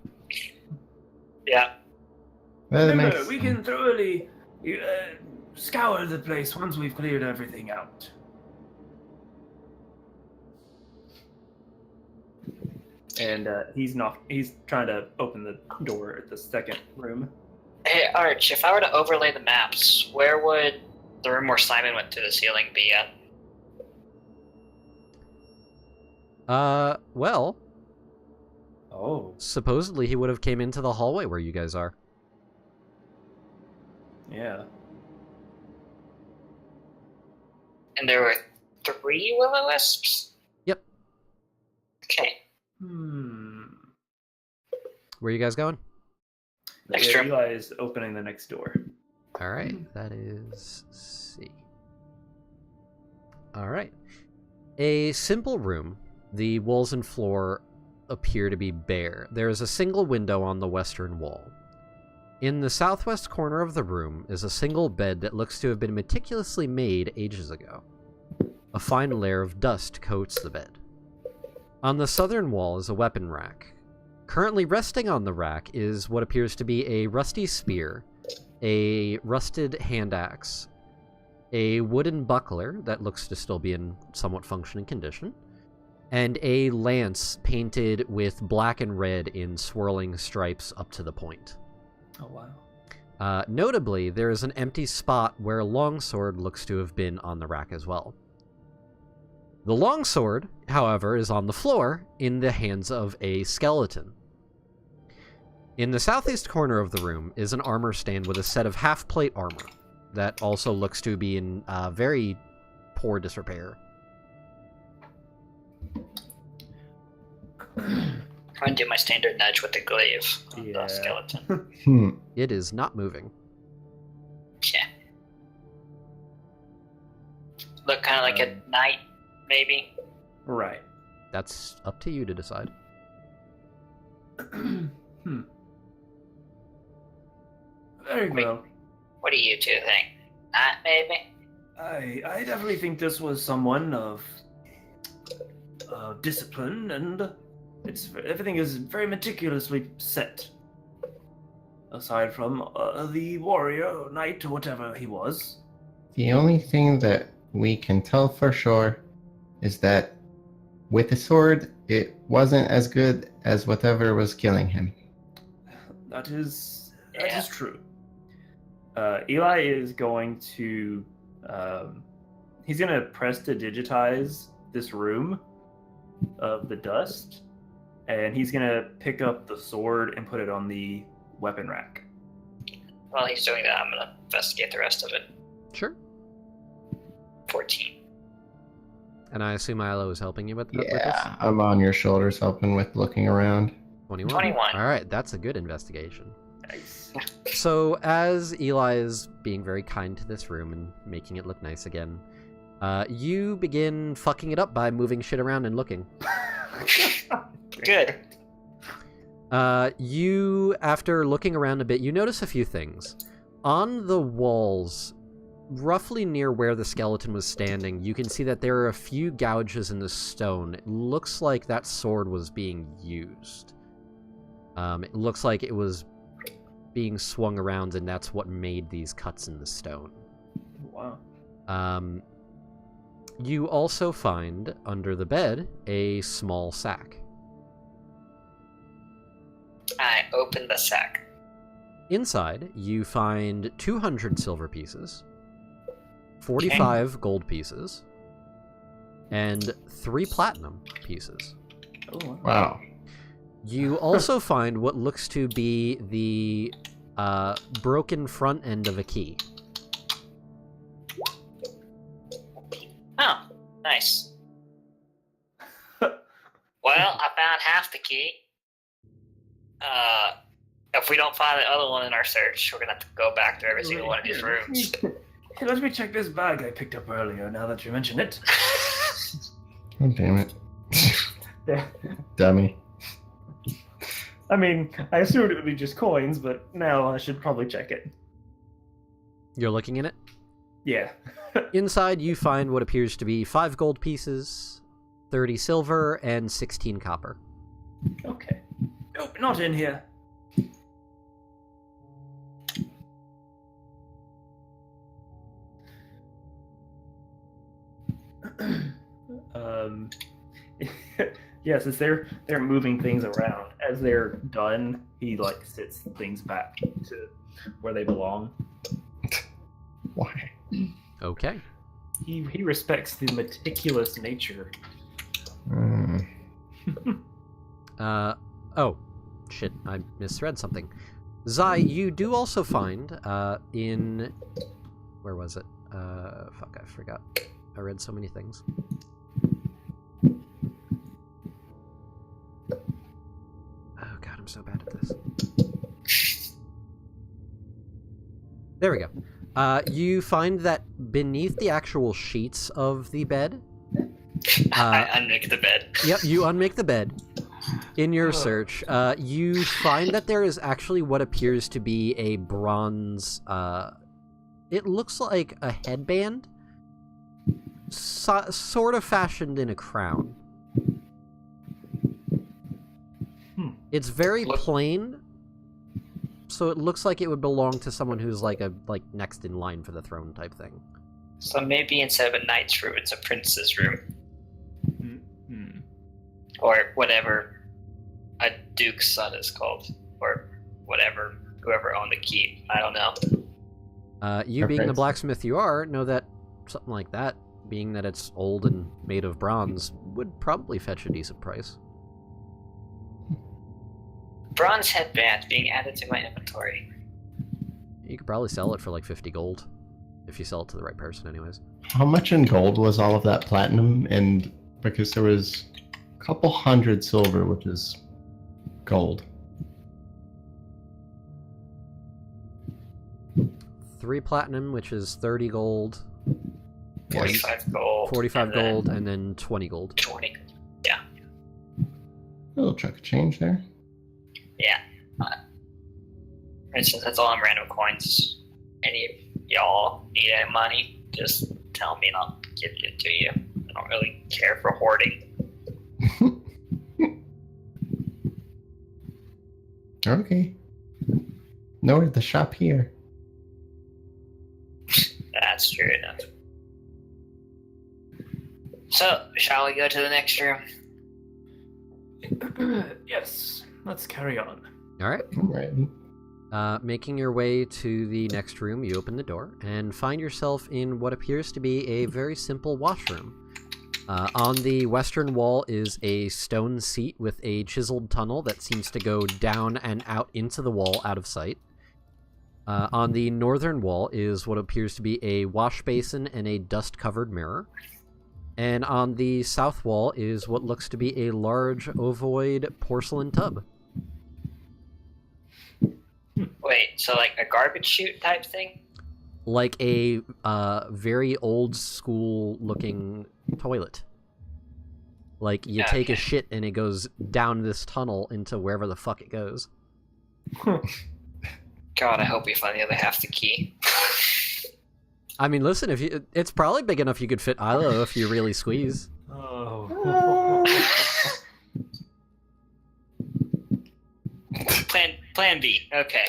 Yeah. That Remember, makes we can thoroughly scour the place once we've cleared everything out. And he's trying to open the door at the second room. Hey, Arch, if I were to overlay the maps, where would the room where Simon went through the ceiling be at? Well, Oh, supposedly he would have came into the hallway where you guys are. yeah. And there were 3 will-o-wisps? Yep. Okay. Where are you guys going? Next Yeah, room. Eli is opening the next door. Alright, that is C. Alright. A simple room. The walls and floor appear to be bare. There is a single window on the western wall. In the southwest corner of the room is a single bed that looks to have been meticulously made ages ago. A fine layer of dust coats the bed. On the southern wall is a weapon rack. Currently resting on the rack is what appears to be a rusty spear, a rusted hand axe, a wooden buckler that looks to still be in somewhat functioning condition, and a lance painted with black and red in swirling stripes up to the point. Oh, wow. Notably, there is an empty spot where a longsword looks to have been on the rack as well. The longsword, however, is on the floor in the hands of a skeleton. In the southeast corner of the room is an armor stand with a set of half-plate armor that also looks to be in very poor disrepair. I'm gonna do my standard nudge with the glaive on Yeah. the skeleton. It is not moving. Yeah. Look kind of like a knight, maybe. Right. That's up to you to decide. Very Wait. well. What do you two think? Knight, maybe? I definitely think this was someone of discipline, and everything is very meticulously set. Aside from the warrior, or knight, or whatever he was. The only thing that we can tell for sure is that with the sword, it wasn't as good as whatever was killing him. That is Yeah. true. Eli is going to he's gonna press to digitize this room of the dust, and he's gonna pick up the sword and put it on the weapon rack. While he's doing that, I'm gonna investigate the rest of it. Sure. 14. And I assume Ilo is helping you with this? Yeah, I'm on your shoulders helping with looking around. 21. 21. Alright, that's a good investigation. Nice. So, as Eli is being very kind to this room and making it look nice again, you begin fucking it up by moving shit around and looking. Good. You, after looking around a bit, you notice a few things. On the walls, roughly near where the skeleton was standing, you can see that there are a few gouges in the stone. It looks like that sword was being used. It looks like it was being swung around, and that's what made these cuts in the stone. Wow. You also find, under the bed, a small sack. I open the sack. Inside, you find 200 silver pieces, 45 gold pieces, and 3 platinum pieces. Oh, Wow. You also find what looks to be the broken front end of a key. Oh, nice. Well, I found half the key. If we don't find the other one in our search, we're gonna have to go back to every single one of these rooms. Hey, let me check this bag I picked up earlier, now that you mention it. Oh, damn it. Yeah. Dummy. I mean, I assumed it would be just coins, but now I should probably check it. You're looking in it? Yeah. Inside, you find what appears to be 5 gold pieces, 30 silver, and 16 copper. Okay. Nope, not in here. Yes, as they're moving things around. As they're done, he like sits things back to where they belong. Why? Okay. He respects the meticulous nature. Oh, shit, I misread something. Zai, you do also find, in... Where was it? Fuck, I forgot. I read so many things. Oh god, I'm so bad at this. There we go. You find that beneath the actual sheets of the bed... I unmake the bed. Yep, you unmake the bed. In your search, you find that there is actually what appears to be a bronze, it looks like a headband, sort of fashioned in a crown. It's very plain, so it looks like it would belong to someone who's like next in line for the throne type thing. So maybe instead of a knight's room, it's a prince's room. Or whatever a duke's son is called. Or whatever, whoever owned the keep. I don't know. You being the blacksmith you are, know that something like that, being that it's old and made of bronze, would probably fetch a decent price. Bronze headband being added to my inventory. You could probably sell it for like 50 gold. If you sell it to the right person, anyways. How much in gold was all of that platinum? And because there was a couple hundred silver, which is gold. 3 platinum, which is 30 gold. 45 gold. 45 and gold, then and then 20 gold. 20. Yeah. A little chunk of change there. Yeah. For instance, that's all in random coins. Any of y'all need any money, just tell me and I'll give it to you. I don't really care for hoarding. Okay. Nowhere the shop here. That's true enough. So, shall we go to the next room? Yes, let's carry on. Alright. Alright. Making your way to the next room, you open the door and find yourself in what appears to be a very simple washroom. On the western wall is a stone seat with a chiseled tunnel that seems to go down and out into the wall out of sight. On the northern wall is what appears to be a wash basin and a dust-covered mirror. And on the south wall is what looks to be a large ovoid porcelain tub. Wait, so like a garbage chute type thing? Like a very old school looking toilet. Like, you take a Okay. shit and it goes down this tunnel into wherever the fuck it goes. God, I hope we find the other half the key. I mean, listen, it's probably big enough you could fit Ilo if you really squeeze. Oh. Plan B. Okay.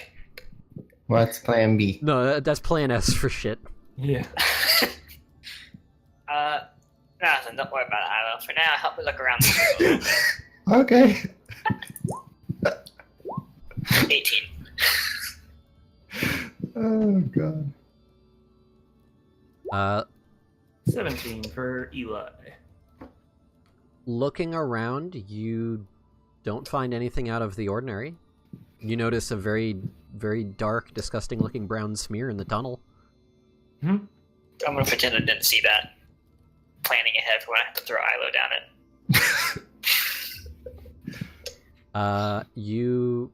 What's plan B? No, that's plan S for shit. Yeah. Nothing. Don't worry about it, Ilo. For now, help me look around this room. Okay. 18. Oh god. 17 for Eli. Looking around, you don't find anything out of the ordinary. You notice a very, very dark, disgusting-looking brown smear in the tunnel. I'm gonna pretend I didn't see that. Planning ahead for when I have to throw Ilo down it. You...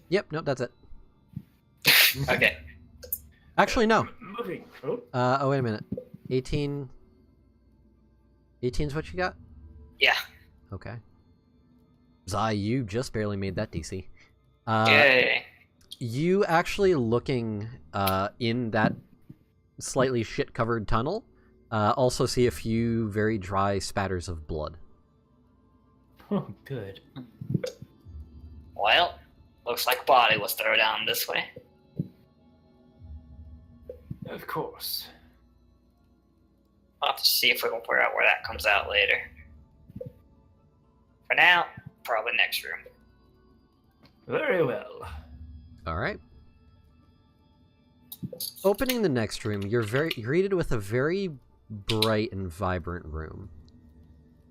Yep, nope, that's it. Okay. Actually, no. Moving. Oh. Oh, wait a minute. 18... 18's what you got? Yeah. Okay. Zai, you just barely made that DC. Yay. You actually looking in that slightly shit-covered tunnel also see a few very dry spatters of blood. Oh, good. Well, looks like a body was thrown down this way. Of course. I'll have to see if we can figure out where that comes out later. For now, probably next room. Very well. All right. Opening the next room, you're greeted with a very bright and vibrant room.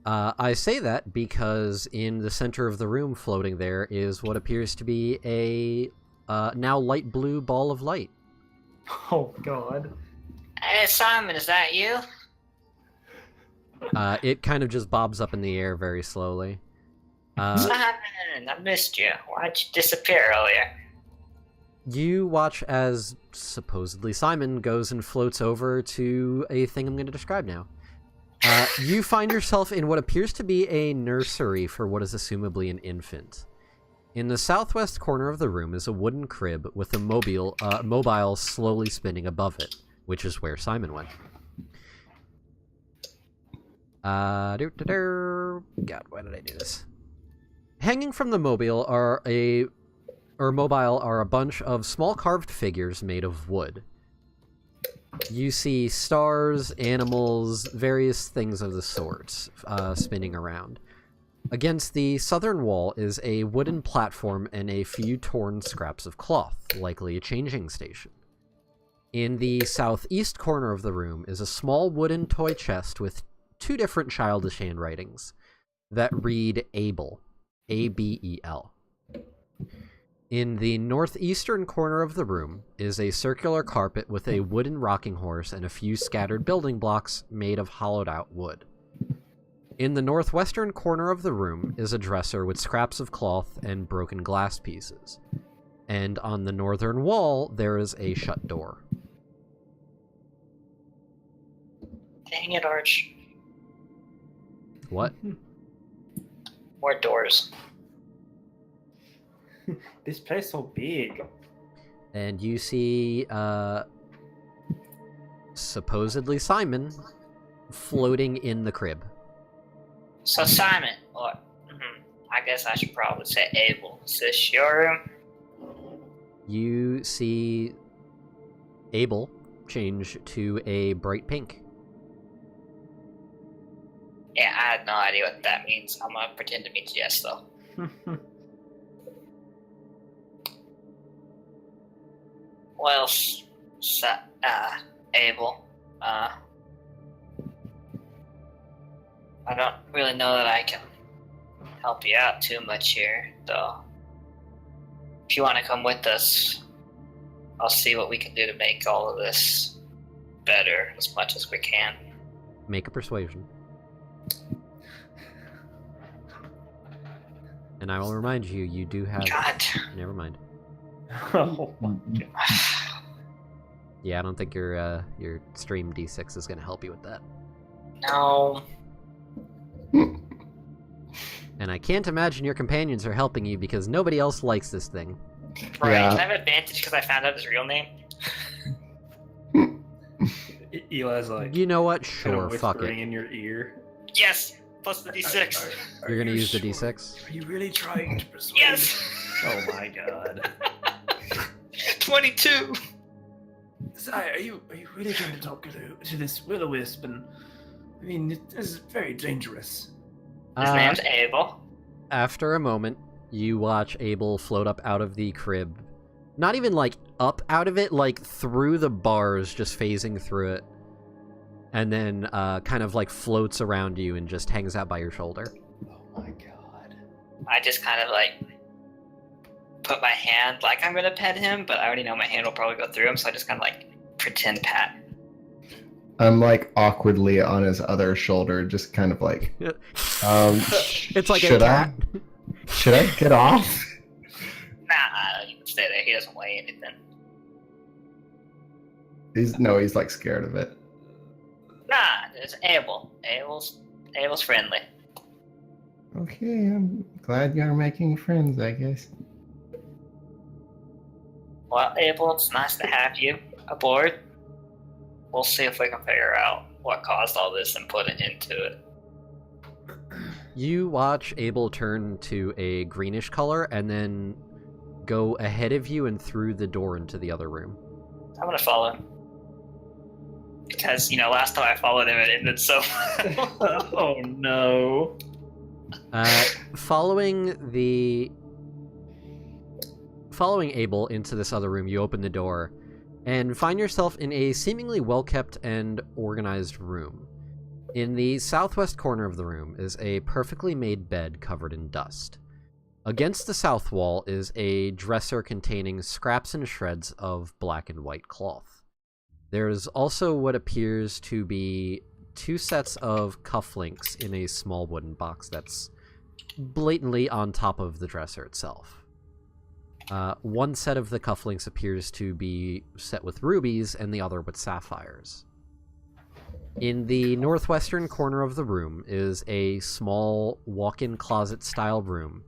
I say that because in the center of the room, floating there, is what appears to be a now light blue ball of light. Oh, God. Hey, Simon, is that you? It kind of just bobs up in the air very slowly. Simon, I missed you. Why'd you disappear earlier? You watch as supposedly Simon goes and floats over to a thing I'm going to describe now. You find yourself in what appears to be a nursery for what is assumably an infant. In the southwest corner of the room is a wooden crib with a mobile slowly spinning above it, which is where Simon went. God, why did I do this? Hanging from the mobile are a bunch of small carved figures made of wood. You see stars, animals, various things of the sort spinning around. Against the southern wall is a wooden platform and a few torn scraps of cloth, likely a changing station. In the southeast corner of the room is a small wooden toy chest with two different childish handwritings that read Abel. A-B-E-L. In the northeastern corner of the room is a circular carpet with a wooden rocking horse and a few scattered building blocks made of hollowed-out wood. In the northwestern corner of the room is a dresser with scraps of cloth and broken glass pieces. And on the northern wall, there is a shut door. Dang it, Arch. What? More doors. This place so big. And you see, supposedly Simon floating in the crib. So Simon, or I guess I should probably say Abel. Is this your room? You see Abel change to a bright pink. Yeah, I had no idea what that means. I'm gonna pretend it means yes, though. Well, Abel, I don't really know that I can help you out too much here, though. If you want to come with us, I'll see what we can do to make all of this better as much as we can. Make a persuasion. And I will remind you, you do have... God. Never mind. Oh my God. Yeah, I don't think your stream D6 is going to help you with that. No. And I can't imagine your companions are helping you because nobody else likes this thing. Right. Yeah. Can I have advantage because I found out his real name? Eli's like You know what? kind Sure, of fuck whispering it. in your ear. Yes! Plus the d6. You're going to use the sure? D6? Are you really trying to persuade? Yes! Oh my god. 22! Sai, are you really trying to talk to this will-o-wisp? And I mean, it is very dangerous. His name's Abel. After a moment, you watch Abel float up out of the crib. Not even, like, up out of it, like, through the bars, just phasing through it. And then, kind of, like, floats around you and just hangs out by your shoulder. Oh my god. I just kind of like put my hand like I'm gonna pet him, but I already know my hand will probably go through him, so I just kind of like pretend pat. I'm like awkwardly on his other shoulder, just kind of like, It's like should a cat. Should I get off? Nah, you can stay there. He doesn't weigh anything. He's like scared of it. Nah, it's Abel. Abel's friendly. Okay, I'm glad you're making friends, I guess. Well, Abel, it's nice to have you aboard. We'll see if we can figure out what caused all this and put it into it. You watch Abel turn to a greenish color and then go ahead of you and through the door into the other room. I'm gonna follow him. Because, last time I followed him, it ended so well. Oh no. Following Abel into this other room, you open the door and find yourself in a seemingly well-kept and organized room. In the southwest corner of the room is a perfectly made bed covered in dust. Against the south wall is a dresser containing scraps and shreds of black and white cloth. There is also what appears to be 2 sets of cufflinks in a small wooden box that's blatantly on top of the dresser itself. One set of the cufflinks appears to be set with rubies and the other with sapphires. In the northwestern corner of the room is a small walk-in closet-style room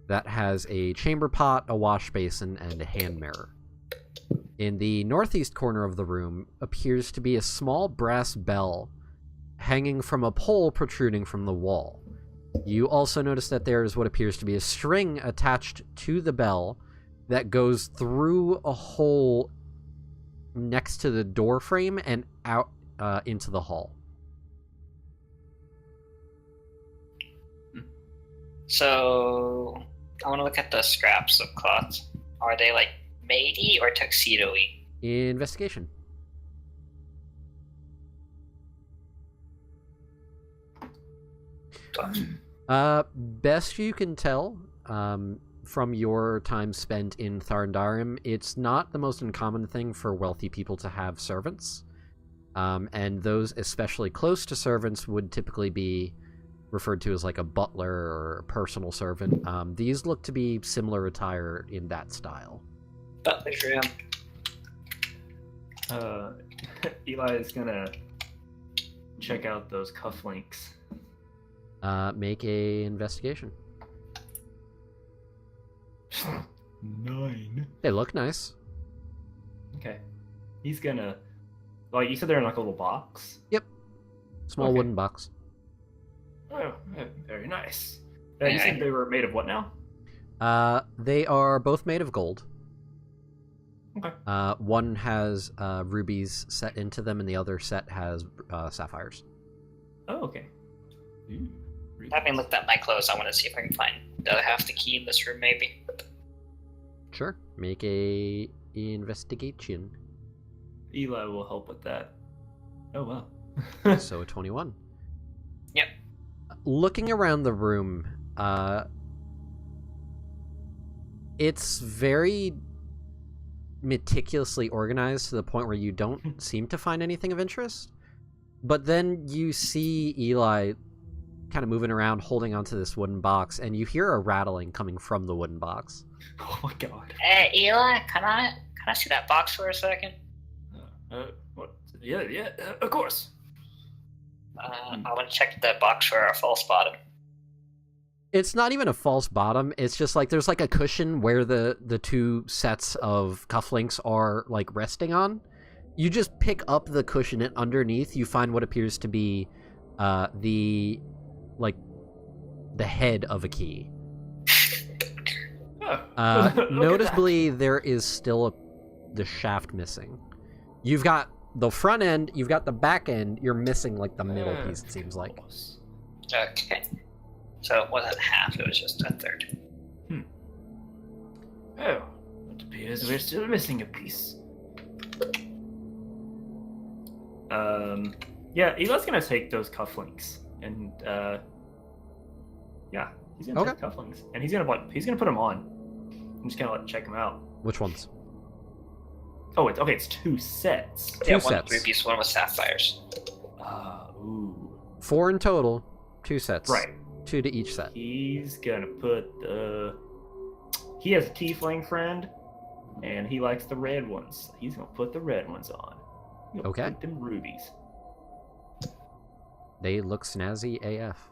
that has a chamber pot, a wash basin, and a hand mirror. In the northeast corner of the room appears to be a small brass bell hanging from a pole protruding from the wall. You also notice that there is what appears to be a string attached to the bell that goes through a hole next to the door frame and out into the hall. So, I want to look at the scraps of cloth. Are they like matey or tuxedo-y? Investigation. Best you can tell, from your time spent in Tharndarim, it's not the most uncommon thing for wealthy people to have servants. And those especially close to servants would typically be referred to as like a butler or a personal servant. These look to be similar attire in that style. Butler's room. Eli is gonna check out those cufflinks. Make a investigation. 9. They look nice. Okay. He's gonna. Like, you said they're in like a little box? Small Okay. wooden box. Oh, very nice. You Alright. said they were made of what now? They are both made of gold. Okay. One has rubies set into them, and the other set has sapphires. Oh, okay. Ooh, really Having nice. looked at my clothes, I want to see if I can find the other half the key in this room, maybe. Sure. Make a investigation. Eli will help with that. Oh, wow. So a 21. Yep. Looking around the room, it's very meticulously organized to the point where you don't seem to find anything of interest. But then you see Eli kind of moving around, holding onto this wooden box, and you hear a rattling coming from the wooden box. Oh my god. Hey, Eli, can I see that box for a second? What? Yeah, of course. I want to check the box for a false bottom. It's not even a false bottom. It's just like there's like a cushion where the two sets of cufflinks are like resting on. You just pick up the cushion, and underneath you find what appears to be the head of a key. Oh, look at Noticeably, there is still the shaft missing. You've got the front end, you've got the back end, you're missing like the middle piece, it seems like. Okay. So it wasn't half, it was just a third. Oh, it appears we're still missing a piece. Yeah, Eli's gonna take those cufflinks and yeah, he's gonna take the cufflinks and he's gonna put them on. I'm just gonna check them out. Which ones? Oh, it's 2 sets. Two One sets. with rubies, one with sapphires. Ooh. 4 in total, 2 sets. Right. 2 to each set. He's gonna put he has a tiefling friend, and he likes the red ones. He's gonna put the red ones on. He'll Okay. put them rubies. They look snazzy AF.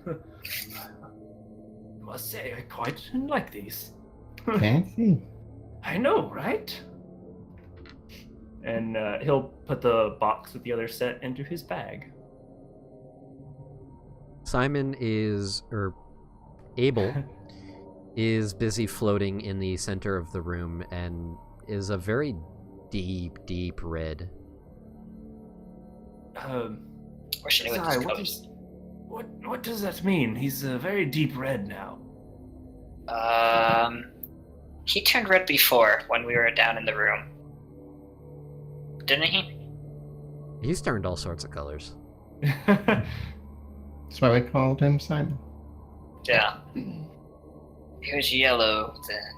I must say, I quite like these. Fancy. I know, right? And he'll put the box with the other set into his bag. Simon Abel is busy floating in the center of the room and is a very deep, deep red. Or should I with Zai, these what colors? what does that mean? He's a very deep red now. He turned red before when we were down in the room. Didn't he? He's turned all sorts of colors. That's why we called him Simon. Yeah. He was yellow then.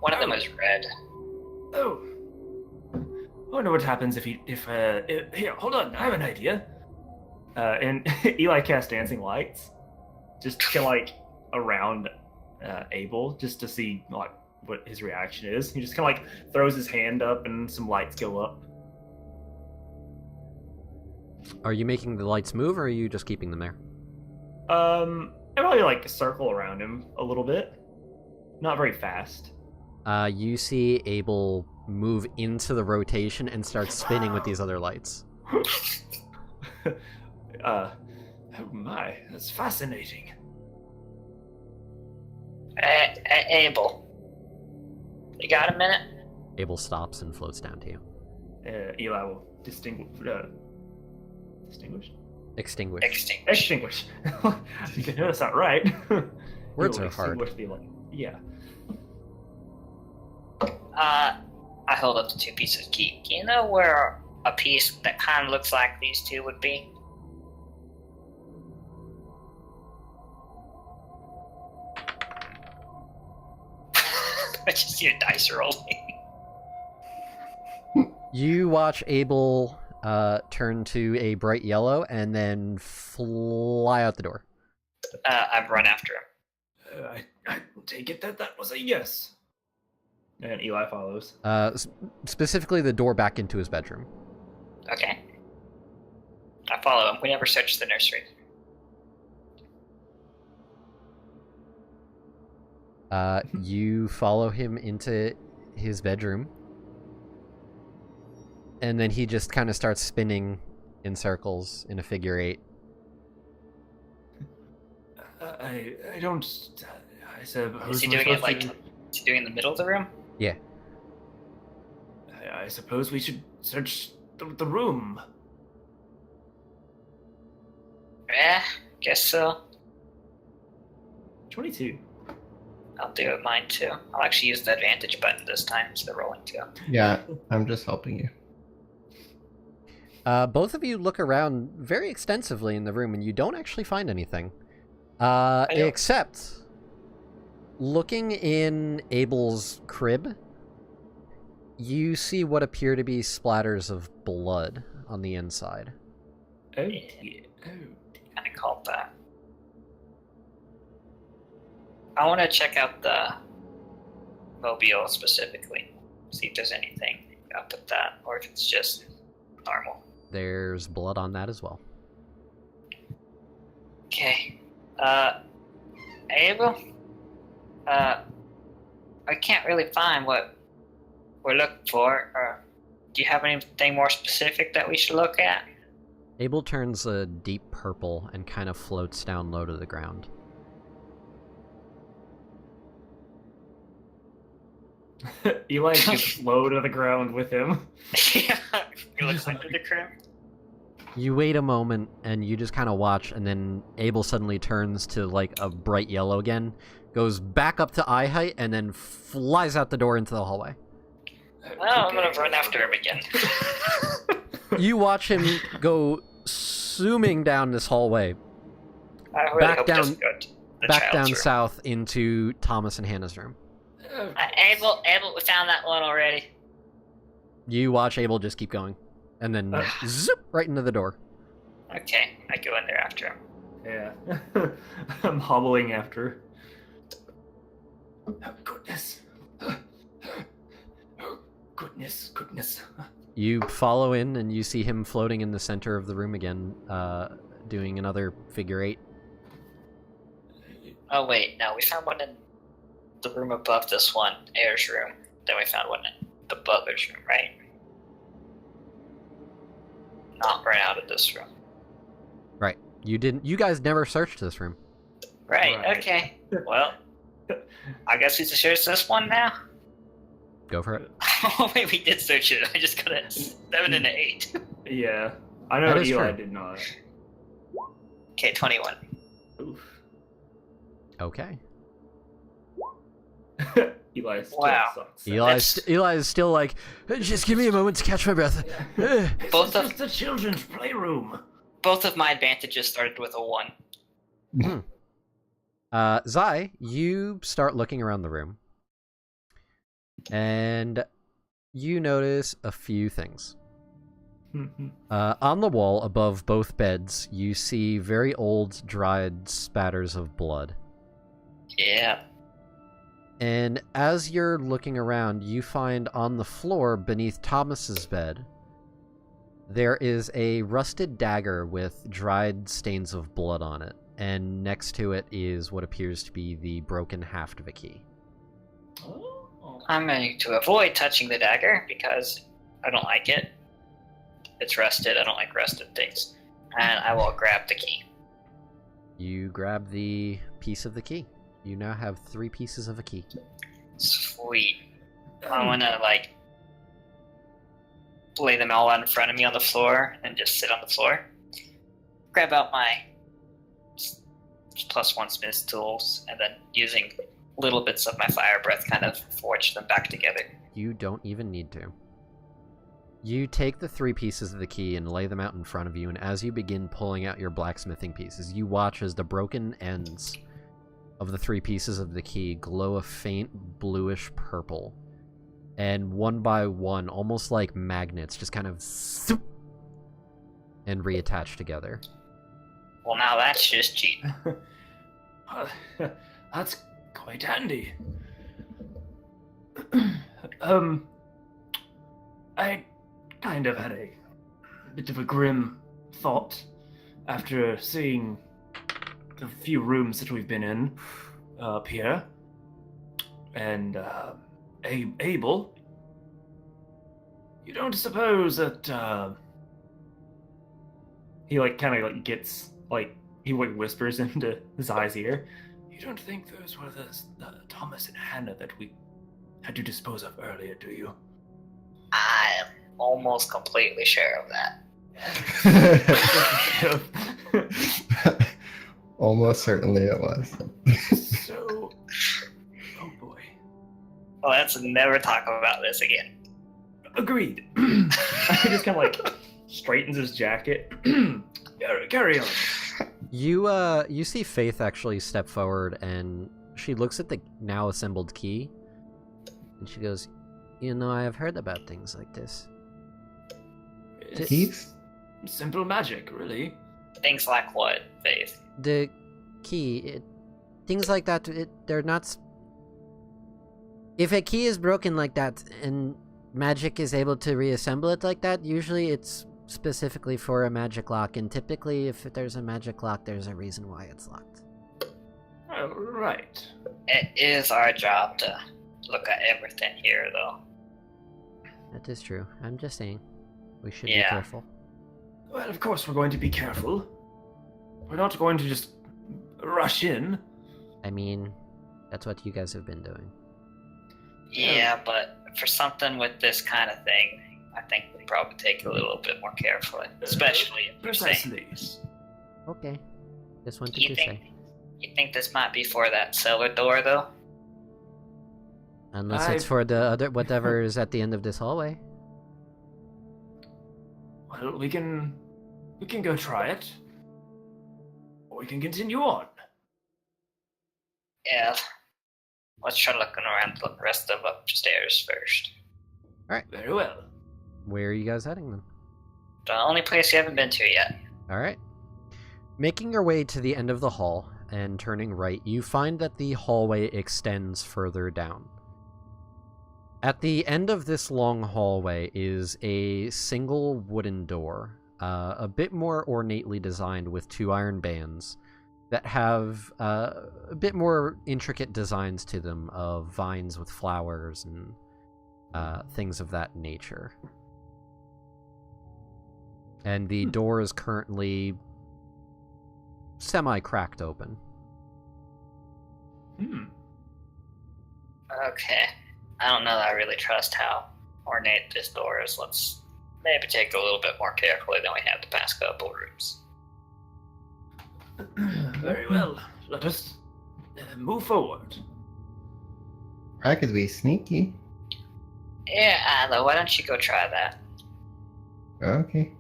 One of them was red. Oh. I wonder what happens if here, hold on, I have an idea. And Eli casts dancing lights, just to like around Abel, just to see like what his reaction is. He just kind of like throws his hand up, and some lights go up. Are you making the lights move, or are you just keeping them there? I probably like circle around him a little bit, not very fast. You see Abel move into the rotation and start spinning with these other lights. Oh my, that's fascinating. Abel. You got a minute? Abel stops and floats down to you. Eli will distinguish. Extinguish. Extinguish. That's not right. Words He will are hard. extinguish the light. Yeah. I hold up the 2 pieces of key. Do you know where a piece that kind of looks like these 2 would be? I just see a dice rolling. You watch Abel turn to a bright yellow and then fly out the door. I run after him. I take it that was a yes. And Eli follows. Specifically the door back into his bedroom. Okay. I follow him. We never searched the nursery. You follow him into his bedroom. And then he just kind of starts spinning in circles in a figure 8. I don't. I suppose. Is he we're doing it supposed like? to- Is he doing it in the middle of the room? Yeah. I suppose we should search the room. Yeah, guess so. 22. I'll do it mine too. I'll actually use the advantage button this time instead of rolling 2. Yeah, I'm just helping you. Both of you look around very extensively in the room, and you don't actually find anything. don't. Except, looking in Abel's crib, you see what appear to be splatters of blood on the inside. Oh, yeah. Oh. Kind of called that. I want to check out the mobile specifically. See if there's anything up with that, or if it's just normal. There's blood on that as well. Okay. Abel? I can't really find what we're looking for. Do you have anything more specific that we should look at? Abel turns a deep purple and kind of floats down low to the ground. Eli gets low to the ground with him. Yeah, he looks like the crew. You wait a moment and you just kind of watch, and then Abel suddenly turns to like a bright yellow again, goes back up to eye height, and then flies out the door into the hallway. Well, I'm gonna run after him again. You watch him go zooming down this hallway, I really Back hope down- it doesn't go to the back child's down room. south into Thomas and Hannah's room. Abel, we found that one already. You watch Abel just keep going, and then zip right into the door. Okay, I go in there after him. Yeah. I'm hobbling after. Oh, goodness. Oh, goodness. You follow in, and you see him floating in the center of the room again, doing another figure eight. Oh wait, no, we found one in the room above this one, Air's room. Then we found one in the butler's room, right? Not right out of this room. Right. You guys never searched this room. Right, Right. okay. Well, I guess we should search this one now. Go for it. Oh wait, we did search it. I just got a 7 and an 8. Yeah. I know That is Eli true. did not. Okay, 21. Oof. Okay. Eli still Wow. sucks. Eli is still like, just give me a moment to catch my breath. This Both is of- just the children's playroom. Both of my advantages started with a 1. Zai, you start looking around the room, and you notice a few things. On the wall above both beds, you see very old, dried spatters of blood. Yeah. And as you're looking around, you find on the floor beneath Thomas's bed, there is a rusted dagger with dried stains of blood on it, and next to it is what appears to be the broken haft of a key. Oh. I'm going to avoid touching the dagger because I don't like it. It's rusted. I don't like rusted things. And I will grab the key. You grab the piece of the key. You now have 3 pieces of a key. Sweet. I want to, lay them all out in front of me on the floor and just sit on the floor. Grab out my +1 smith's tools, and then using little bits of my fire breath kind of forge them back together. You don't even need to. You take the 3 pieces of the key and lay them out in front of you, and as you begin pulling out your blacksmithing pieces, you watch as the broken ends of the 3 pieces of the key glow a faint bluish purple. And one by one, almost like magnets, just kind of zoop, and reattach together. Well, now that's just cheap. That's quite handy. I kind of had a bit of a grim thought after seeing the few rooms that we've been in up here. And, Abel, you don't suppose that, he, gets, he, whispers into Zai's ear. You don't think those were the Thomas and Hannah that we had to dispose of earlier, do you? I'm almost completely sure of that. Almost certainly it was. So, oh boy. Well, let's never talk about this again. Agreed. He just kind of straightens his jacket. Carry on. You see Faith actually step forward, and she looks at the now assembled key, and she goes, "You know, I have heard about things like this." It's Keys? simple magic, really. Things like what, Faith? The key, things like that, they're not... If a key is broken like that, and magic is able to reassemble it like that, usually it's specifically for a magic lock, and typically if there's a magic lock, there's a reason why it's locked. Oh, right. It is our job to look at everything here, though. That is true. I'm just saying. We should be Yeah. careful. Well, of course we're going to be careful. We're not going to just rush in. I mean, that's what you guys have been doing. Yeah, but for something with this kind of thing, I think we'll probably take it a little bit more carefully. Especially if you're saying... Precisely. Okay. Just wanted You to think, say. you think this might be for that cellar door, though? Unless it's for the other whatever is at the end of this hallway. Well, we can go try it. Or we can continue on. Yeah. Let's try looking around the rest of upstairs first. Very well. Where are you guys heading then? The only place you haven't been to yet. Alright. Making your way to the end of the hall and turning right, you find that the hallway extends further down. At the end of this long hallway is a single wooden door, a bit more ornately designed with 2 iron bands that have a bit more intricate designs to them of vines with flowers and things of that nature. And the door is currently semi-cracked open. Okay. I don't know that I really trust how ornate this door is. Let's maybe take it a little bit more carefully than we have the past couple rooms. Very well. Let us move forward. I could be sneaky. Yeah, Isla, why don't you go try that? Okay.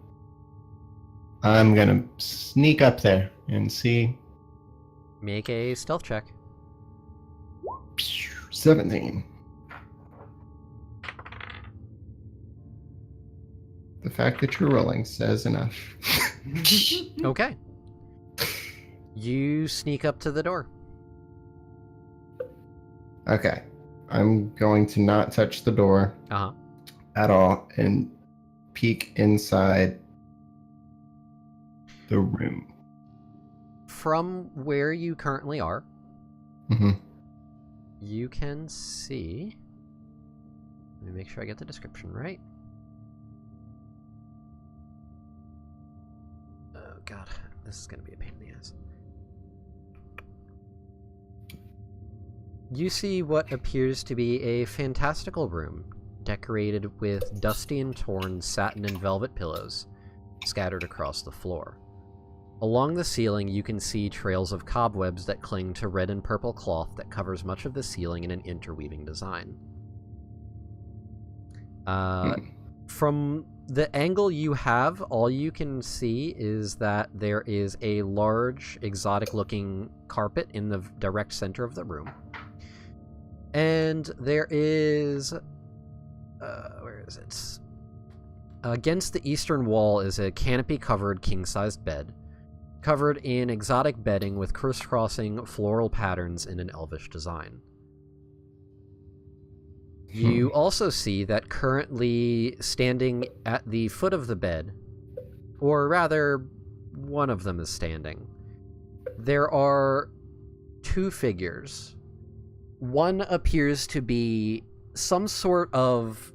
I'm gonna sneak up there and see. Make a stealth check. 17. The fact that you're rolling says enough. Okay. You sneak up to the door. Okay. I'm going to not touch the door Uh-huh. at all and peek inside the room. From where you currently are, Mm-hmm. you can see... Let me make sure I get the description right. Oh god, this is going to be a pain in the ass. You see what appears to be a fantastical room, decorated with dusty and torn satin and velvet pillows scattered across the floor. Along the ceiling, you can see trails of cobwebs that cling to red and purple cloth that covers much of the ceiling in an interweaving design. From the angle you have, all you can see is that there is a large, exotic-looking carpet in the direct center of the room. And there is... where is it? Against the eastern wall is a canopy-covered king-sized bed, covered in exotic bedding with crisscrossing floral patterns in an elvish design. You also see that currently standing at the foot of the bed, or rather, one of them is standing, there are 2 figures. One appears to be some sort of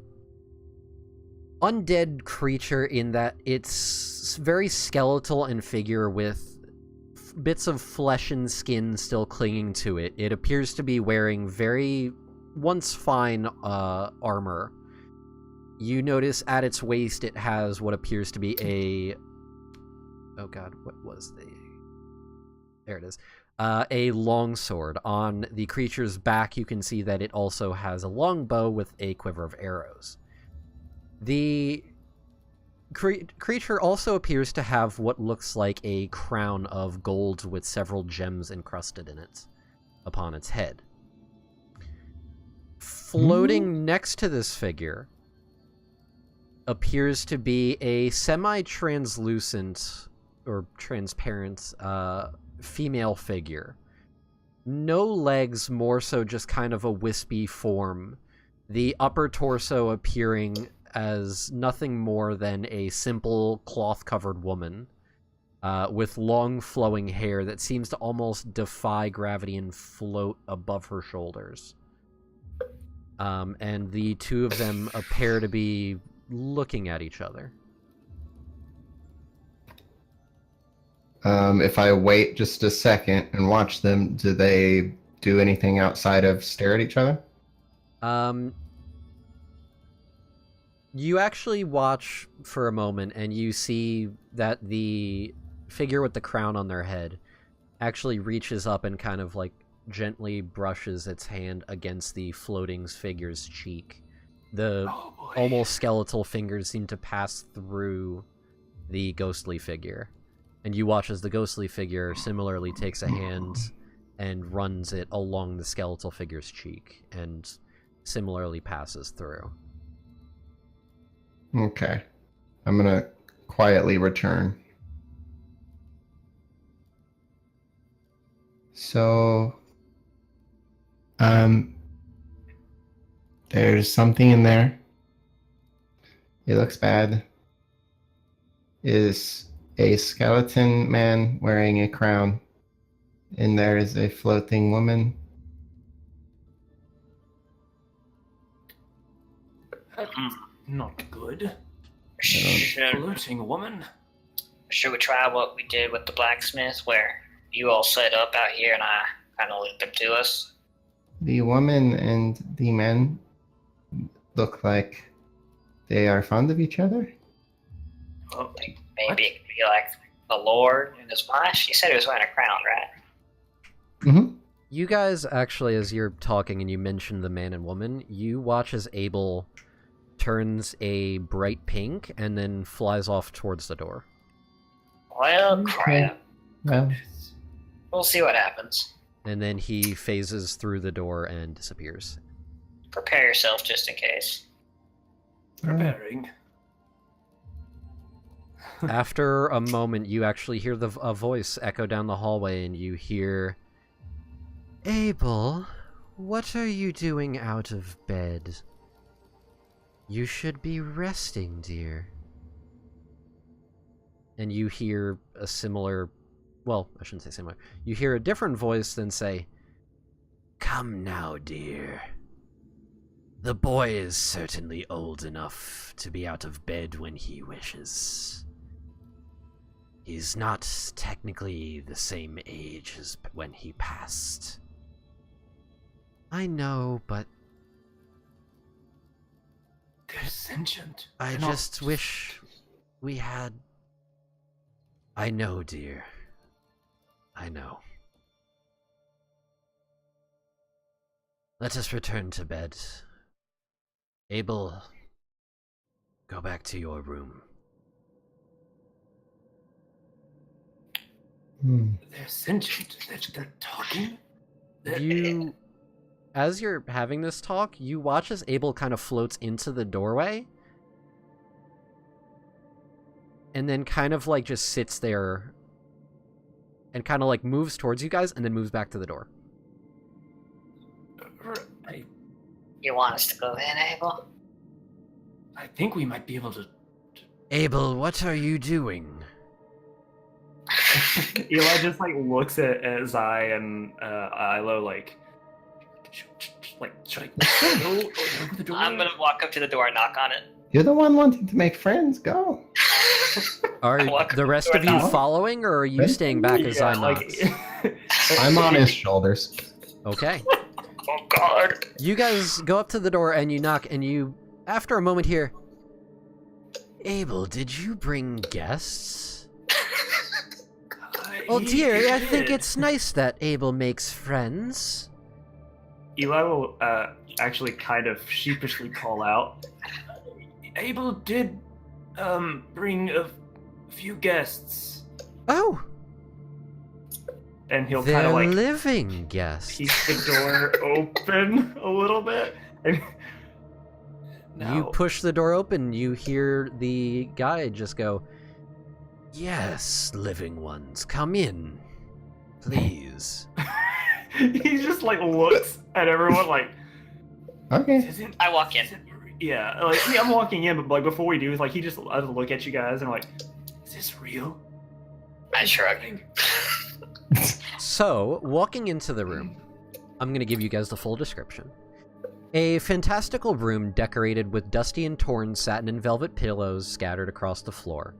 undead creature in that it's very skeletal in figure with bits of flesh and skin still clinging to it. It appears to be wearing very once fine armor. You notice at its waist it has what appears to be a... Oh god, what was the... There it is. A longsword. On the creature's back you can see that it also has a long bow with a quiver of arrows. The creature also appears to have what looks like a crown of gold with several gems encrusted in it upon its head. Floating next to this figure appears to be a semi-translucent or transparent female figure. No legs, more so just kind of a wispy form The upper torso appearing as nothing more than a simple cloth-covered woman with long flowing hair that seems to almost defy gravity and float above her shoulders. And the two of them appear to be looking at each other. If I wait just a second and watch them, do they do anything outside of stare at each other? You actually watch for a moment, and you see that the figure with the crown on their head actually reaches up and kind of like gently brushes its hand against the floating figure's cheek. The almost skeletal fingers seem to pass through the ghostly figure. And you watch as the ghostly figure similarly takes a hand and runs it along the skeletal figure's cheek, and similarly passes through. Okay. I'm gonna quietly return. So, there's something in there. It looks bad. Is a skeleton man wearing a crown, and there is a floating woman. Not good. Should, Floating woman. should we try what we did with the blacksmith, where you all set up out here and I kind of linked them to us? The woman and the man look like they are fond of each other. Oh, Like maybe it could be like the Lord and his wife. You said he was wearing a crown, right? Mm-hmm. You guys actually, as you're talking and you mention the man and woman, you watch as Abel turns a bright pink and then flies off towards the door. Well, crap. Well, We'll see what happens. And then he phases through the door and disappears. Prepare yourself just in case. preparing. After a moment, you actually hear a voice echo down the hallway, and you hear, Abel, what are you doing out of bed? You should be resting, dear. And you hear a similar, well, I shouldn't say similar. You hear a different voice then say, Come now, dear. The boy is certainly old enough to be out of bed when he wishes. He's not technically the same age as when he passed. I know, but They're sentient. I They're not- just wish we had... I know, dear. I know. Let us return to bed. Abel, go back to your room. They're sentient. They're talking. You, as you're having this talk, you watch as Abel kind of floats into the doorway and then kind of like just sits there and kind of like moves towards you guys and then moves back to the door. You want us to go in, Abel? I think we might be able to. Abel, what are you doing? Eli just like looks at Zai and Ilo like should I go over the door? I'm gonna walk up to the door and knock on it. You're the one wanting to make friends. Go. Are Walk the rest up to of the you door. following, or are you staying back as I knock? I'm on his shoulders. Okay. Oh God! You guys go up to the door and you knock, and you, after a moment, hear, Abel, did you bring guests? Oh dear, I think it's nice that Abel makes friends. Eli will actually kind of sheepishly call out. Abel did bring a few guests, Oh, and he'll they're kind of like living guests. keep the door open a little bit. And You push the door open, you hear the guy just go, Yes, living ones, come in. Please. he just like looks at everyone like, Okay. I walk in. Yeah, like I'm walking in, but like before we do, like he just I look at you guys and I'm like, is this real? I shrug. So, walking into the room, I'm going to give you guys the full description. A fantastical room decorated with dusty and torn satin and velvet pillows scattered across the floor.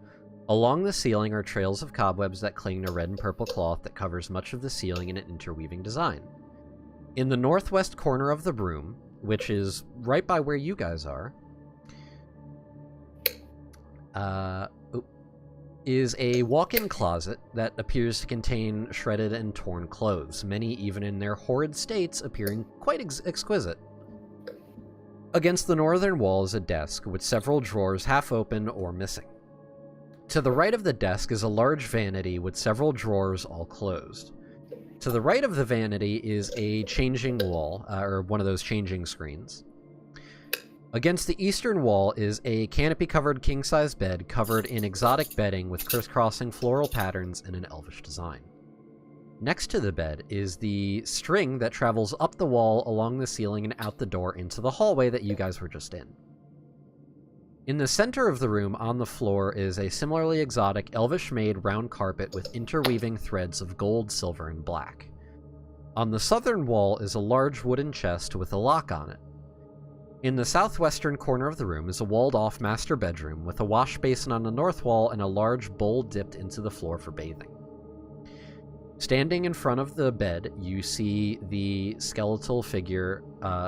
Along the ceiling are trails of cobwebs that cling to red and purple cloth that covers much of the ceiling in an interweaving design. In the northwest corner of the room, which is right by where you guys are, is a walk-in closet that appears to contain shredded and torn clothes, many even in their horrid states appearing quite exquisite. Against the northern wall is a desk with several drawers half open or missing. To the right of the desk is a large vanity with several drawers all closed. To the right of the vanity is a changing wall, or one of those changing screens. Against the eastern wall is a canopy-covered king-size bed covered in exotic bedding with crisscrossing floral patterns and an elvish design. Next to the bed is the string that travels up the wall, along the ceiling, and out the door into the hallway that you guys were just in. In the center of the room, on the floor, is a similarly exotic, elvish-made round carpet with interweaving threads of gold, silver, and black. On the southern wall is a large wooden chest with a lock on it. In the southwestern corner of the room is a walled-off master bedroom with a wash basin on the north wall and a large bowl dipped into the floor for bathing. Standing in front of the bed, you see the skeletal figure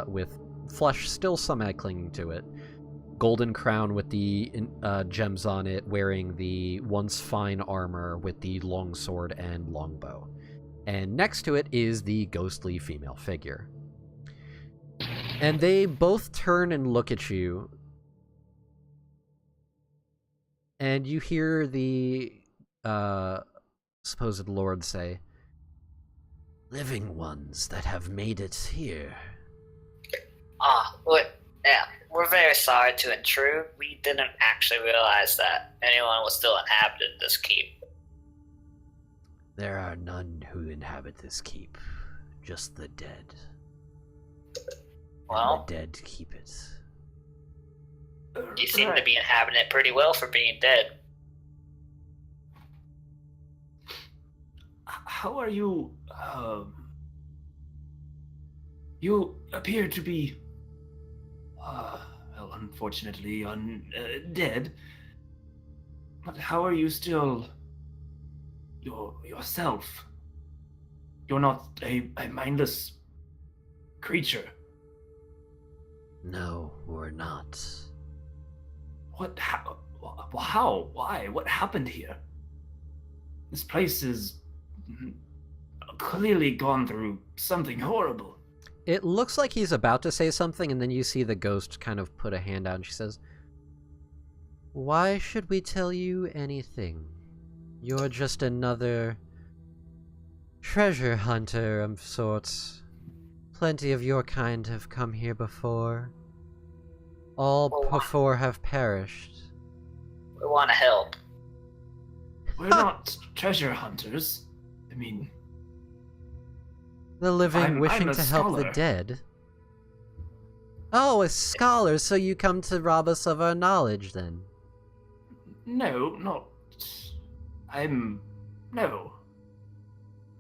with flesh still semi-clinging to it, golden crown with the gems on it, wearing the once fine armor with the longsword and longbow. And next to it is the ghostly female figure. And they both turn and look at you, and you hear the supposed lord say, "Living ones that have made it here." We're very sorry to intrude. We didn't actually realize that anyone was still inhabited this keep. There are none who inhabit this keep, just the dead. Well, And the dead keep it. you seem to be inhabiting it pretty well for being dead. How are you? You appear to be, well, unfortunately, dead. But how are you still yourself? You're not a mindless creature. No, we're not. What? How? Why? What happened here? This place is clearly gone through something horrible. It looks like he's about to say something, and then you see the ghost kind of put a hand out, and she says, "Why should we tell you anything? You're just another treasure hunter of sorts. Plenty of your kind have come here before. All before have perished." We want to help. We're not treasure hunters. I mean, The living I'm wishing a to help the scholar. dead. Oh, a scholar, so you come to rob us of our knowledge, then? no, not. No.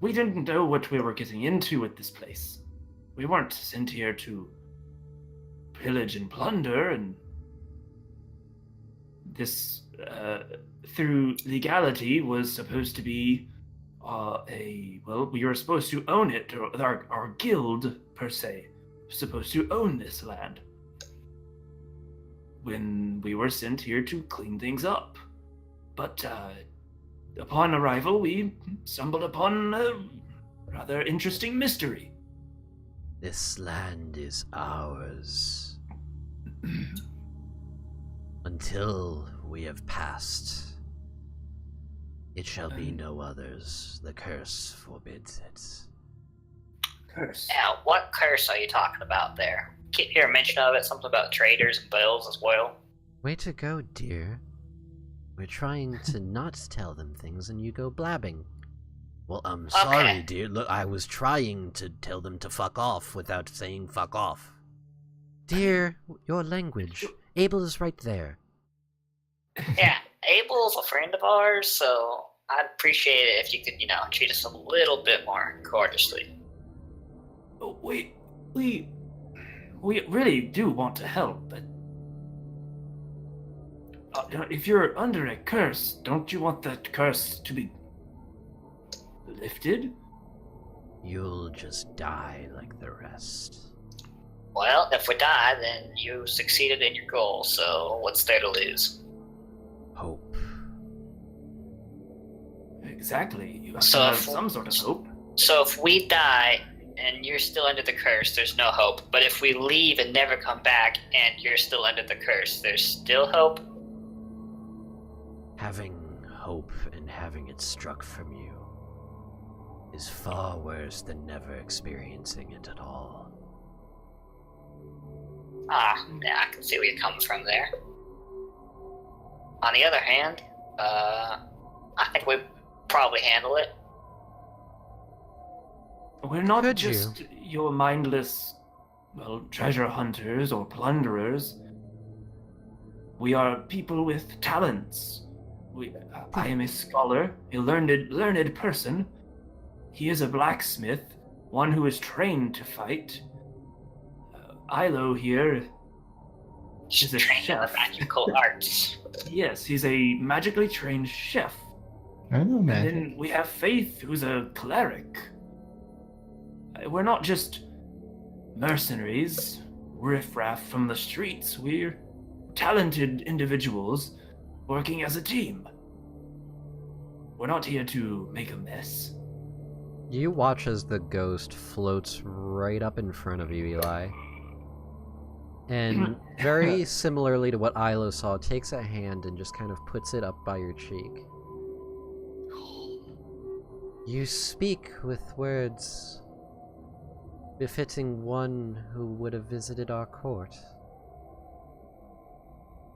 We didn't know what we were getting into at this place. We weren't sent here to pillage and plunder, and this, through legality, was supposed to be we were supposed to own it, or our guild, per se, was supposed to own this land. When we were sent here to clean things up. But, upon arrival, we stumbled upon a rather interesting mystery. This land is ours. Until we have passed, it shall be no other's. The curse forbids it. Curse. Now, what curse are you talking about there? Keep hear a mention of it, something about traders and bells as well. Way to go, dear. We're trying to not tell them things and you go blabbing. Well, I'm sorry, Okay. dear. Look, I was trying to tell them to fuck off without saying fuck off. Dear, your language. Abel is right there. Yeah, Abel's a friend of ours, so I'd appreciate it if you could, treat us a little bit more courteously. Oh, we really do want to help, but if you're under a curse, don't you want that curse to be lifted? You'll just die like the rest. Well, if we die, then you succeeded in your goal, so what's there to lose? Hope. Exactly. You have So to have if- some sort of hope. So if we die and you're still under the curse, there's no hope. But if we leave and never come back and you're still under the curse, there's still hope? Having hope and having it struck from you is far worse than never experiencing it at all. Yeah, I can see where you're coming from there. On the other hand, I think we probably handle it. We're not Could just your mindless, treasure hunters or plunderers. We are people with talents. I am a scholar, a learned person. He is a blacksmith, one who is trained to fight. Ilo here is a Trained in the chef. magical arts. Yes, he's a magically trained chef. I know And magic. then we have Faith, who's a cleric. We're not just mercenaries, riffraff from the streets. We're talented individuals working as a team. We're not here to make a mess. You watch as the ghost floats right up in front of you, Eli. And very similarly to what Ilo saw, takes a hand and just kind of puts it up by your cheek. You speak with words befitting one who would have visited our court.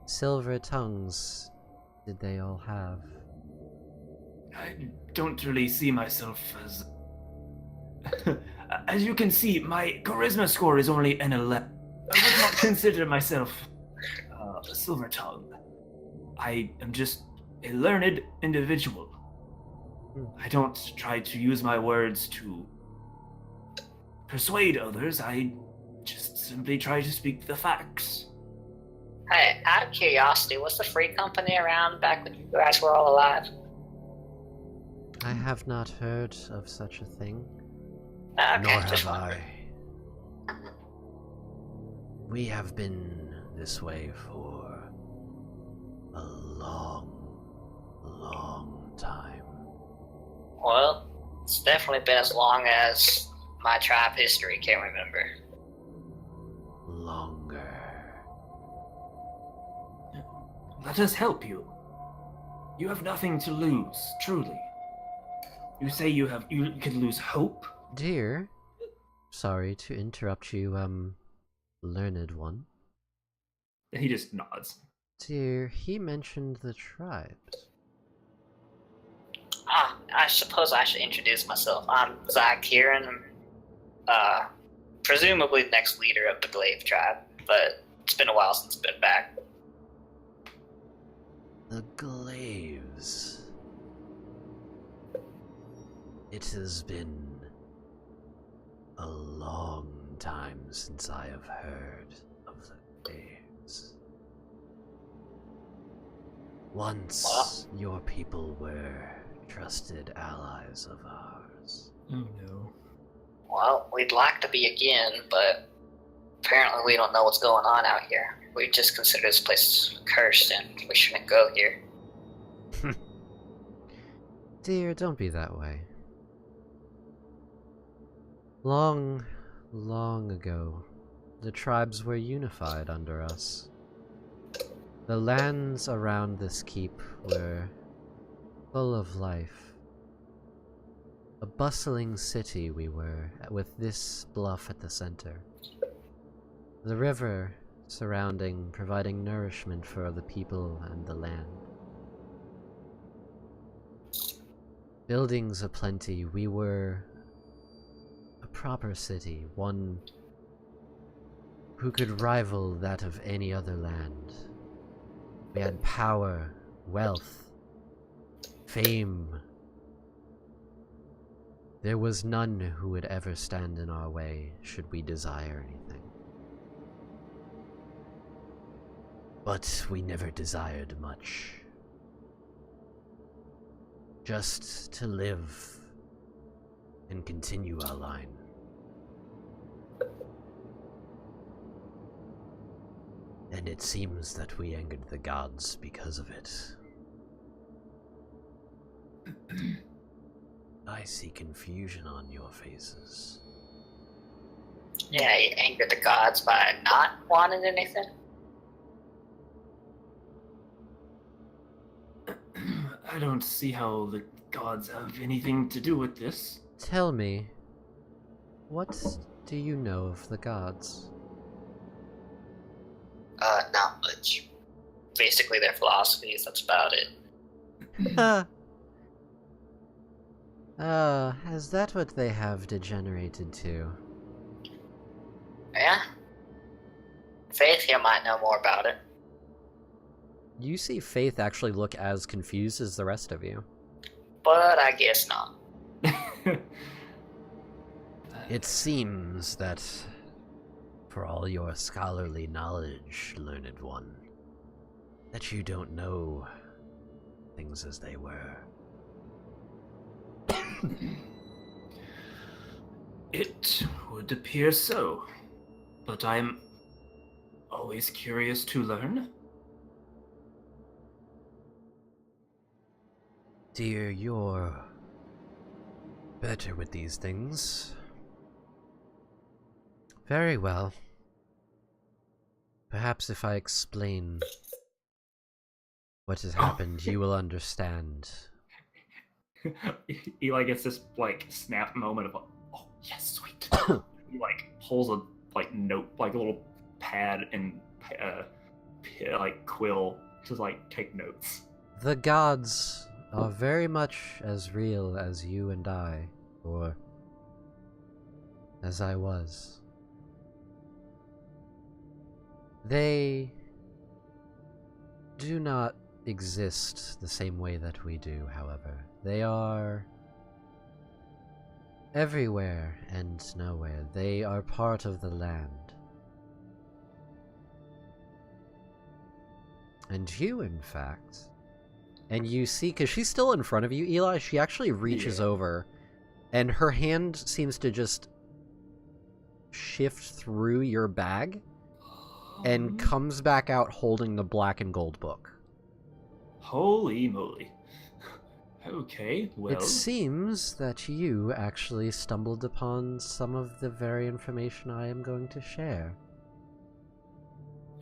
Silver tongues did they all have. I don't really see myself as... As you can see, my charisma score is only an 11. I would not consider myself a silver tongue. I am just a learned individual. I don't try to use my words to persuade others. I just simply try to speak the facts. Hey, out of curiosity, was the free company around back when you guys were all alive? I have not heard of such a thing. Okay, Nor just have wondering. I. We have been this way for a long, long time. Well, it's definitely been as long as my tribe history can remember. Longer. Let us help you. You have nothing to lose, truly. You say you could lose hope? Dear, sorry to interrupt you, learned one. He just nods. Dear, he mentioned the tribes. I suppose I should introduce myself. I'm Zach Kieran. I'm, presumably the next leader of the Glaive tribe, but it's been a while since I've been back. The Glaives. It has been a long time since I have heard of the Glaives. Once your people were trusted allies of ours. Oh no. Well, we'd like to be again, but apparently we don't know what's going on out here. We just consider this place cursed and we shouldn't go here. Dear, don't be that way. Long, long ago, the tribes were unified under us. The lands around this keep were full of life. A bustling city we were, with this bluff at the center. The river surrounding, providing nourishment for the people and the land. Buildings aplenty, we were a proper city, one who could rival that of any other land. We had power, wealth, fame. There was none who would ever stand in our way should we desire anything. But we never desired much. Just to live and continue our line. And it seems that we angered the gods because of it. I see confusion on your faces. Yeah, you angered the gods by not wanting anything. I don't see how the gods have anything to do with this. Tell me, what do you know of the gods? Not much. Basically their philosophies, that's about it. Is that what they have degenerated to? Yeah? Faith here might know more about it. You see Faith actually look as confused as the rest of you. But I guess not. It seems that, for all your scholarly knowledge, learned one, that you don't know things as they were. It would appear so, but I'm always curious to learn. Dear, you're better with these things. Very well. Perhaps if I explain what has happened, you will understand. Eli gets this like snap moment of, oh yes, sweet. He like pulls a like note, like a little pad and like quill to like take notes. The gods are very much as real as you and I, or as I was. They do not exist the same way that we do, however. They are everywhere and nowhere. They are part of the land. And you, in fact, and you see, because she's still in front of you, Eli, she actually reaches over, and her hand seems to just shift through your bag, and comes back out holding the black and gold book. Holy moly. Okay, well... It seems that you actually stumbled upon some of the very information I am going to share.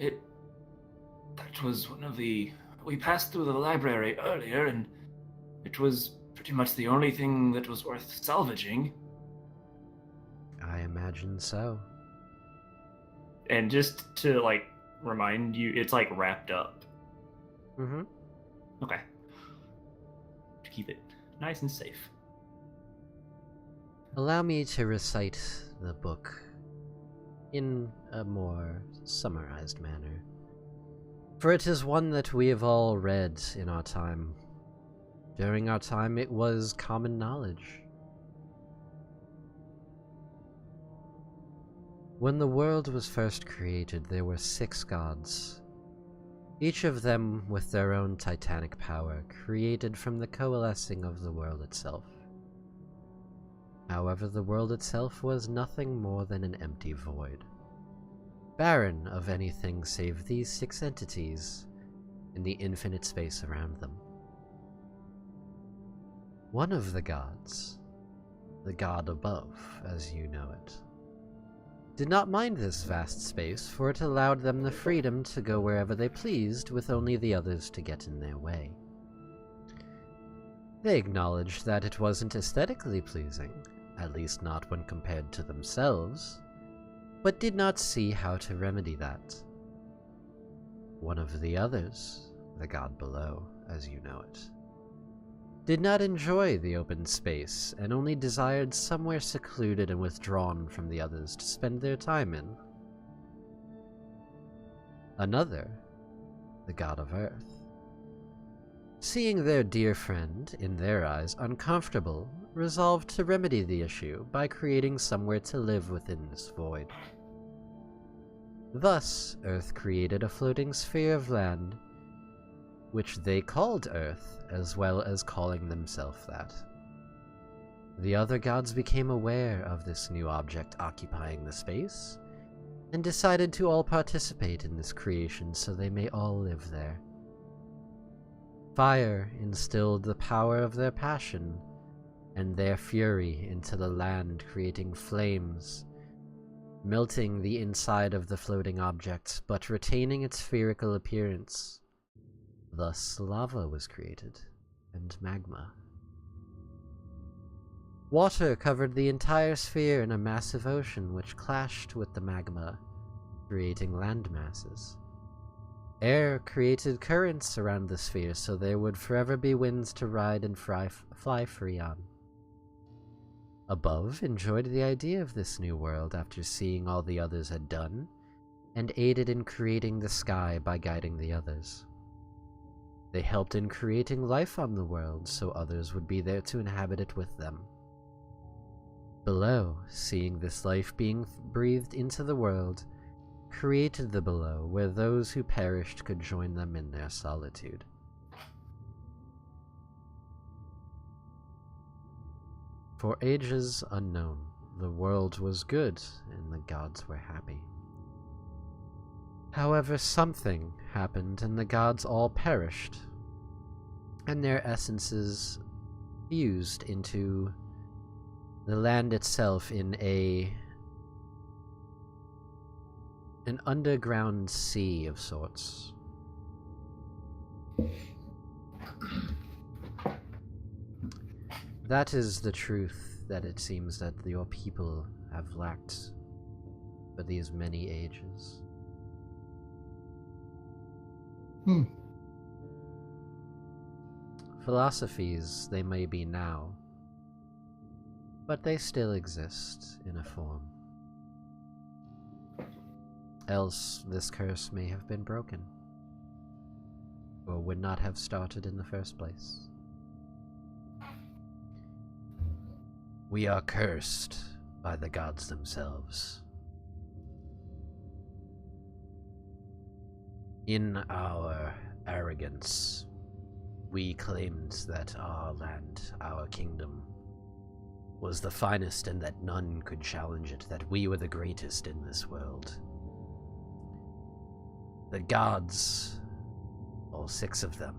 That was one of the... We passed through the library earlier, and it was pretty much the only thing that was worth salvaging. I imagine so. And just to, like, remind you, it's, like, wrapped up. Mm-hmm. Okay. To keep it nice and safe. Allow me to recite the book in a more summarized manner, for it is one that we have all read in our time. During our time, it was common knowledge. When the world was first created, there were 6 gods, each of them with their own titanic power, created from the coalescing of the world itself. However, the world itself was nothing more than an empty void, barren of anything save these 6 entities in the infinite space around them. One of the gods, the god above, as you know it, did not mind this vast space, for it allowed them the freedom to go wherever they pleased, with only the others to get in their way. They acknowledged that it wasn't aesthetically pleasing, at least not when compared to themselves, but did not see how to remedy that. One of the others, the god below, as you know it, did not enjoy the open space, and only desired somewhere secluded and withdrawn from the others to spend their time in. Another, the god of Earth. Seeing their dear friend, in their eyes, uncomfortable, resolved to remedy the issue by creating somewhere to live within this void. Thus, Earth created a floating sphere of land, which they called Earth, as well as calling themselves that. The other gods became aware of this new object occupying the space, and decided to all participate in this creation so they may all live there. Fire instilled the power of their passion and their fury into the land, creating flames, melting the inside of the floating object, but retaining its spherical appearance. Thus, lava was created, and magma. Water covered the entire sphere in a massive ocean which clashed with the magma, creating land masses. Air created currents around the sphere so there would forever be winds to ride and fly free on. Above enjoyed the idea of this new world after seeing all the others had done, and aided in creating the sky by guiding the others. They helped in creating life on the world so others would be there to inhabit it with them. Below, seeing this life being breathed into the world, created the below where those who perished could join them in their solitude. For ages unknown, the world was good and the gods were happy. However, something happened and the gods all perished, and their essences fused into the land itself in an underground sea of sorts. That is the truth that it seems that your people have lacked for these many ages. Philosophies they may be now, but they still exist in a form. Else this curse may have been broken, or would not have started in the first place. We are cursed by the gods themselves. In our arrogance, we claimed that our land, our kingdom, was the finest and that none could challenge it, that we were the greatest in this world. The gods, all 6 of them,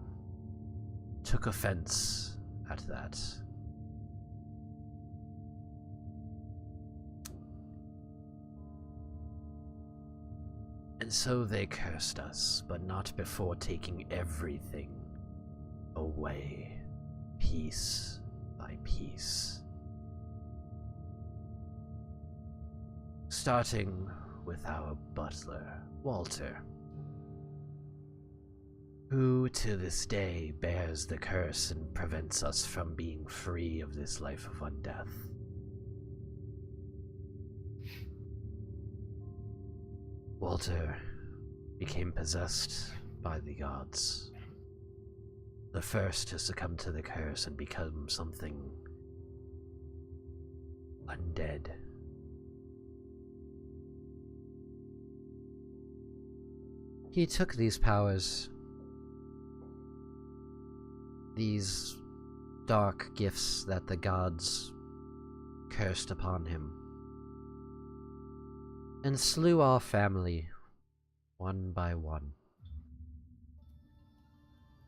took offense at that. And so they cursed us, but not before taking everything away, piece by piece. Starting with our butler, Walter, who to this day bears the curse and prevents us from being free of this life of undeath. Walter became possessed by the gods, the first to succumb to the curse and become something undead. He took these powers, these dark gifts that the gods cursed upon him, and slew our family one by one,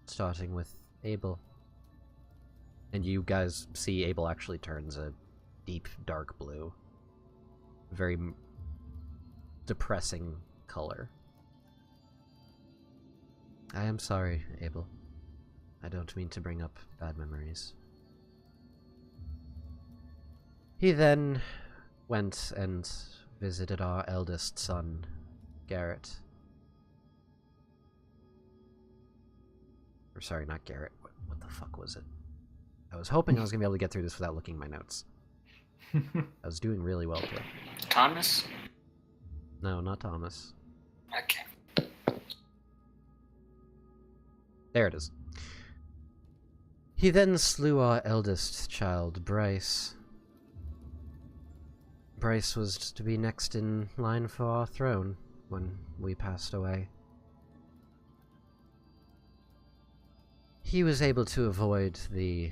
starting with Abel. And you guys see Abel actually turns a deep dark blue, very depressing color. I am sorry, Abel. I don't mean to bring up bad memories. He then went and visited our eldest son, Garrett. Or sorry, not Garrett. What the fuck was it? I was hoping I was gonna be able to get through this without looking at my notes. I was doing really well today. Thomas? No, not Thomas. Okay. There it is. He then slew our eldest child, Bryce. Bryce was to be next in line for our throne when we passed away. He was able to avoid the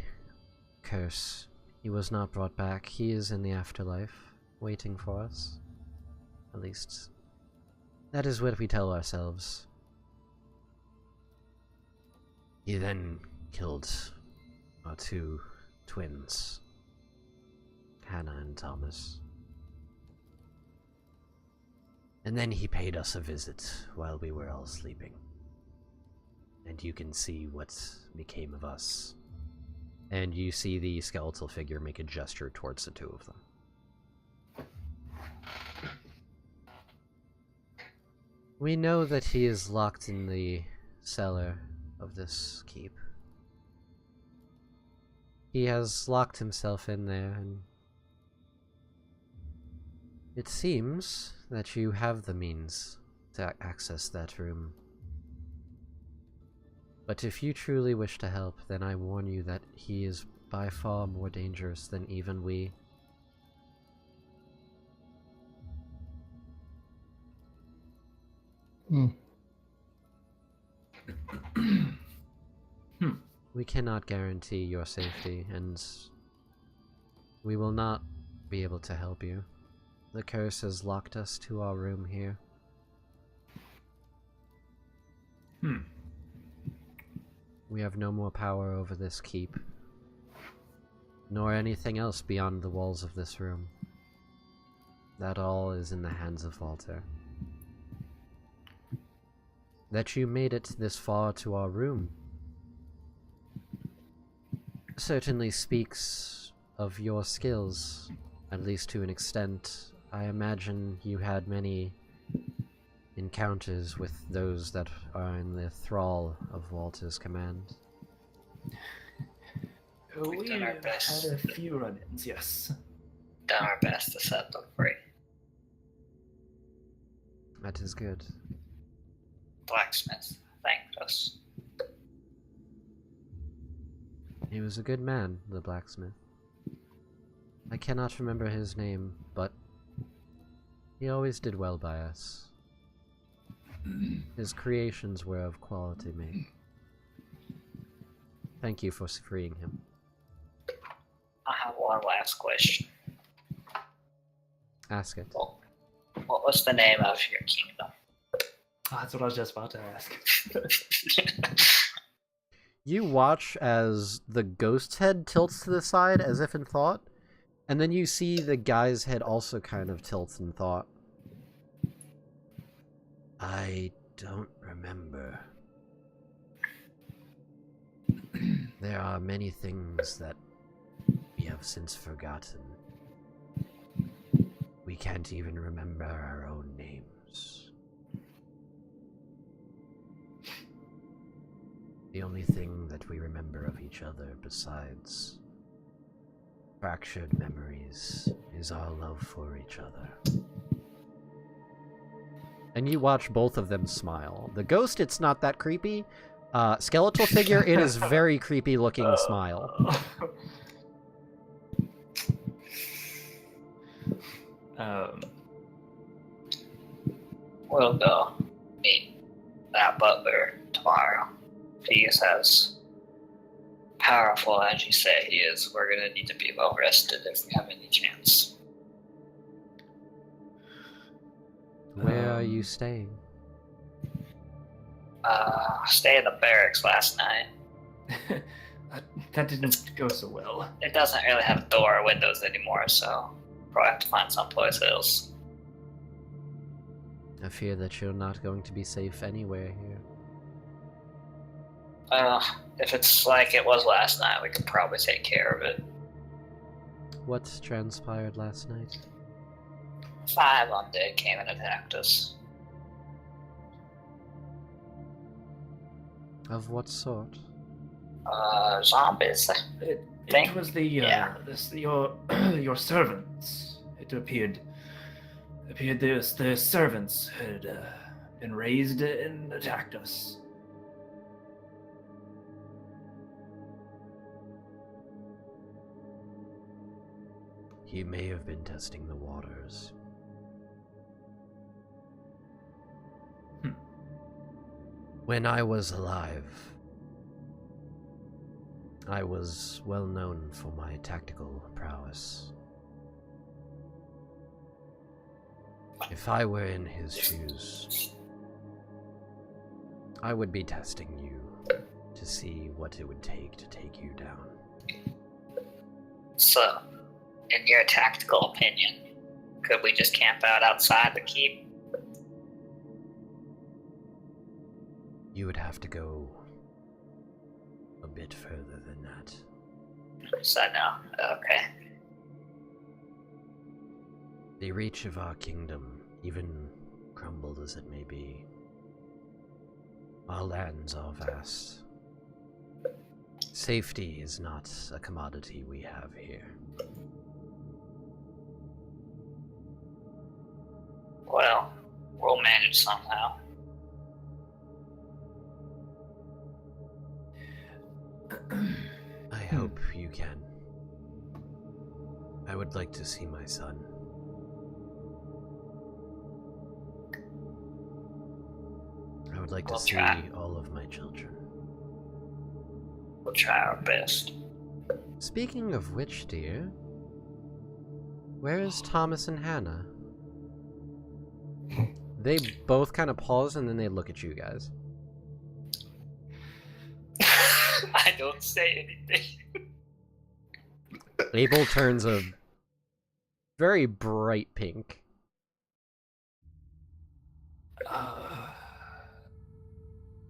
curse. He was not brought back. He is in the afterlife, waiting for us. At least, that is what we tell ourselves. He then killed our two twins, Hannah and Thomas. And then he paid us a visit while we were all sleeping. And you can see what became of us. And you see the skeletal figure make a gesture towards the two of them. We know that he is locked in the cellar of this keep. He has locked himself in there, and it seems that you have the means to access that room. But if you truly wish to help, then I warn you that he is by far more dangerous than even we. We cannot guarantee your safety, and we will not be able to help you. The curse has locked us to our room here. We have no more power over this keep, nor anything else beyond the walls of this room. That all is in the hands of Walter. That you made it this far to our room certainly speaks of your skills, at least to an extent. I imagine you had many encounters with those that are in the thrall of Walter's command. We done our had best. a few run-ins, yes. Done our best to set them free. That is good. Blacksmith thanked us. He was a good man, the blacksmith. I cannot remember his name, but he always did well by us. His creations were of quality make. Thank you for freeing him. I have one last question. Ask it. Well, what was the name of your kingdom? That's what I was just about to ask. You watch as the ghost's head tilts to the side as if in thought, and then you see the guy's head also kind of tilts in thought. I don't remember. There are many things that we have since forgotten. We can't even remember our own names. The only thing that we remember of each other besides fractured memories is our love for each other. And you watch both of them smile. The ghost, it's not that creepy. Skeletal figure, it is very creepy looking smile. We'll go meet that butler tomorrow. He is as powerful as you say he is. We're gonna need to be well rested if we have any chance. Where are you staying? Stay in the barracks last night. That didn't go so well. It doesn't really have a door or windows anymore, so probably have to find someplace else. I fear that you're not going to be safe anywhere here. If it's like it was last night, we could probably take care of it. What transpired last night? 5 undead came and attacked us. Of what sort? Zombies. It Think- was the yeah. your servants. It appeared the servants had been raised and attacked us. He may have been testing the waters. When I was alive, I was well known for my tactical prowess. If I were in his shoes, I would be testing you to see what it would take to take you down. So, in your tactical opinion, could we just camp out outside the keep? You would have to go a bit further than that. So no. Okay. The reach of our kingdom, even crumbled as it may be, our lands are vast. Safety is not a commodity we have here. Well, we'll manage somehow. I hope you can. I would like to see my son. I would like to We'll see try. all of my children. We'll try our best. Speaking of which, dear, where is Thomas and Hannah? They both kind of pause and then they look at you guys. I don't say anything. Abel turns a very bright pink.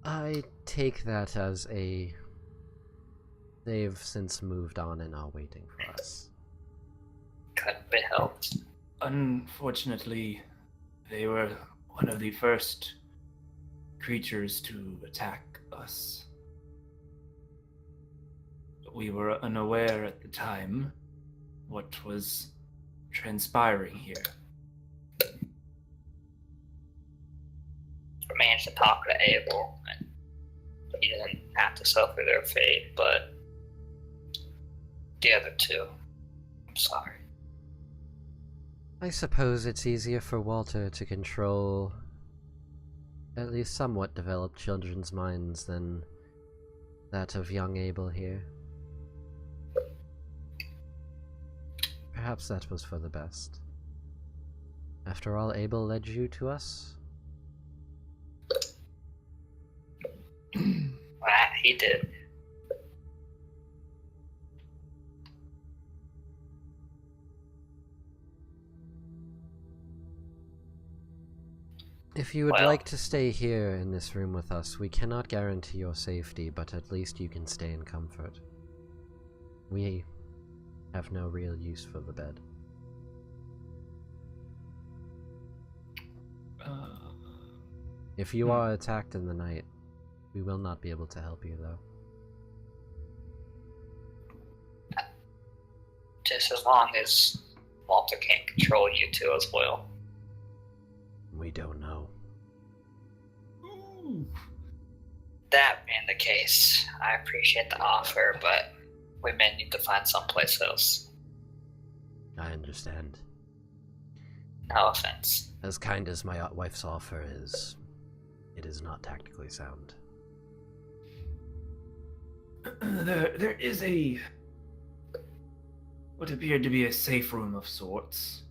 I take that as they've since moved on and are waiting for us. Couldn't be helped. Unfortunately, they were one of the first creatures to attack us. We were unaware at the time what was transpiring here. I managed to talk to Abel, and he didn't have to suffer their fate, but the other two, I'm sorry. I suppose it's easier for Walter to control at least somewhat developed children's minds than that of young Abel here. Perhaps that was for the best. After all, Abel led you to us? Well, he did. If you would Well- like to stay here in this room with us, we cannot guarantee your safety, but at least you can stay in comfort. We have no real use for the bed. If you are attacked in the night, we will not be able to help you, though. Just as long as Walter can't control you two as well. We don't know. That being the case, I appreciate the offer, but we may need to find someplace else. I understand. No offense. As kind as my wife's offer is, it is not tactically sound. There is what appeared to be a safe room of sorts.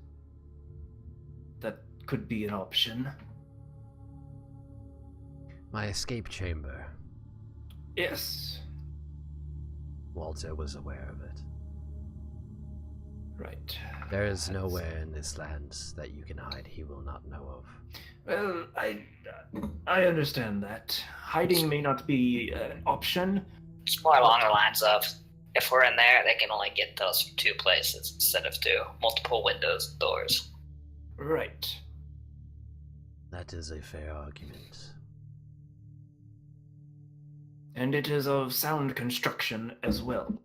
That could be an option. My escape chamber. Yes. Walter was aware of it. Right. There is nowhere in this land that you can hide he will not know of. Well, I understand that. Hiding may not be an option. It's more along the lines of, if we're in there, they can only get those from two places instead of two. Multiple windows and doors. Right. That is a fair argument. And it is of sound construction as well.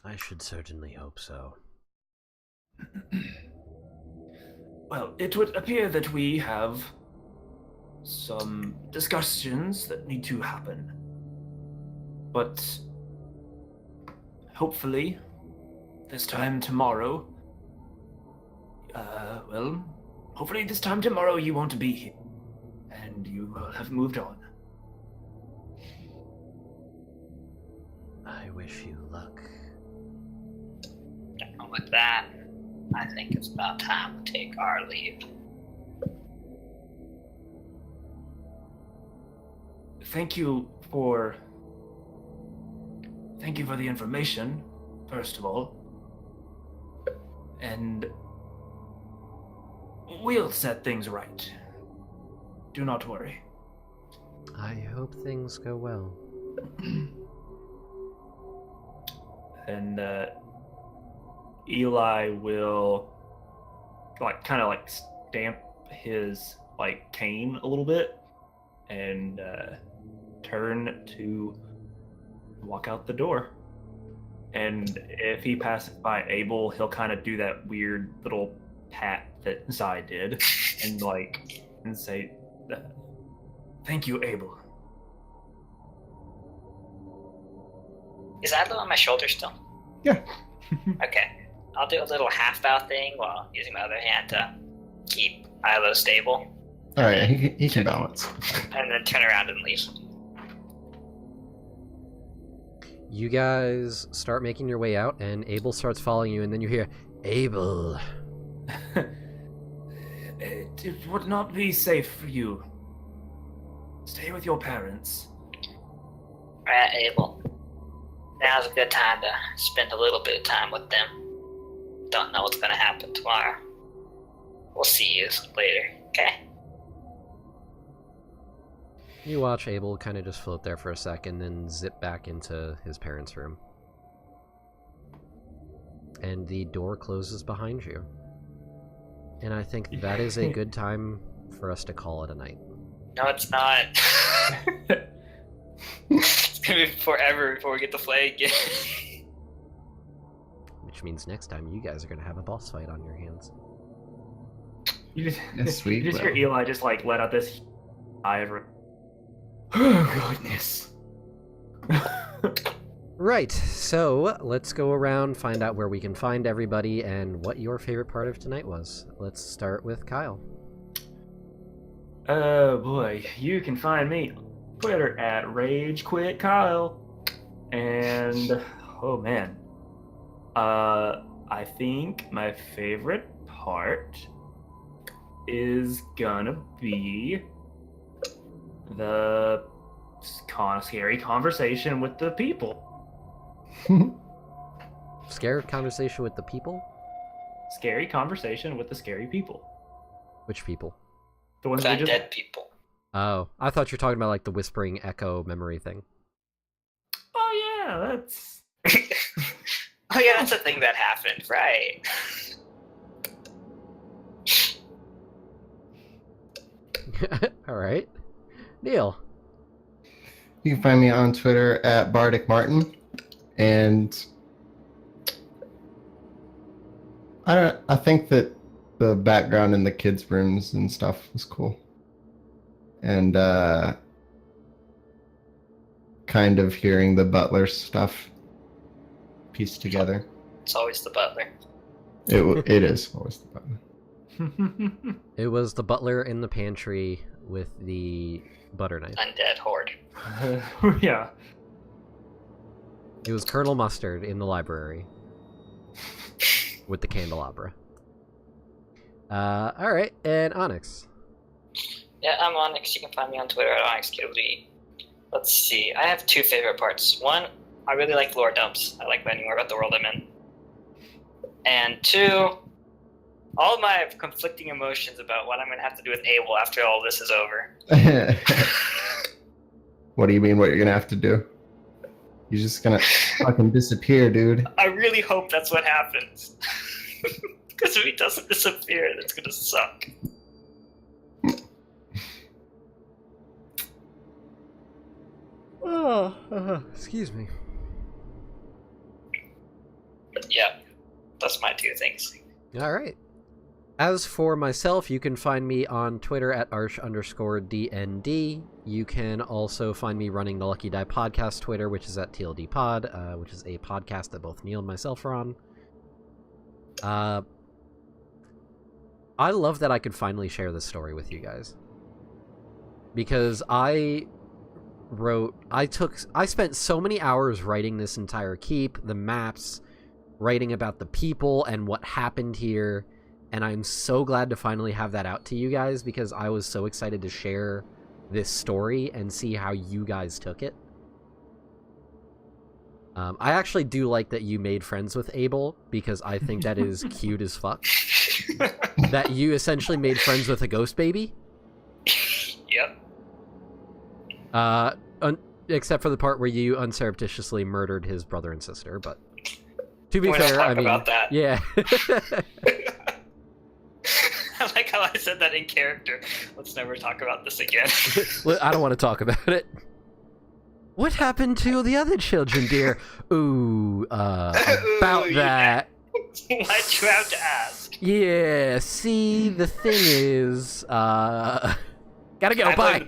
I should certainly hope so. Well, it would appear that we have some discussions that need to happen. But hopefully, this time tomorrow, hopefully this time tomorrow you won't be here, and you will have moved on. I wish you luck. And with that, I think it's about time to take our leave. Thank you for the information, first of all. And we'll set things right. Do not worry. I hope things go well. And Eli will kind of stamp his cane a little bit and turn to walk out the door. And if he passes by Abel, he'll kind of do that weird little pat that Zai did and say, "Thank you, Abel." Is Adlo on my shoulder still? Yeah. Okay. I'll do a little half bow thing while using my other hand to keep Ilo stable. All right, he can balance. And then turn around and leave. You guys start making your way out, and Abel starts following you, and then you hear, Abel. It would not be safe for you. Stay with your parents. Alright, Abel. Now's a good time to spend a little bit of time with them. Don't know what's gonna happen tomorrow. We'll see you later, okay? You watch Abel kind of just float there for a second, then zip back into his parents' room. And the door closes behind you. And I think that is a good time for us to call it a night. No, it's not. It's gonna be forever before we get to play again. Which means next time you guys are going to have a boss fight on your hands. You just, Yes, we you just will. hear Eli just let out this sigh of oh goodness. Right, so let's go around, find out where we can find everybody, and what your favorite part of tonight was. Let's start with Kyle. Oh boy, you can find me on Twitter at RageQuitKyle. And oh man. I think my favorite part is gonna be the scary conversation with the people. Scared conversation with the people? Scary conversation with the scary people. Which people? The ones With that just undead people. Oh, I thought you were talking about like the whispering echo memory thing. oh yeah, that's Oh yeah, that's a thing that happened, right? Alright. Neil. You can find me on Twitter at Bardic Martin, and I think that the background in the kids' rooms and stuff was cool, and kind of hearing the butler stuff pieced together. It's always the butler. It is always the butler. It was the butler in the pantry with the butter knife. Undead horde. yeah. It was Colonel Mustard in the library with the candelabra. Alright, and Onyx. Yeah, I'm Onyx. You can find me on Twitter at OnyxKilD. Let's see. I have two favorite parts. One, I really like lore dumps. I like learning more about the world I'm in. And two, all of my conflicting emotions about what I'm going to have to do with Abel after all this is over. What do you mean? What you're gonna have to do? You're just gonna fucking disappear, dude. I really hope that's what happens. Because if he doesn't disappear, that's going to suck. Excuse me. But yeah, that's my two things. Alright. As for myself, you can find me on Twitter at arch_DND. You can also find me running the Lucky Die Podcast Twitter, which is at TLDpod, which is a podcast that both Neil and myself are on. I love that I could finally share this story with you guys. Because I spent so many hours writing this entire keep, the maps, writing about the people and what happened here. And I'm so glad to finally have that out to you guys because I was so excited to share this story and see how you guys took it. I actually do like that you made friends with Abel because I think that is cute as fuck. That you essentially made friends with a ghost baby. Yep. Except for the part where you unsurreptitiously murdered his brother and sister, but to be We're not fair, talking I mean, about that. yeah. I like how I said that in character. Let's never talk about this again. I don't want to talk about it. What happened to the other children, dear? Ooh, about Ooh, that. Why'd you have to ask? Yeah, see, the thing is, gotta go, bye.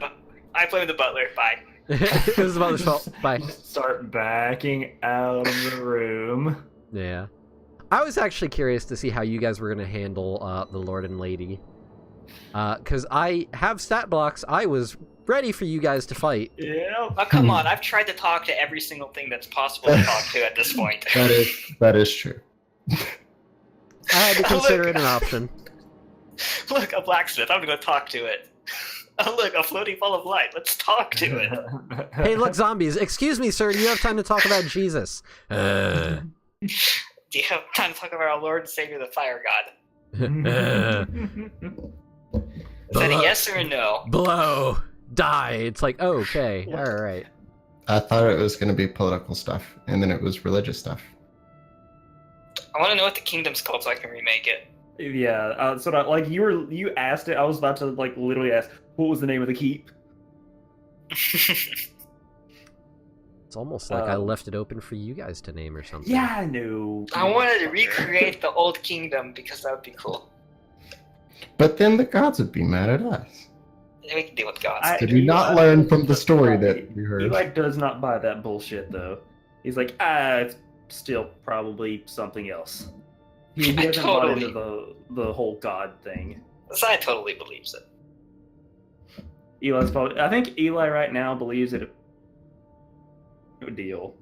I blame the butler. Bye. It was the mother's fault. Bye. Start backing out of the room. Yeah. I was actually curious to see how you guys were going to handle the Lord and Lady. Because I have stat blocks. I was ready for you guys to fight. Yeah. Oh, come on. I've tried to talk to every single thing that's possible to talk to at this point. That is true. I had to consider it an option. Look, a blacksmith. I'm going to talk to it. Oh, look, a floating ball of light. Let's talk to it. Hey, look, zombies. Excuse me, sir. Do you have time to talk about Jesus? Do you have time to talk about our Lord and Savior, the Fire God? Is that a yes or a no? Blow. Die. It's like, oh, okay. All right. I thought it was going to be political stuff, and then it was religious stuff. I want to know what the kingdom's called so I can remake it. Yeah, so you asked it. I was about to literally ask, what was the name of the keep? It's almost like I left it open for you guys to name or something. Yeah, I knew. I wanted to recreate the old kingdom because that would be cool. But then the gods would be mad at us. Then we can deal with gods. Did we not learn from the story that we heard? He does not buy that bullshit though. He's like, it's still probably something else. He hasn't bought into the whole god thing. I totally believes it. Eli's probably. I think Eli right now believes it. A deal.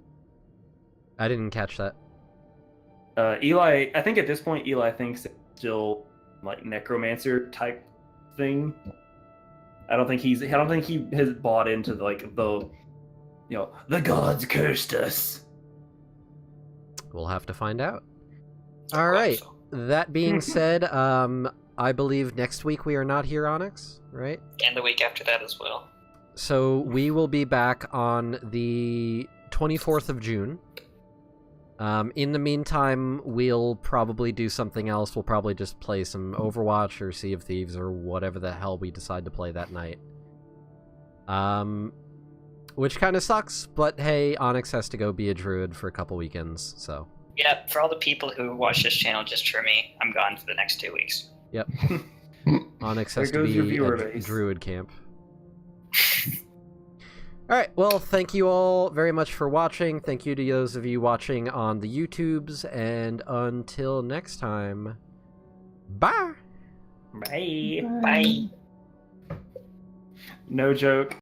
I didn't catch that. Eli, I think at this point, Eli thinks it's still necromancer type thing. I don't think he has bought into the gods cursed us. We'll have to find out. All right. So. That being said, I believe next week we are not here, Onyx, right? And the week after that as well. So we will be back on the 24th of June. In the meantime, we'll probably do something else. We'll probably just play some Overwatch or Sea of Thieves or whatever the hell we decide to play that night. Which kind of sucks, but hey, Onyx has to go be a druid for a couple weekends, so... Yeah, for all the people who watch this channel just for me, I'm gone for the next 2 weeks. Yep. Onyx has There to goes your be viewer a base. druid camp. Alright, well, thank you all very much for watching. Thank you to those of you watching on the YouTubes, and until next time, bye! Bye. Bye. No joke.